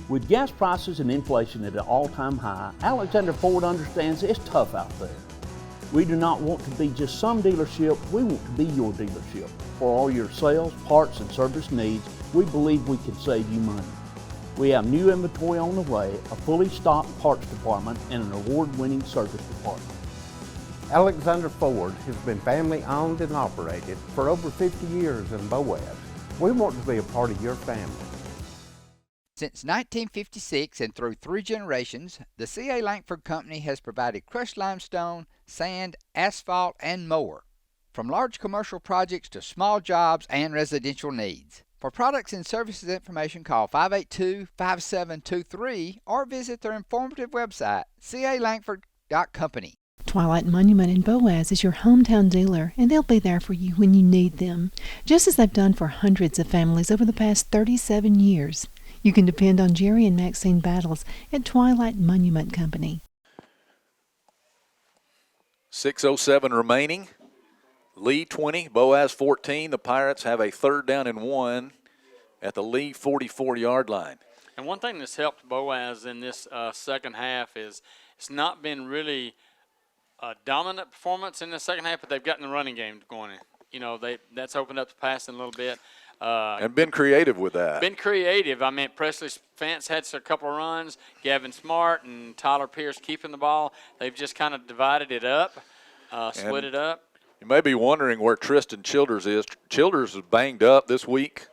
With gas prices and inflation at an all-time high, Alexander Ford understands it's tough out there. We do not want to be just some dealership, we want to be your dealership. For all your sales, parts, and service needs, we believe we can save you money. We have new inventory on the way, a fully stocked parts department, and an award-winning service department. Alexander Ford has been family owned and operated for over 50 years in Boaz. We want to be a part of your family. Since 1956 and through 3 generations, the C.A. Langford Company has provided crushed limestone, sand, asphalt, and more. From large commercial projects to small jobs and residential needs. For products and services information, call 582-5723 or visit their informative website, calangford.company. Twilight Monument in Boaz is your hometown dealer, and they'll be there for you when you need them, just as they've done for hundreds of families over the past 37 years. You can depend on Jerry and Maxine Battles at Twilight Monument Company. 6:07 remaining. Lee 20, Boaz 14. The Pirates have a 3rd down and 1 at the Lee 44-yard line. And one thing that's helped Boaz in this second half is it's not been really a dominant performance in the second half, but they've gotten the running game going. You know, that's opened up the passing a little bit. And been creative with that. Been creative. I mean, Presley Fance had a couple of runs. Gavin Smart and Tyler Pierce keeping the ball. They've just kind of divided it up, split it up. You may be wondering where Tristan Childers is. Childers is banged up this week,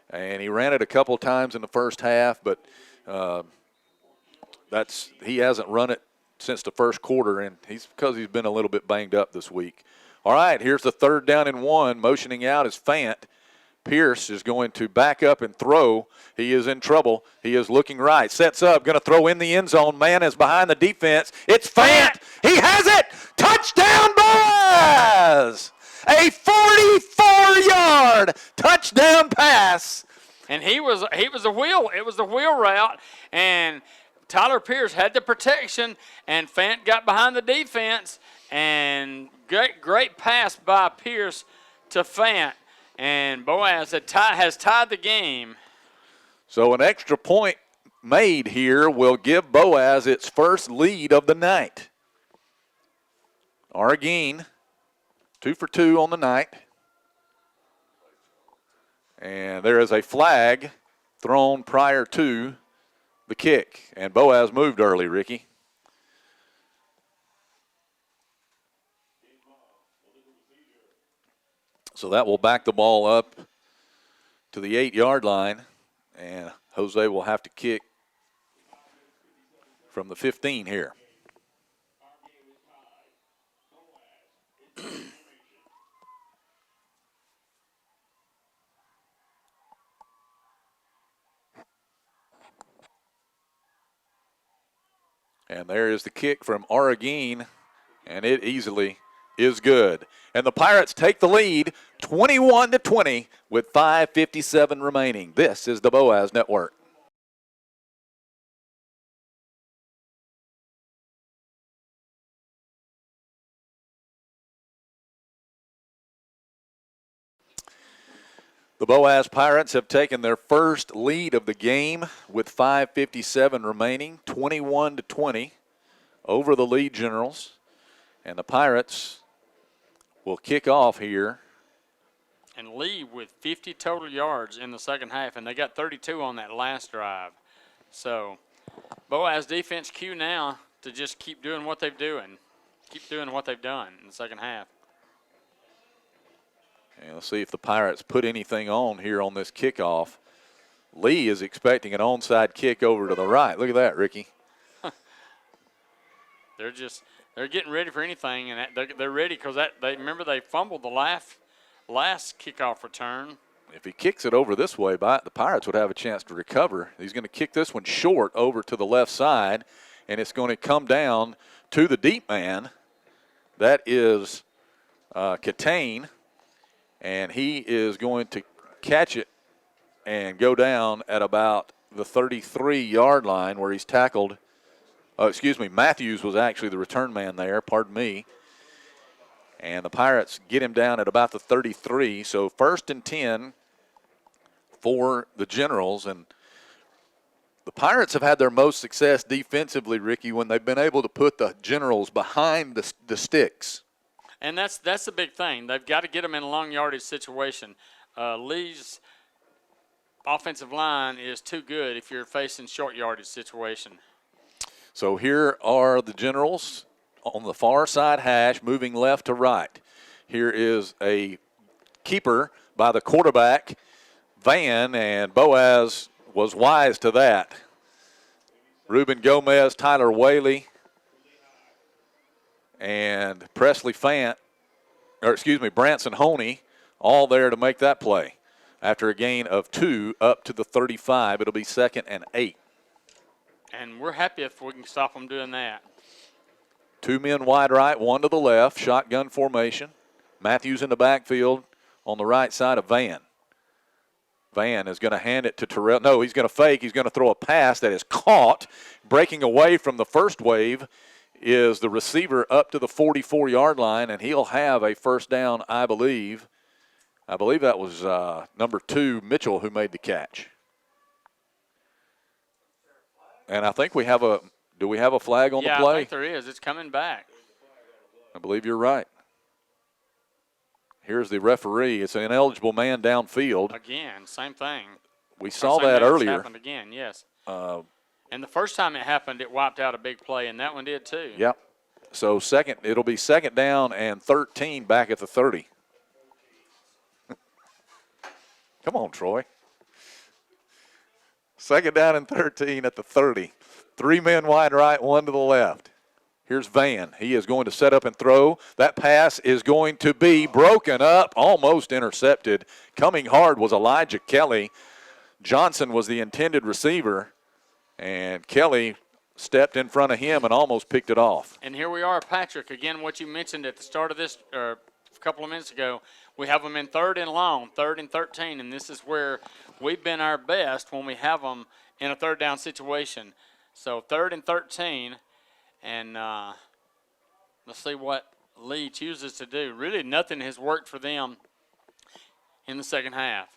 and he ran it a couple times in the first half, but he hasn't run it since the first quarter, and because he's been a little bit banged up this week. All right, here's the 3rd down and 1. Motioning out is Fant. Pierce is going to back up and throw. He is in trouble. He is looking right. Sets up, going to throw in the end zone. Man is behind the defense. It's Fant. He has it. Touchdown, Boaz! A 44-yard touchdown pass. And he was a wheel. It was the wheel route, and Tyler Pierce had the protection, and Fant got behind the defense, and great pass by Pierce to Fant. And Boaz has tied the game. So an extra point made here will give Boaz its first lead of the night. Arguin, 2 for 2 on the night. And there is a flag thrown prior to the kick. And Boaz moved early, Ricky. So that will back the ball up to the 8-yard line, and Jose will have to kick from the 15 here. And there is the kick from Arguin, and it easily is good. And the Pirates take the lead 21-20 with 5:57 remaining. This is the Boaz Network. The Boaz Pirates have taken their first lead of the game with 5:57 remaining, 21-20 over the Lee Generals. And the Pirates will kick off here. And Lee with 50 total yards in the second half, and they got 32 on that last drive. So Boaz defense cue now to just keep doing what they've done in the second half. And let's see if the Pirates put anything on here on this kickoff. Lee is expecting an onside kick over to the right. Look at that, Ricky. They're getting ready for anything, and they're ready because they fumbled the last kickoff return. If he kicks it over this way, the Pirates would have a chance to recover. He's going to kick this one short over to the left side, and it's going to come down to the deep man. That is Catane, and he is going to catch it and go down at about the 33-yard line where he's tackled. Matthews was actually the return man there, pardon me. And the Pirates get him down at about the 33. So 1st and 10 for the Generals. And the Pirates have had their most success defensively, Ricky, when they've been able to put the Generals behind the sticks. And that's the big thing. They've got to get them in a long yardage situation. Lee's offensive line is too good if you're facing short yardage situation. So here are the Generals on the far side hash, moving left to right. Here is a keeper by the quarterback, Van, and Boaz was wise to that. Ruben Gomez, Tyler Whaley, and Branson Honey, all there to make that play. After a gain of 2 up to the 35, it'll be 2nd and 8. And we're happy if we can stop them doing that. 2 men wide right, 1 to the left, shotgun formation. Matthews in the backfield on the right side of Van. Van is going to hand it to Terrell. No, he's going to fake. He's going to throw a pass that is caught. Breaking away from the first wave is the receiver up to the 44-yard line, and he'll have a first down, I believe. I believe that was number 2, Mitchell, who made the catch. And I think we have do we have a flag on the play? Yeah, I think there is. It's coming back. I believe you're right. Here's the referee. It's an ineligible man downfield. Again, same thing. We saw that earlier. Happened again, yes. And the first time it happened, it wiped out a big play, and that one did too. Yep. So it'll be 2nd down and 13 back at the 30. Come on, Troy. 2nd down and 13 at the 30. 3 men wide right, 1 to the left. Here's Van. He is going to set up and throw. That pass is going to be broken up, almost intercepted. Coming hard was Elijah Kelly. Johnson was the intended receiver, and Kelly stepped in front of him and almost picked it off. And here we are, Patrick. Again, what you mentioned at the start of this, a couple of minutes ago, we have them in 3rd and long, 3rd and 13, and this is where we've been our best when we have them in a 3rd down situation. So 3rd and 13. And let's see what Lee chooses to do. Really, nothing has worked for them in the second half.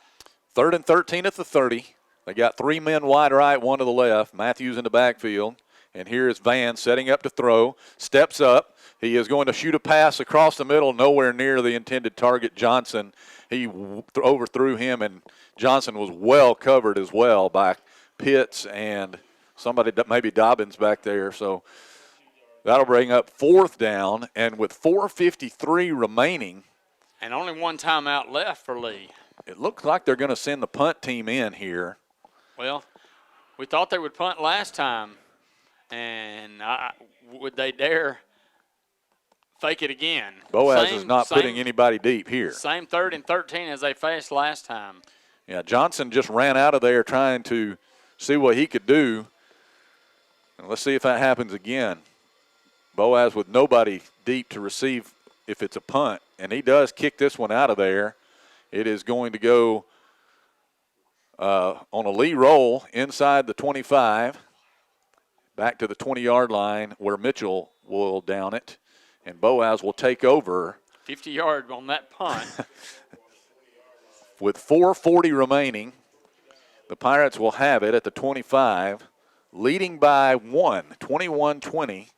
3rd and 13 at the 30. They got 3 men wide right, 1 to the left. Matthews in the backfield. And here is Van setting up to throw. Steps up. He is going to shoot a pass across the middle, nowhere near the intended target, Johnson. He overthrew him, and Johnson was well covered as well by Pitts and somebody, maybe Dobbins back there. So that'll bring up 4th down, and with 4:53 remaining. And only 1 timeout left for Lee. It looks like they're going to send the punt team in here. Well, we thought they would punt last time, and would they dare fake it again? Boaz is not putting anybody deep here. Same 3rd and 13 as they faced last time. Yeah, Johnson just ran out of there trying to see what he could do. And let's see if that happens again. Boaz with nobody deep to receive if it's a punt, and he does kick this one out of there. It is going to go on a Lee roll inside the 25, back to the 20-yard line where Mitchell will down it, and Boaz will take over. 50 yards on that punt. With 4:40 remaining, the Pirates will have it at the 25, leading by 1, 21-20.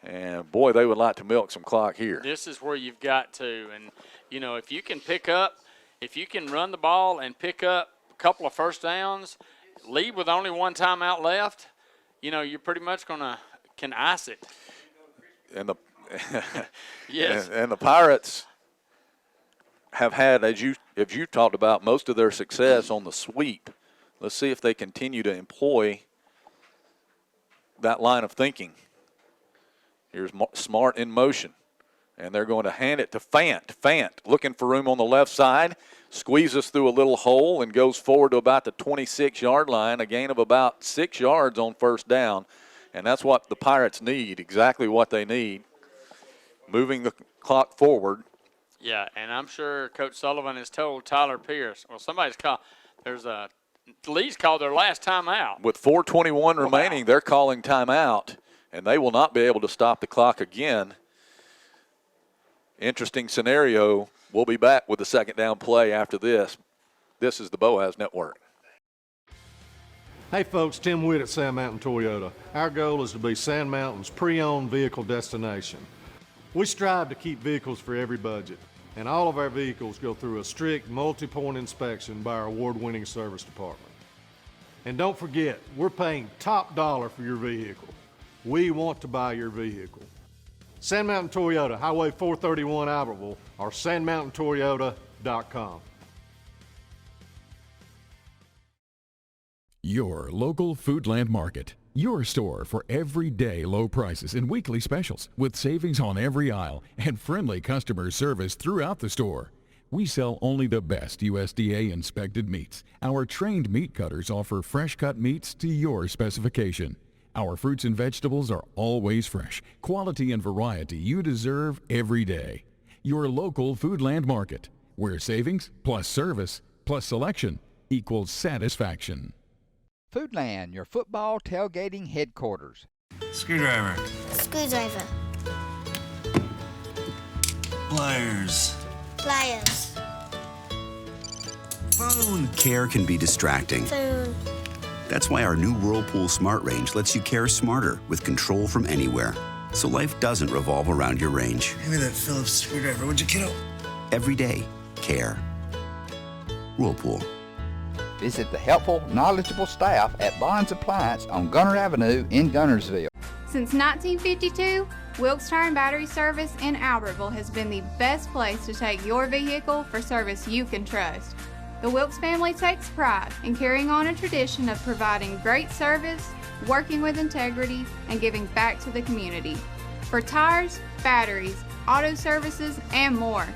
And, boy, they would like to milk some clock here. This is where you've got to. And, you know, if you can run the ball and pick up a couple of first downs, lead with only 1 timeout left, you know, you're pretty much can ice it. And the yes. And the Pirates have had, as you talked about, most of their success on the sweep. Let's see if they continue to employ that line of thinking. Here's Smart in motion, and they're going to hand it to Fant. Fant looking for room on the left side, squeezes through a little hole and goes forward to about the 26-yard line, a gain of about 6 yards on first down, and that's what the Pirates need, exactly what they need, moving the clock forward. Yeah, and I'm sure Coach Sullivan has told Tyler Pierce, well, Lee's called their last timeout. With 4:21 remaining, they're calling timeout, and they will not be able to stop the clock again. Interesting scenario. We'll be back with the second down play after this. This is the Boaz Network. Hey folks, Tim Witt at Sand Mountain Toyota. Our goal is to be Sand Mountain's pre-owned vehicle destination. We strive to keep vehicles for every budget. And all of our vehicles go through a strict multi-point inspection by our award-winning service department. And don't forget, we're paying top dollar for your vehicle. We want to buy your vehicle. Sand Mountain Toyota, Highway 431 Albertville, or sandmountaintoyota.com. Your local Foodland Market. Your store for everyday low prices and weekly specials with savings on every aisle and friendly customer service throughout the store. We sell only the best USDA inspected meats. Our trained meat cutters offer fresh cut meats to your specification. Our fruits and vegetables are always fresh, quality and variety you deserve every day. Your local Foodland Market, where savings plus service plus selection equals satisfaction. Foodland, your football tailgating headquarters. Screwdriver. Screwdriver. Pliers. Pliers. Phone. Care can be distracting. Phone. That's why our new Whirlpool Smart Range lets you care smarter with control from anywhere. So life doesn't revolve around your range. Give me that Phillips screwdriver, would you, kiddo? Every day, care. Whirlpool. Visit the helpful, knowledgeable staff at Bond's Appliance on Gunner Avenue in Gunnersville. Since 1952, Wilkes Tire and Battery Service in Albertville has been the best place to take your vehicle for service you can trust. The Wilkes family takes pride in carrying on a tradition of providing great service, working with integrity, and giving back to the community. For tires, batteries, auto services, and more,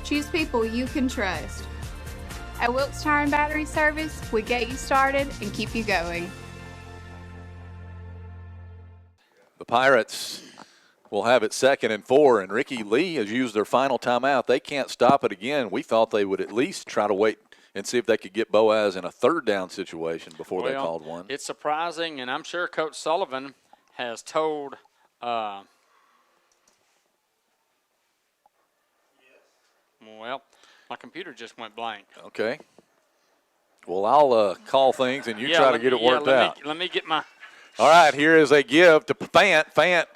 choose people you can trust. At Wilkes Tire and Battery Service, we get you started and keep you going. The Pirates will have it 2nd and 4, and Ricky Lee has used their final timeout. They can't stop it again. We thought they would at least try to wait and see if they could get Boaz in a 3rd down situation before they called one. It's surprising, and I'm sure Coach Sullivan has told well, my computer just went blank. Okay. Well, I'll call things, and you try to get it worked out. Let me get my – All right, here is a give to Fant. Fant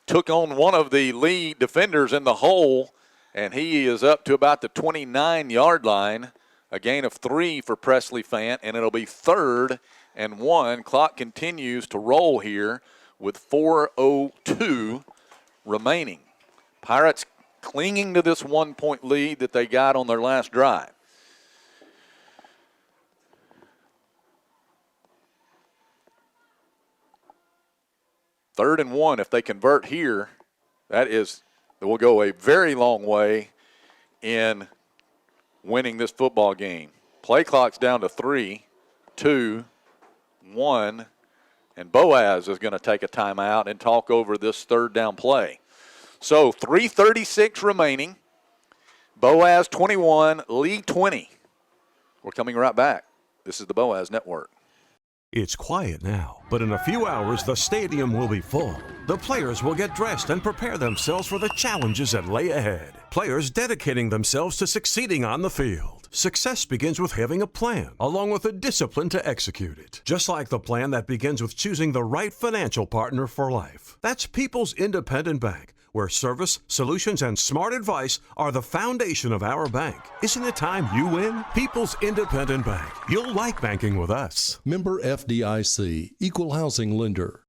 took on one of the lead defenders in the hole, and he is up to about the 29-yard line. A gain of 3 for Presley Fant, and it'll be 3rd and 1. Clock continues to roll here with 4:02 remaining. Pirates clinging to this 1-point lead that they got on their last drive. Third and 1, if they convert here, that will go a very long way in winning this football game. Play clock's down to 3, 2, 1, and Boaz is going to take a timeout and talk over this 3rd down play. So 3:36 remaining. Boaz 21, Lee 20. We're coming right back. This is the Boaz Network. It's quiet now, but in a few hours the stadium will be full. The players will get dressed and prepare themselves for the challenges that lay ahead. Players dedicating themselves to succeeding on the field. Success begins with having a plan, along with the discipline to execute it. Just like the plan that begins with choosing the right financial partner for life. That's People's Independent Bank, where service, solutions, and smart advice are the foundation of our bank. Isn't it time you win? People's Independent Bank. You'll like banking with us. Member FDIC, Equal Housing Lender.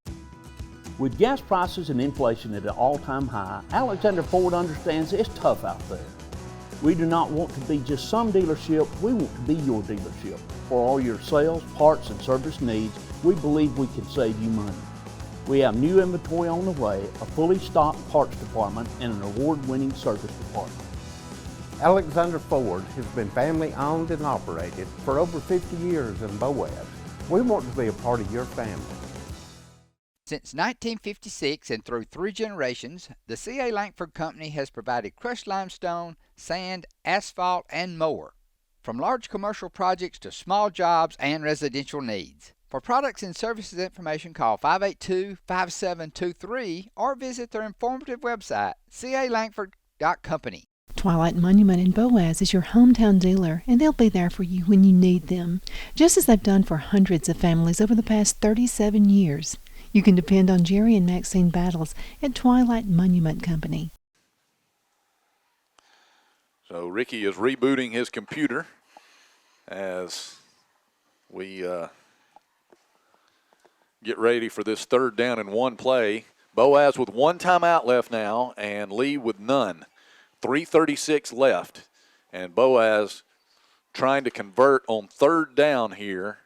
With gas prices and inflation at an all-time high, Alexander Ford understands it's tough out there. We do not want to be just some dealership, we want to be your dealership. For all your sales, parts, and service needs, we believe we can save you money. We have new inventory on the way, a fully stocked parts department, and an award-winning service department. Alexander Ford has been family owned and operated for over 50 years in Boaz. We want to be a part of your family. Since 1956 and through 3 generations, the C.A. Langford Company has provided crushed limestone, sand, asphalt, and more. From large commercial projects to small jobs and residential needs. For products and services information, call 582-5723 or visit their informative website, calangford.company. Twilight Monument in Boaz is your hometown dealer, and they'll be there for you when you need them, just as they've done for hundreds of families over the past 37 years. You can depend on Jerry and Maxine Battles at Twilight Monument Company. So Ricky is rebooting his computer as we get ready for this 3rd down and 1 play. Boaz with 1 timeout left now and Lee with none. 3:36 left. And Boaz trying to convert on 3rd down here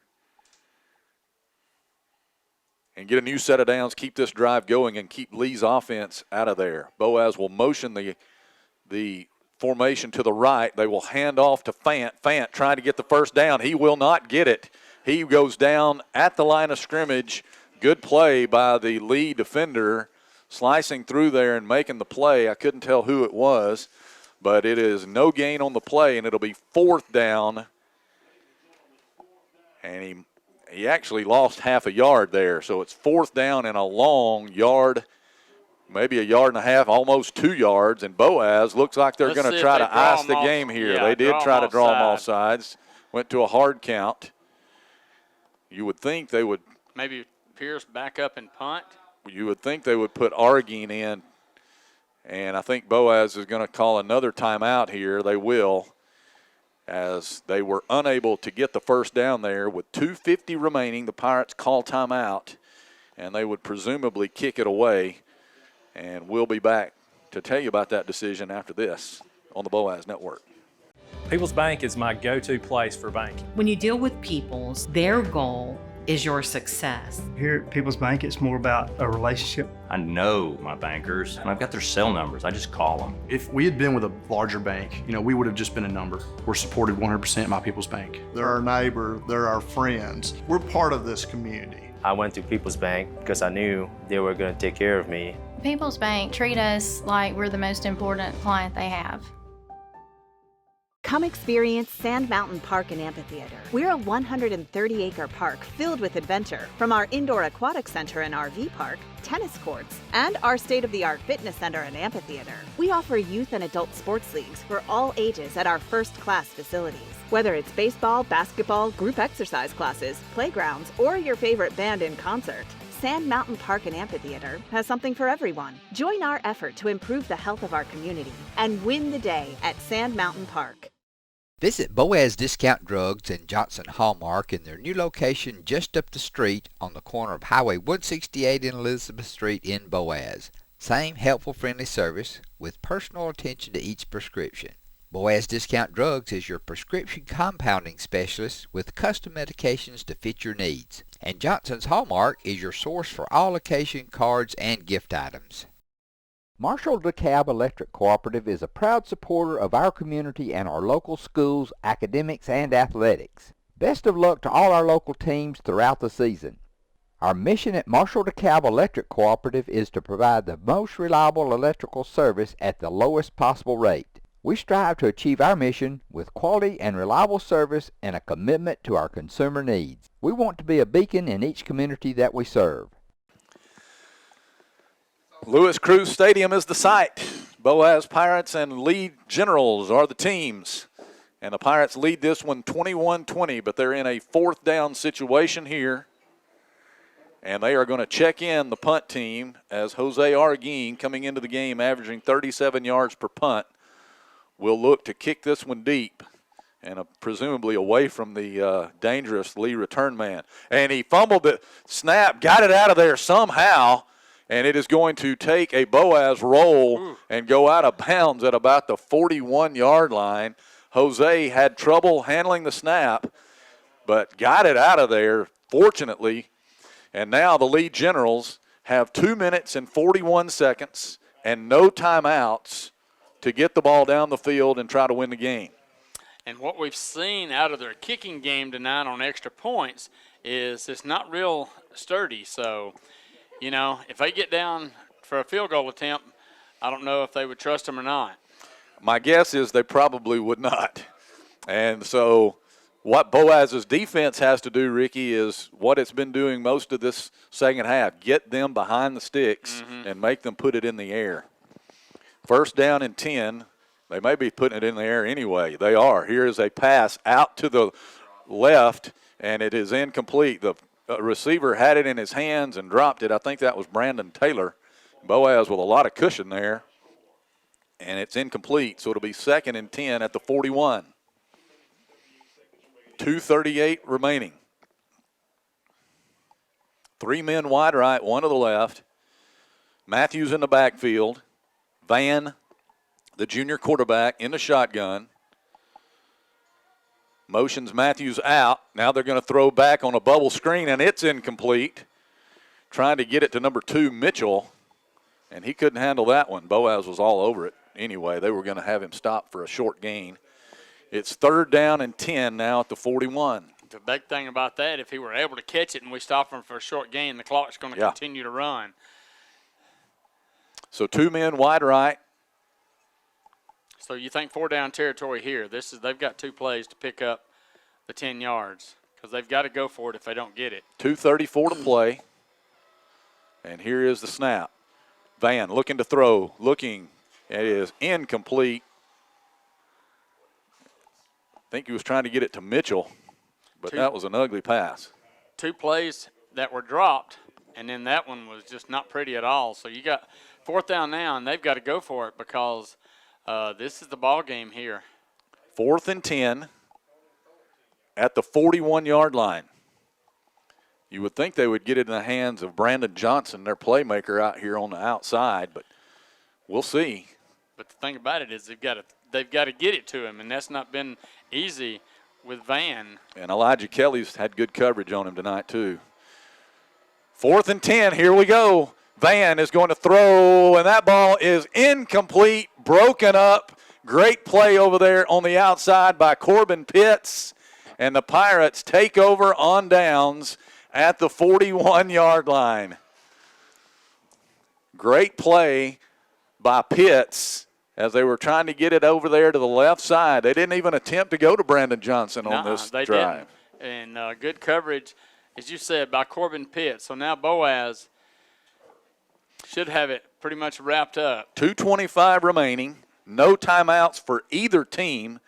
and get a new set of downs, keep this drive going, and keep Lee's offense out of there. Boaz will motion the formation to the right. They will hand off to Fant. Fant trying to get the 1st down. He will not get it. He goes down at the line of scrimmage. Good play by the Lee defender, slicing through there and making the play. I couldn't tell who it was, but it is no gain on the play, and it'll be 4th down. And he actually lost half a yard there, so it's 4th down and a long yard, maybe a yard and a half, almost 2 yards, and Boaz looks like they're going to try to ice the game here. Yeah, they did try to draw them offside. all sides, went to a hard count. You would think they would. Maybe Pierce back up and punt. You would think they would put Argine in, and I think Boaz is going to call another timeout here. They will, as they were unable to get the 1st down there. With 2:50 remaining, the Pirates call timeout, and they would presumably kick it away. And we'll be back to tell you about that decision after this on the Boaz Network. People's Bank is my go-to place for banking. When you deal with People's, their goal is your success. Here at People's Bank, it's more about a relationship. I know my bankers, and I've got their cell numbers. I just call them. If we had been with a larger bank, we would have just been a number. We're supported 100% by People's Bank. They're our neighbor, they're our friends. We're part of this community. I went to People's Bank because I knew they were going to take care of me. People's Bank treat us like we're the most important client they have. Come experience Sand Mountain Park and Amphitheater. We're a 130-acre park filled with adventure, from our indoor aquatic center and RV park, tennis courts, and our state-of-the-art fitness center and amphitheater. We offer youth and adult sports leagues for all ages at our first-class facilities. Whether it's baseball, basketball, group exercise classes, playgrounds, or your favorite band in concert, Sand Mountain Park and Amphitheater has something for everyone. Join our effort to improve the health of our community and win the day at Sand Mountain Park. Visit Boaz Discount Drugs and Johnson Hallmark in their new location just up the street on the corner of Highway 168 and Elizabeth Street in Boaz. Same helpful, friendly service with personal attention to each prescription. Boaz Discount Drugs is your prescription compounding specialist with custom medications to fit your needs. And Johnson's Hallmark is your source for all occasion cards and gift items. Marshall DeKalb Electric Cooperative is a proud supporter of our community and our local schools, academics, and athletics. Best of luck to all our local teams throughout the season. Our mission at Marshall DeKalb Electric Cooperative is to provide the most reliable electrical service at the lowest possible rate. We strive to achieve our mission with quality and reliable service and a commitment to our consumer needs. We want to be a beacon in each community that we serve. Lewis Cruz Stadium is the site. Boaz Pirates and Lee Generals are the teams. And the Pirates lead this one 21-20, but they're in a 4th down situation here. And they are going to check in the punt team as Jose Arguin, coming into the game averaging 37 yards per punt, will look to kick this one deep and presumably away from the dangerous Lee return man. And he fumbled the snap, got it out of there somehow. And it is going to take a Boaz roll and go out of bounds at about the 41-yard line. Jose had trouble handling the snap, but got it out of there, fortunately. And now the Lee Generals have 2 minutes and 41 seconds and no timeouts to get the ball down the field and try to win the game. And what we've seen out of their kicking game tonight on extra points is it's not real sturdy. So, if they get down for a field goal attempt, I don't know if they would trust them or not. My guess is they probably would not. And so what Boaz's defense has to do, Ricky, is what it's been doing most of this second half. Get them behind the sticks and make them put it in the air. 1st down and 10. They may be putting it in the air anyway. They are. Here is a pass out to the left, and it is incomplete. The receiver had it in his hands and dropped it. I think that was Brandon Taylor. Boaz with a lot of cushion there. And it's incomplete, so it'll be 2nd and 10 at the 41. 2:38 remaining. 3 men wide right, 1 to the left. Matthews in the backfield. Van, the junior quarterback, in the shotgun. Motions Matthews out. Now they're going to throw back on a bubble screen, and it's incomplete. Trying to get it to number 2, Mitchell, and he couldn't handle that one. Boaz was all over it. Anyway, they were going to have him stop for a short gain. It's 3rd down and 10 now at the 41. The big thing about that, if he were able to catch it and we stop him for a short gain, the clock's going to continue to run. So 2 men wide right. So you think 4-down territory here. They've got 2 plays to pick up the 10 yards because they've got to go for it if they don't get it. 2:34 to play. And here is the snap. Van looking to throw, looking. It is incomplete. I think he was trying to get it to Mitchell, but that was an ugly pass. 2 plays that were dropped, and then that one was just not pretty at all. So you got 4th down now, and they've got to go for it because this is the ball game here. 4th and 10 at the 41-yard line. You would think they would get it in the hands of Brandon Johnson, their playmaker out here on the outside, but we'll see. But the thing about it is they've got to get it to him, and that's not been easy with Van. And Elijah Kelly's had good coverage on him tonight too. 4th and 10, here we go. Van is going to throw, and that ball is incomplete, broken up. Great play over there on the outside by Corbin Pitts, and the Pirates take over on downs at the 41-yard line. Great play by Pitts as they were trying to get it over there to the left side. They didn't even attempt to go to Brandon Johnson on this they drive. Didn't. And good coverage, as you said, by Corbin Pitts. So now Boaz should have it pretty much wrapped up. 2:25 remaining. No timeouts for either team.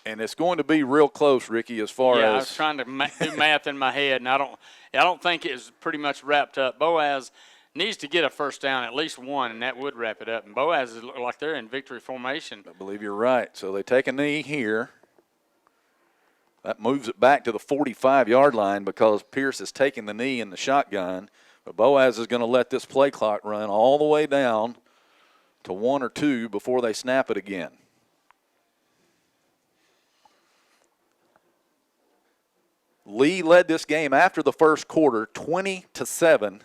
And it's going to be real close, Ricky, as far as. I was trying to do math in my head, and I don't think it's pretty much wrapped up. Boaz needs to get a 1st down, at least 1, and that would wrap it up. And Boaz is looking like they're in victory formation. I believe you're right. So they take a knee here. That moves it back to the 45-yard line because Pierce is taking the knee in the shotgun. But Boaz is going to let this play clock run all the way down to 1 or 2 before they snap it again. Lee led this game after the first quarter 20-7.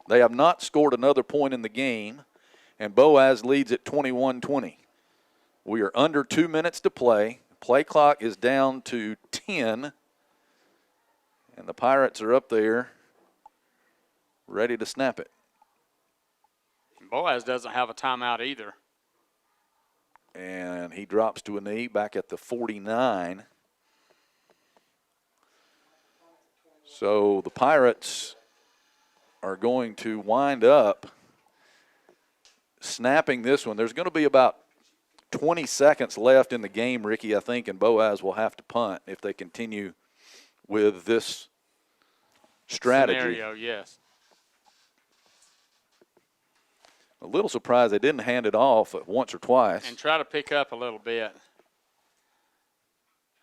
They have not scored another point in the game, and Boaz leads at 21-20. We are under 2 minutes to play. Play clock is down to 10, and the Pirates are up there ready to snap it. Boaz doesn't have a timeout either. And he drops to a knee back at the 49. So the Pirates are going to wind up snapping this one. There's going to be about 20 seconds left in the game, Ricky, I think, and Boaz will have to punt if they continue with this strategy. Scenario, yes. A little surprised they didn't hand it off once or twice. And try to pick up a little bit.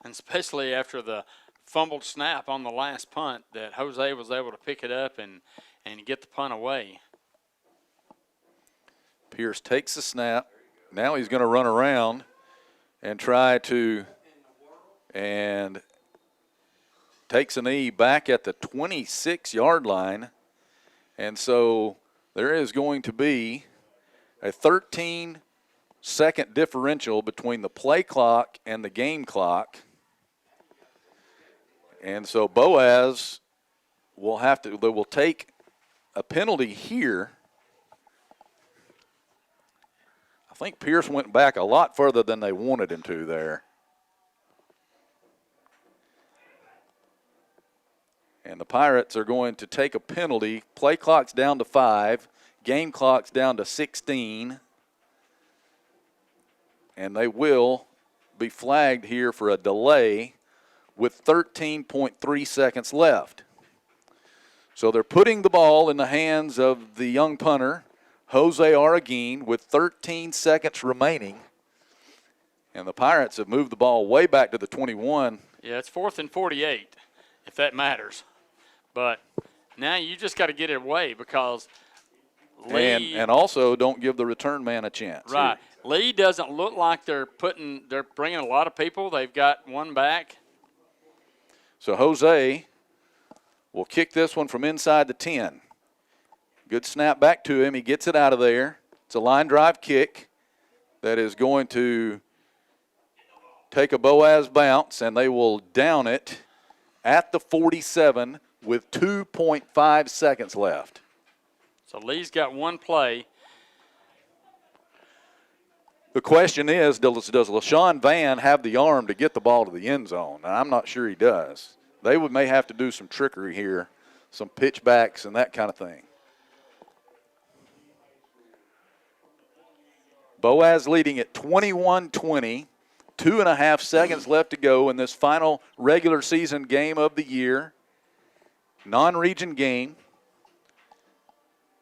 And especially after the fumbled snap on the last punt that Jose was able to pick it up and get the punt away. Pierce takes the snap. Now he's going to run around and try to, and takes a knee back at the 26-yard line. And so there is going to be a 13-second differential between the play clock and the game clock. And so Boaz they will take a penalty here. I think Pierce went back a lot further than they wanted him to there. And the Pirates are going to take a penalty. Play clock's down to 5. Game clock's down to 16. And they will be flagged here for a delay with 13.3 seconds left. So they're putting the ball in the hands of the young punter, Jose Arguin, with 13 seconds remaining. And the Pirates have moved the ball way back to the 21. Yeah, it's 4th and 48, if that matters. But now you just got to get it away because Lee. And also don't give the return man a chance. Right. Lee doesn't look like they're bringing a lot of people. They've got one back. So Jose will kick this one from inside the 10. Good snap back to him. He gets it out of there. It's a line drive kick that is going to take a Boaz bounce, and they will down it at the 47 with 2.5 seconds left. So Lee's got one play. The question is, does LaShawn Vann have the arm to get the ball to the end zone? And I'm not sure he does. They may have to do some trickery here, some pitchbacks and that kind of thing. Boaz leading at 21-20. 2.5 seconds left to go in this final regular season game of the year. Non-region game.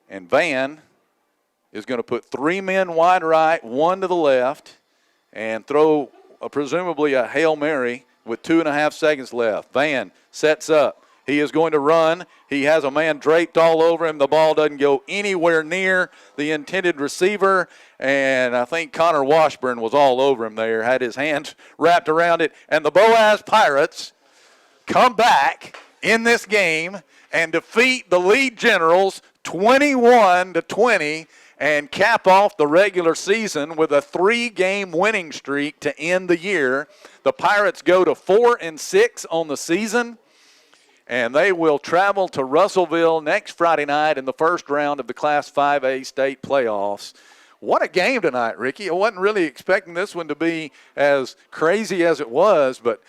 And Vann is going to put 3 men wide right, 1 to the left, and throw presumably a Hail Mary with 2.5 seconds left. Vann sets up. He is going to run. He has a man draped all over him. The ball doesn't go anywhere near the intended receiver, and I think Connor Washburn was all over him there, had his hands wrapped around it. And the Boaz Pirates come back in this game and defeat the Lead Generals 21-20 and cap off the regular season with a 3-game winning streak to end the year. The Pirates go to 4-6 on the season, and they will travel to Russellville next Friday night in the first round of the Class 5A state playoffs. What a game tonight, Ricky. I wasn't really expecting this one to be as crazy as it was, but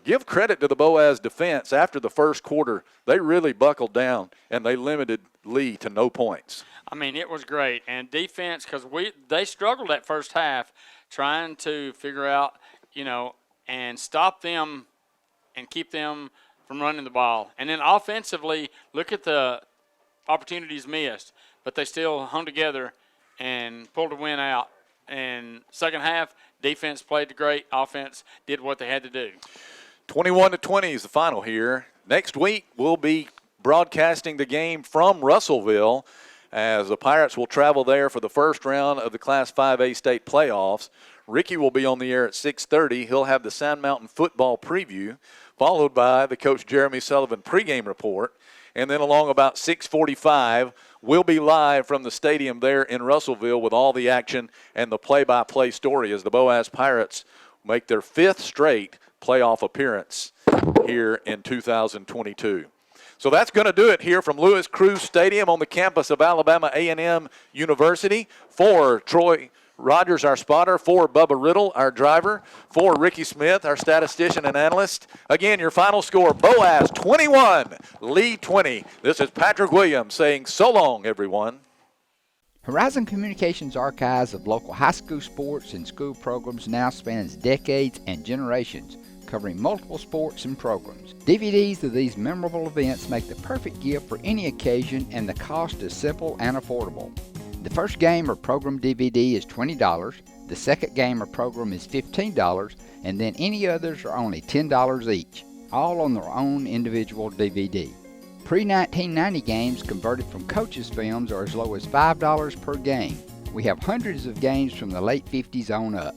give credit to the Boaz defense. After the first quarter, they really buckled down, and they limited Lee to no points. I mean, it was great. And defense, because they struggled that first half trying to figure out, and stop them and keep them from running the ball. And then offensively, look at the opportunities missed, but they still hung together and pulled a win out. And second half, defense played great. Offense did what they had to do. 21-20 is the final here. Next week, we'll be broadcasting the game from Russellville as the Pirates will travel there for the first round of the Class 5A state playoffs. Ricky will be on the air at 6:30. He'll have the Sand Mountain football preview, followed by the Coach Jeremy Sullivan pregame report. And then along about 6:45, we'll be live from the stadium there in Russellville with all the action and the play-by-play story as the Boaz Pirates make their 5th straight playoff appearance here in 2022. So that's going to do it here from Lewis Cruz Stadium on the campus of Alabama A&M University. For Troy Rogers, our spotter. For Bubba Riddle, our driver. For Ricky Smith, our statistician and analyst. Again, your final score, Boaz 21, Lee 20. This is Patrick Williams saying so long, everyone. Horizon Communications' archives of local high school sports and school programs now spans decades and generations, covering multiple sports and programs. DVDs of these memorable events make the perfect gift for any occasion, and the cost is simple and affordable. The first game or program DVD is $20, the second game or program is $15, and then any others are only $10 each, all on their own individual DVD. Pre-1990 games converted from coaches' films are as low as $5 per game. We have hundreds of games from the late 50s on up.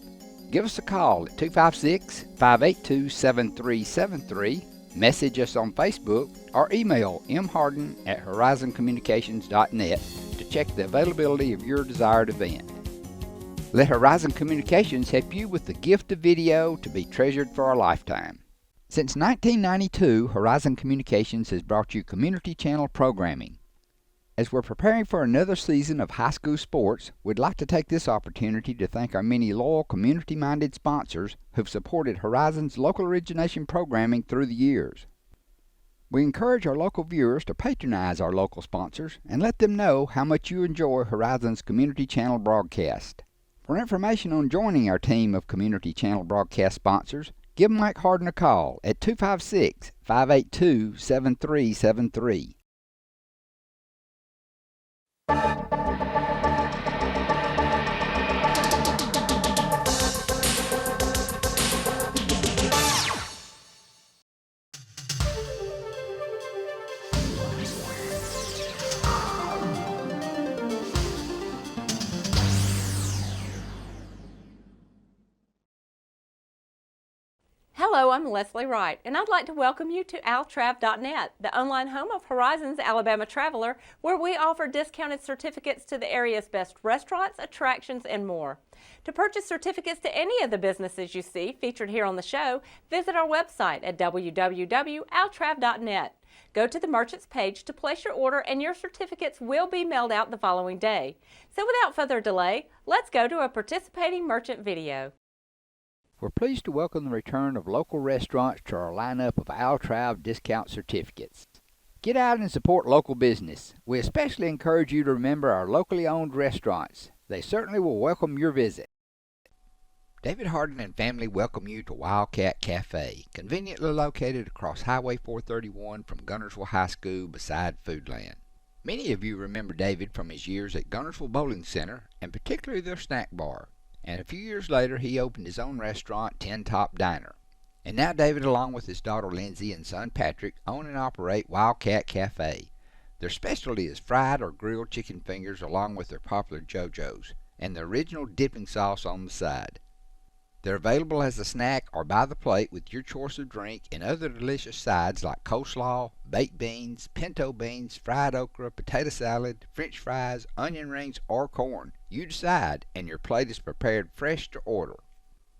Give us a call at 256-582-7373, message us on Facebook, or email mharden@horizoncommunications.net to check the availability of your desired event. Let Horizon Communications help you with the gift of video to be treasured for a lifetime. Since 1992, Horizon Communications has brought you community channel programming. As we're preparing for another season of high school sports, we'd like to take this opportunity to thank our many loyal community-minded sponsors who've supported Horizon's local origination programming through the years. We encourage our local viewers to patronize our local sponsors and let them know how much you enjoy Horizon's community channel broadcast. For information on joining our team of community channel broadcast sponsors, give Mike Harden a call at 256-582-7373. Hello, I'm Leslie Wright, and I'd like to welcome you to altrav.net, the online home of Horizons Alabama Traveler, where we offer discounted certificates to the area's best restaurants, attractions, and more. To purchase certificates to any of the businesses you see featured here on the show, visit our website at www.altrav.net. Go to the Merchants page to place your order, and your certificates will be mailed out the following day. So without further delay, let's go to a participating merchant video. We're pleased to welcome the return of local restaurants to our lineup of Altrav discount certificates. Get out and support local business. We especially encourage you to remember our locally owned restaurants. They certainly will welcome your visit. David Hardin and family welcome you to Wildcat Cafe, conveniently located across Highway 431 from Guntersville High School beside Foodland. Many of you remember David from his years at Guntersville Bowling Center, and particularly their snack bar. And a few years later, he opened his own restaurant, Tin Top Diner. And now David, along with his daughter Lindsay and son Patrick, own and operate Wildcat Cafe. Their specialty is fried or grilled chicken fingers along with their popular JoJo's, and the original dipping sauce on the side. They're available as a snack or by the plate with your choice of drink and other delicious sides like coleslaw, baked beans, pinto beans, fried okra, potato salad, french fries, onion rings, or corn. You decide, and your plate is prepared fresh to order.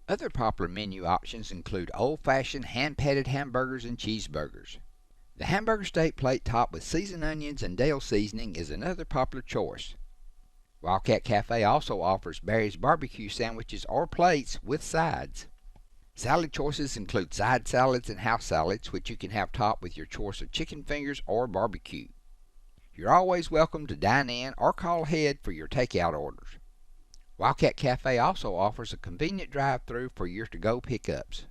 Other popular menu options include old-fashioned hand-patted hamburgers and cheeseburgers. The hamburger steak plate topped with seasoned onions and Dale seasoning is another popular choice. Wildcat Cafe also offers Barry's barbecue sandwiches or plates with sides. Salad choices include side salads and house salads, which you can have topped with your choice of chicken fingers or barbecue. You're always welcome to dine in or call ahead for your takeout orders. Wildcat Cafe also offers a convenient drive-thru for your to-go pickups.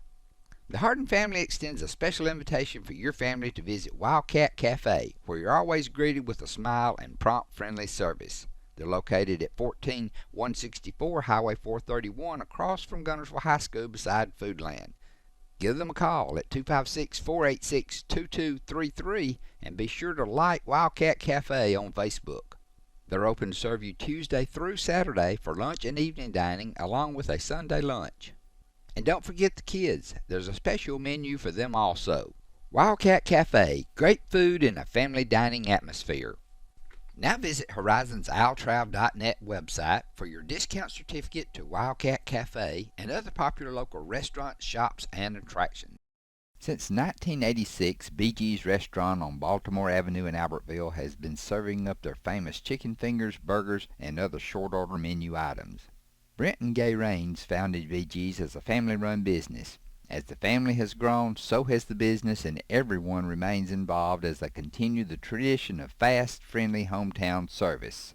The Hardin family extends a special invitation for your family to visit Wildcat Cafe, where you're always greeted with a smile and prompt, friendly service. They're located at 14164 Highway 431 across from Guntersville High School beside Foodland. Give them a call at 256-486-2233 and be sure to like Wildcat Cafe on Facebook. They're open to serve you Tuesday through Saturday for lunch and evening dining along with a Sunday lunch. And don't forget the kids. There's a special menu for them also. Wildcat Cafe, great food in a family dining atmosphere. Now visit Horizons altrav.net website for your discount certificate to Wildcat Cafe and other popular local restaurants, shops, and attractions. Since 1986, BG's restaurant on Baltimore Avenue in Albertville has been serving up their famous chicken fingers, burgers, and other short-order menu items. Brent and Gay Raines founded BG's as a family-run business. As the family has grown, so has the business, and everyone remains involved as they continue the tradition of fast, friendly hometown service.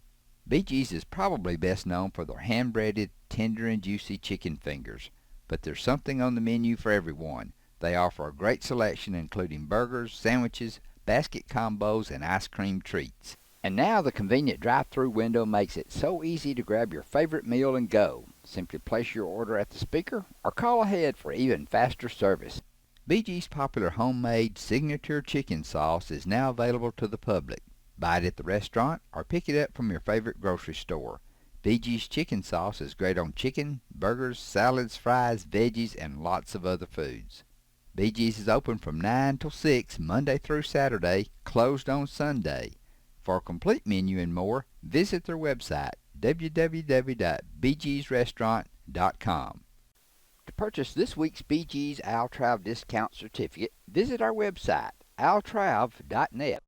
BG's is probably best known for their hand-breaded, tender and juicy chicken fingers, but there's something on the menu for everyone. They offer a great selection including burgers, sandwiches, basket combos, and ice cream treats. And now the convenient drive-thru window makes it so easy to grab your favorite meal and go. Simply place your order at the speaker or call ahead for even faster service. BG's popular homemade signature chicken sauce is now available to the public. Buy it at the restaurant or pick it up from your favorite grocery store. BG's chicken sauce is great on chicken, burgers, salads, fries, veggies, and lots of other foods. BG's is open from 9 till 6 Monday through Saturday, closed on Sunday. For a complete menu and more, visit their website, www.bgsrestaurant.com. To purchase this week's BG's Altrav discount certificate, visit our website, altrav.net.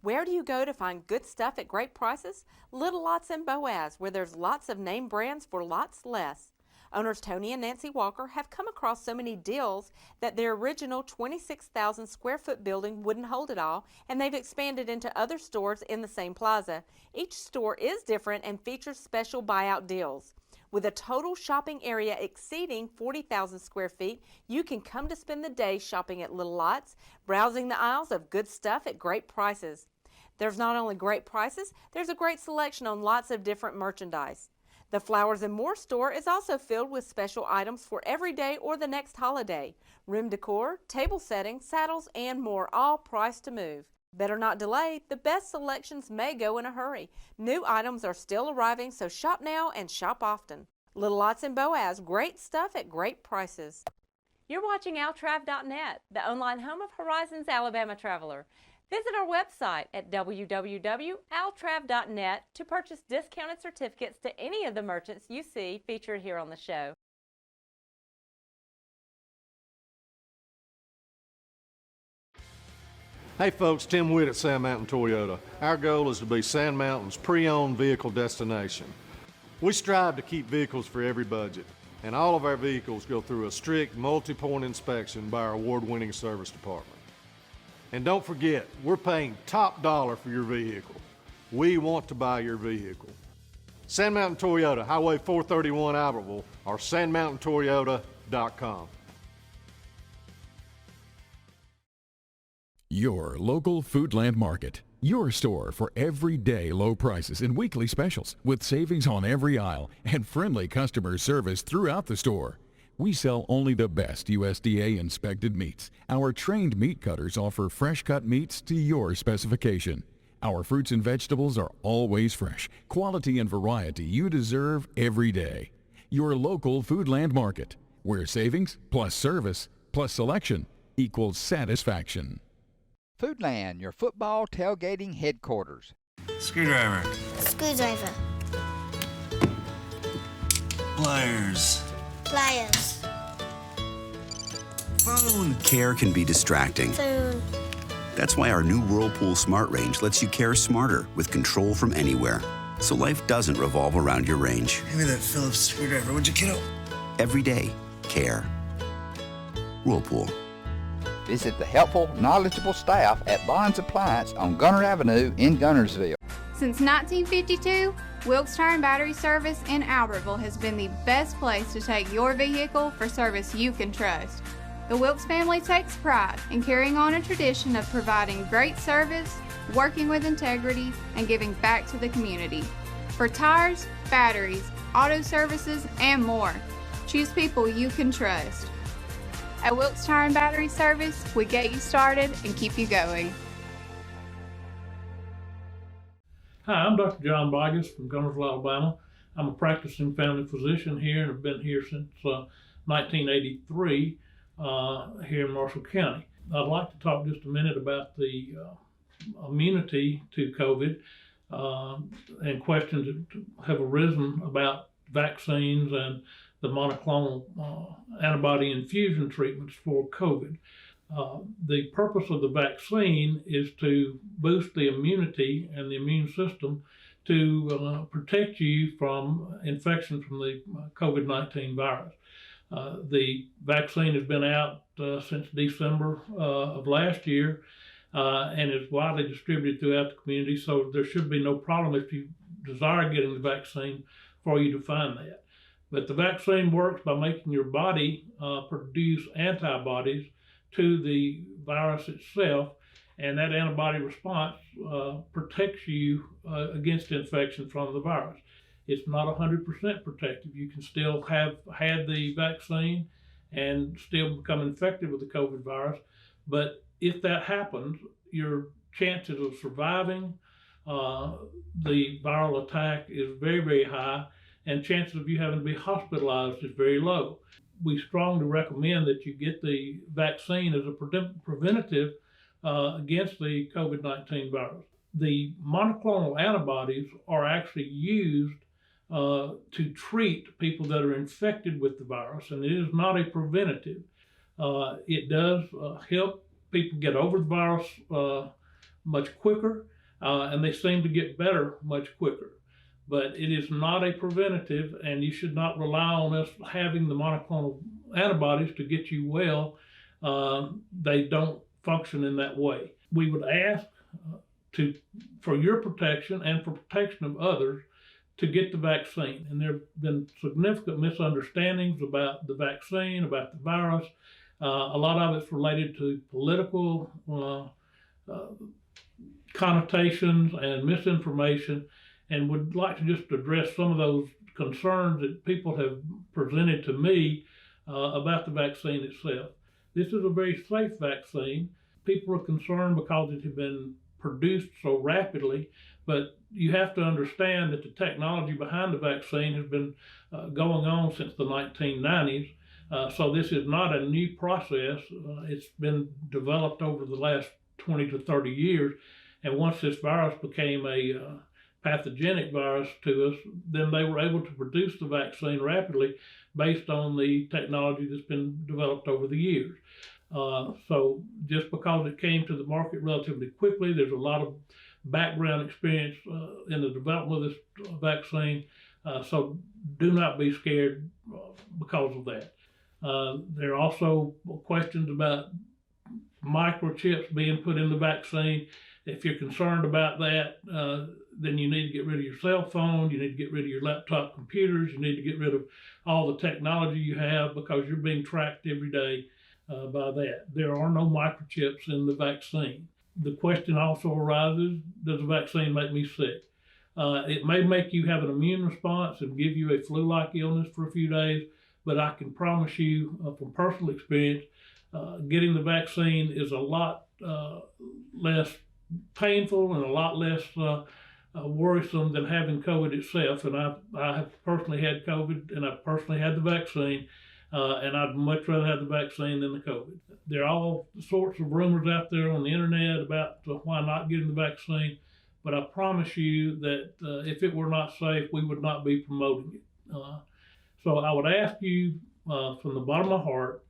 Where do you go to find good stuff at great prices? Little Lots in Boaz, where there's lots of name brands for lots less. Owners Tony and Nancy Walker have come across so many deals that their original 26,000 square foot building wouldn't hold it all, and they've expanded into other stores in the same plaza. Each store is different and features special buyout deals. With a total shopping area exceeding 40,000 square feet, you can come to spend the day shopping at Little Lots, browsing the aisles of good stuff at great prices. There's not only great prices, there's a great selection on lots of different merchandise. The Flowers and More store is also filled with special items for every day or the next holiday. Room decor, table settings, saddles, and more, all priced to move. Better not delay, the best selections may go in a hurry. New items are still arriving, so shop now and shop often. Little Lots and Boaz, great stuff at great prices. You're watching altrav.net, the online home of Horizons Alabama Traveler. Visit our website at www.altrav.net to purchase discounted certificates to any of the merchants you see featured here on the show. Hey folks, Tim Witt at Sand Mountain Toyota. Our goal is to be Sand Mountain's pre-owned vehicle destination. We strive to keep vehicles for every budget, and all of our vehicles go through a strict multi-point inspection by our award-winning service department. And don't forget, we're paying top dollar for your vehicle. We want to buy your vehicle. Sand Mountain Toyota, Highway 431 Albertville, or sandmountaintoyota.com. Your local Foodland Market. Your store for everyday low prices and weekly specials with savings on every aisle and friendly customer service throughout the store. We sell only the best USDA inspected meats. Our trained meat cutters offer fresh cut meats to your specification. Our fruits and vegetables are always fresh, quality and variety you deserve every day. Your local Foodland Market, where savings plus service plus selection equals satisfaction. Foodland, your football tailgating headquarters. Screwdriver. Screwdriver. Pliers. Pliers. Phone. Care can be distracting. Phone. That's why our new Whirlpool Smart Range lets you care smarter with control from anywhere. So life doesn't revolve around your range. Give me that Phillips screwdriver, would you, kiddo? Every day, care. Whirlpool. Visit the helpful, knowledgeable staff at Bonds Appliance on Gunner Avenue in Gunnersville. Since 1952, Wilkes Tire and Battery Service in Albertville has been the best place to take your vehicle for service you can trust. The Wilkes family takes pride in carrying on a tradition of providing great service, working with integrity, and giving back to the community. For tires, batteries, auto services, and more, choose people you can trust. At Wilkes Tire and Battery Service, we get you started and keep you going. Hi, I'm Dr. John Bogus from Gunnersville, Alabama. I'm a practicing family physician here and have been here since 1983 here in Marshall County. I'd like to talk just a minute about the immunity to COVID and questions that have arisen about vaccines and the monoclonal antibody infusion treatments for COVID. The purpose of the vaccine is to boost the immunity and the immune system to protect you from infection from the COVID-19 virus. The vaccine has been out since December of last year and is widely distributed throughout the community, so there should be no problem if you desire getting the vaccine for you to find that. But the vaccine works by making your body produce antibodies to the virus itself, and that antibody response protects you against infection from the virus. It's not 100% protective. You can still have had the vaccine and still become infected with the COVID virus, but if that happens, your chances of surviving the viral attack is very, very high, and chances of you having to be hospitalized is very low. We strongly recommend that you get the vaccine as a preventative against the COVID-19 virus. The monoclonal antibodies are actually used to treat people that are infected with the virus, and it is not a preventative. It does help people get over the virus much quicker, and they seem to get better much quicker. But it is not a preventative, and you should not rely on us having the monoclonal antibodies to get you well. They don't function in that way. We would ask for your protection and for protection of others to get the vaccine. And there have been significant misunderstandings about the vaccine, about the virus. A lot of it's related to political connotations and misinformation, and would like to just address some of those concerns that people have presented to me about the vaccine itself. This is a very safe vaccine. People are concerned because it has been produced so rapidly, but you have to understand that the technology behind the vaccine has been going on since the 1990s. So this is not a new process. It's been developed over the last 20 to 30 years. And once this virus became a pathogenic virus to us, then they were able to produce the vaccine rapidly based on the technology that's been developed over the years. So just because it came to the market relatively quickly, there's a lot of background experience in the development of this vaccine. So do not be scared because of that. There are also questions about microchips being put in the vaccine. If you're concerned about that, then you need to get rid of your cell phone, you need to get rid of your laptop computers, you need to get rid of all the technology you have because you're being tracked every day by that. There are no microchips in the vaccine. The question also arises, does the vaccine make me sick? It may make you have an immune response and give you a flu-like illness for a few days, but I can promise you from personal experience, getting the vaccine is a lot less painful and a lot less worrisome than having COVID itself. And I have personally had COVID, and I personally had the vaccine, and I'd much rather have the vaccine than the COVID. There are all sorts of rumors out there on the internet about why not getting the vaccine, but I promise you that if it were not safe, we would not be promoting it. So I would ask you from the bottom of my heart,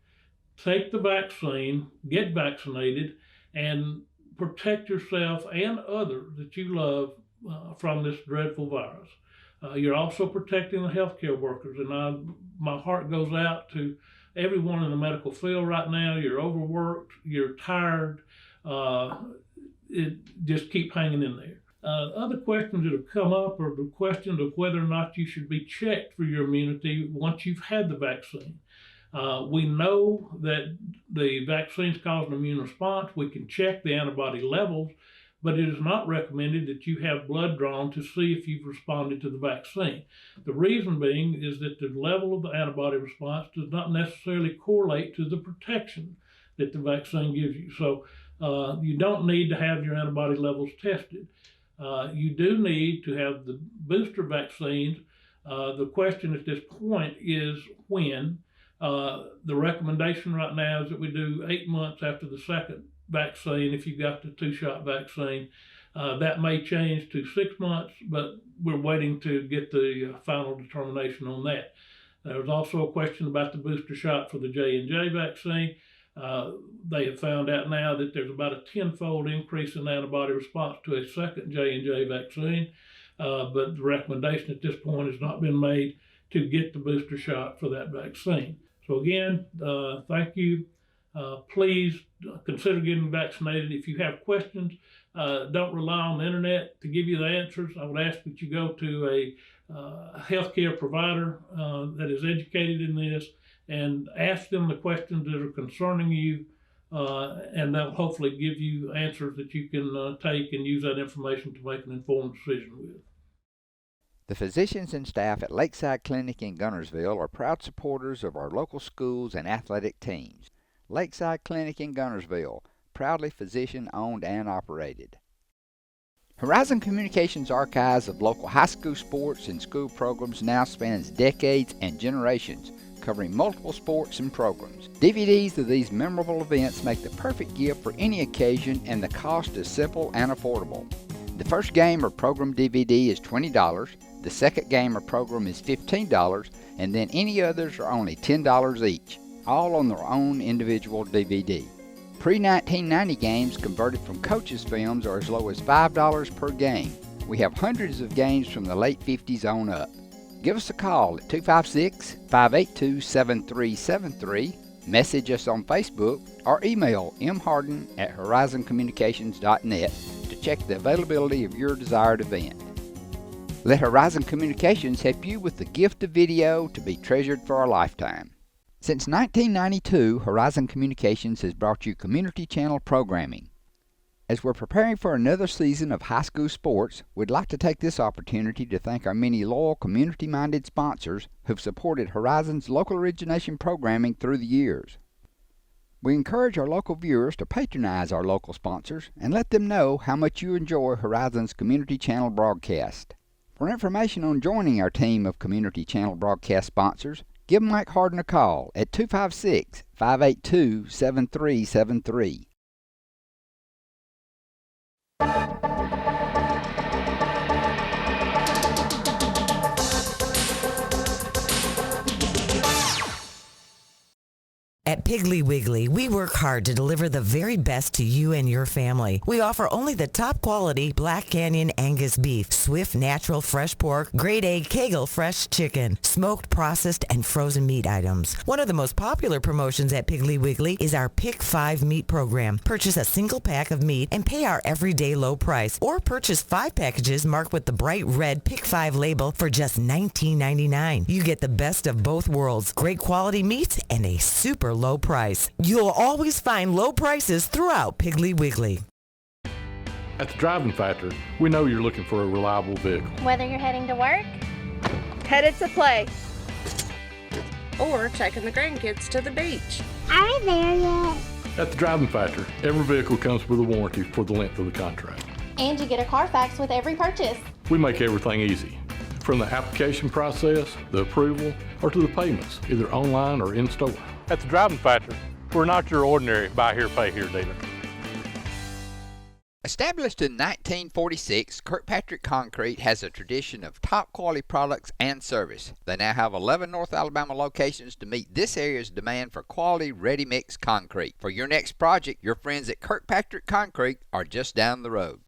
take the vaccine, get vaccinated, and protect yourself and others that you love from this dreadful virus. You're also protecting the healthcare workers, and my heart goes out to everyone in the medical field right now. You're overworked, you're tired, just keep hanging in there. Other questions that have come up are the questions of whether or not you should be checked for your immunity once you've had the vaccine. We know that the vaccines cause an immune response. We can check the antibody levels, but it is not recommended that you have blood drawn to see if you've responded to the vaccine. The reason being is that the level of the antibody response does not necessarily correlate to the protection that the vaccine gives you. So you don't need to have your antibody levels tested. You do need to have the booster vaccines. The question at this point is when. The recommendation right now is that we do 8 months after the second vaccine if you got the 2-shot vaccine. That may change to 6 months, but we're waiting to get the final determination on that. There was also a question about the booster shot for the J&J vaccine. They have found out now that there's about a 10-fold increase in antibody response to a second J&J vaccine, but the recommendation at this point has not been made to get the booster shot for that vaccine. So again, thank you. Please consider getting vaccinated. If you have questions, don't rely on the internet to give you the answers. I would ask that you go to a healthcare provider that is educated in this and ask them the questions that are concerning you, and they'll hopefully give you answers that you can take and use that information to make an informed decision with. The physicians and staff at Lakeside Clinic in Guntersville are proud supporters of our local schools and athletic teams. Lakeside Clinic in Guntersville, proudly physician-owned and operated. Horizon Communications' archives of local high school sports and school programs now spans decades and generations, covering multiple sports and programs. DVDs of these memorable events make the perfect gift for any occasion, and the cost is simple and affordable. The first game or program DVD is $20, the second game or program is $15, and then any others are only $10 each, all on their own individual DVD. Pre-1990 games converted from coaches' films are as low as $5 per game. We have hundreds of games from the late 50s on up. Give us a call at 256-582-7373, message us on Facebook, or email mharden@horizoncommunications.net to check the availability of your desired event. Let Horizon Communications help you with the gift of video to be treasured for a lifetime. Since 1992, Horizon Communications has brought you community channel programming. As we're preparing for another season of high school sports, we'd like to take this opportunity to thank our many loyal, community-minded sponsors who've supported Horizon's local origination programming through the years. We encourage our local viewers to patronize our local sponsors and let them know how much you enjoy Horizon's Community Channel broadcast. For information on joining our team of Community Channel broadcast sponsors, give Mike Harden a call at 256-582-7373. At Piggly Wiggly, we work hard to deliver the very best to you and your family. We offer only the top quality Black Canyon Angus beef, Swift natural fresh pork, grade A Kegel fresh chicken, smoked, processed, and frozen meat items. One of the most popular promotions at Piggly Wiggly is our Pick 5 meat program. Purchase a single pack of meat and pay our everyday low price, or purchase 5 packages marked with the bright red Pick 5 label for just $19.99. You get the best of both worlds, great quality meats and a super low price. You'll always find low prices throughout Piggly Wiggly. At the Driving Factor, we know you're looking for a reliable vehicle. Whether you're heading to work, Headed to play. or taking the grandkids to the beach. Are we there yet? At the Driving Factor, every vehicle comes with a warranty for the length of the contract. And you get a Carfax with every purchase. We make everything easy, from the application process, the approval, or to the payments, either online or in store. At the Driving Factor, we're not your ordinary buy here, pay here dealer. Established in 1946, Kirkpatrick Concrete has a tradition of top quality products and service. They now have 11 North Alabama locations to meet this area's demand for quality ready-mix concrete. For your next project, your friends at Kirkpatrick Concrete are just down the road.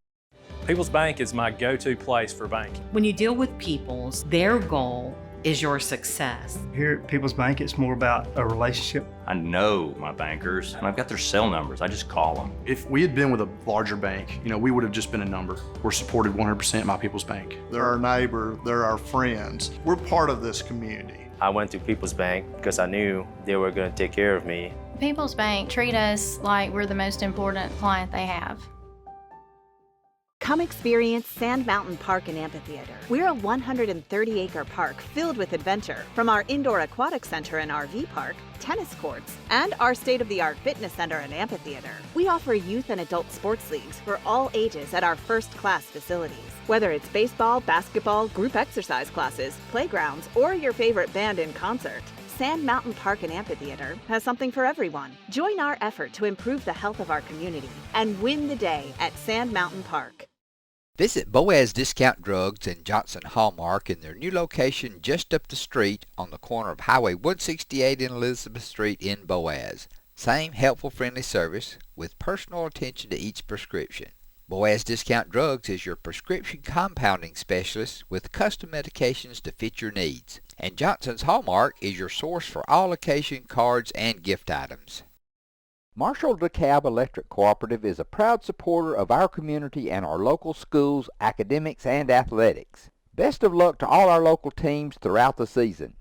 People's Bank is my go-to place for banking. When you deal with People's, their goal is your success. Here at People's Bank, it's more about a relationship. I know my bankers, and I've got their cell numbers. I just call them. If we had been with a larger bank, we would have just been a number. We're supported 100% by People's Bank. They're our neighbor, they're our friends. We're part of this community. I went to People's Bank because I knew they were going to take care of me. People's Bank treat us like we're the most important client they have. Come experience Sand Mountain Park and Amphitheater. We're a 130-acre park filled with adventure. From our indoor aquatic center and RV park, tennis courts, and our state-of-the-art fitness center and amphitheater. We offer youth and adult sports leagues for all ages at our first-class facilities. Whether it's baseball, basketball, group exercise classes, playgrounds, or your favorite band in concert, Sand Mountain Park and Amphitheater has something for everyone. Join our effort to improve the health of our community and win the day at Sand Mountain Park. Visit Boaz Discount Drugs and Johnson Hallmark in their new location just up the street on the corner of Highway 168 and Elizabeth Street in Boaz. Same helpful, friendly service with personal attention to each prescription. Boaz Discount Drugs is your prescription compounding specialist with custom medications to fit your needs. And Johnson's Hallmark is your source for all occasion cards and gift items. Marshall DeKalb Electric Cooperative is a proud supporter of our community and our local schools, academics, and athletics. Best of luck to all our local teams throughout the season.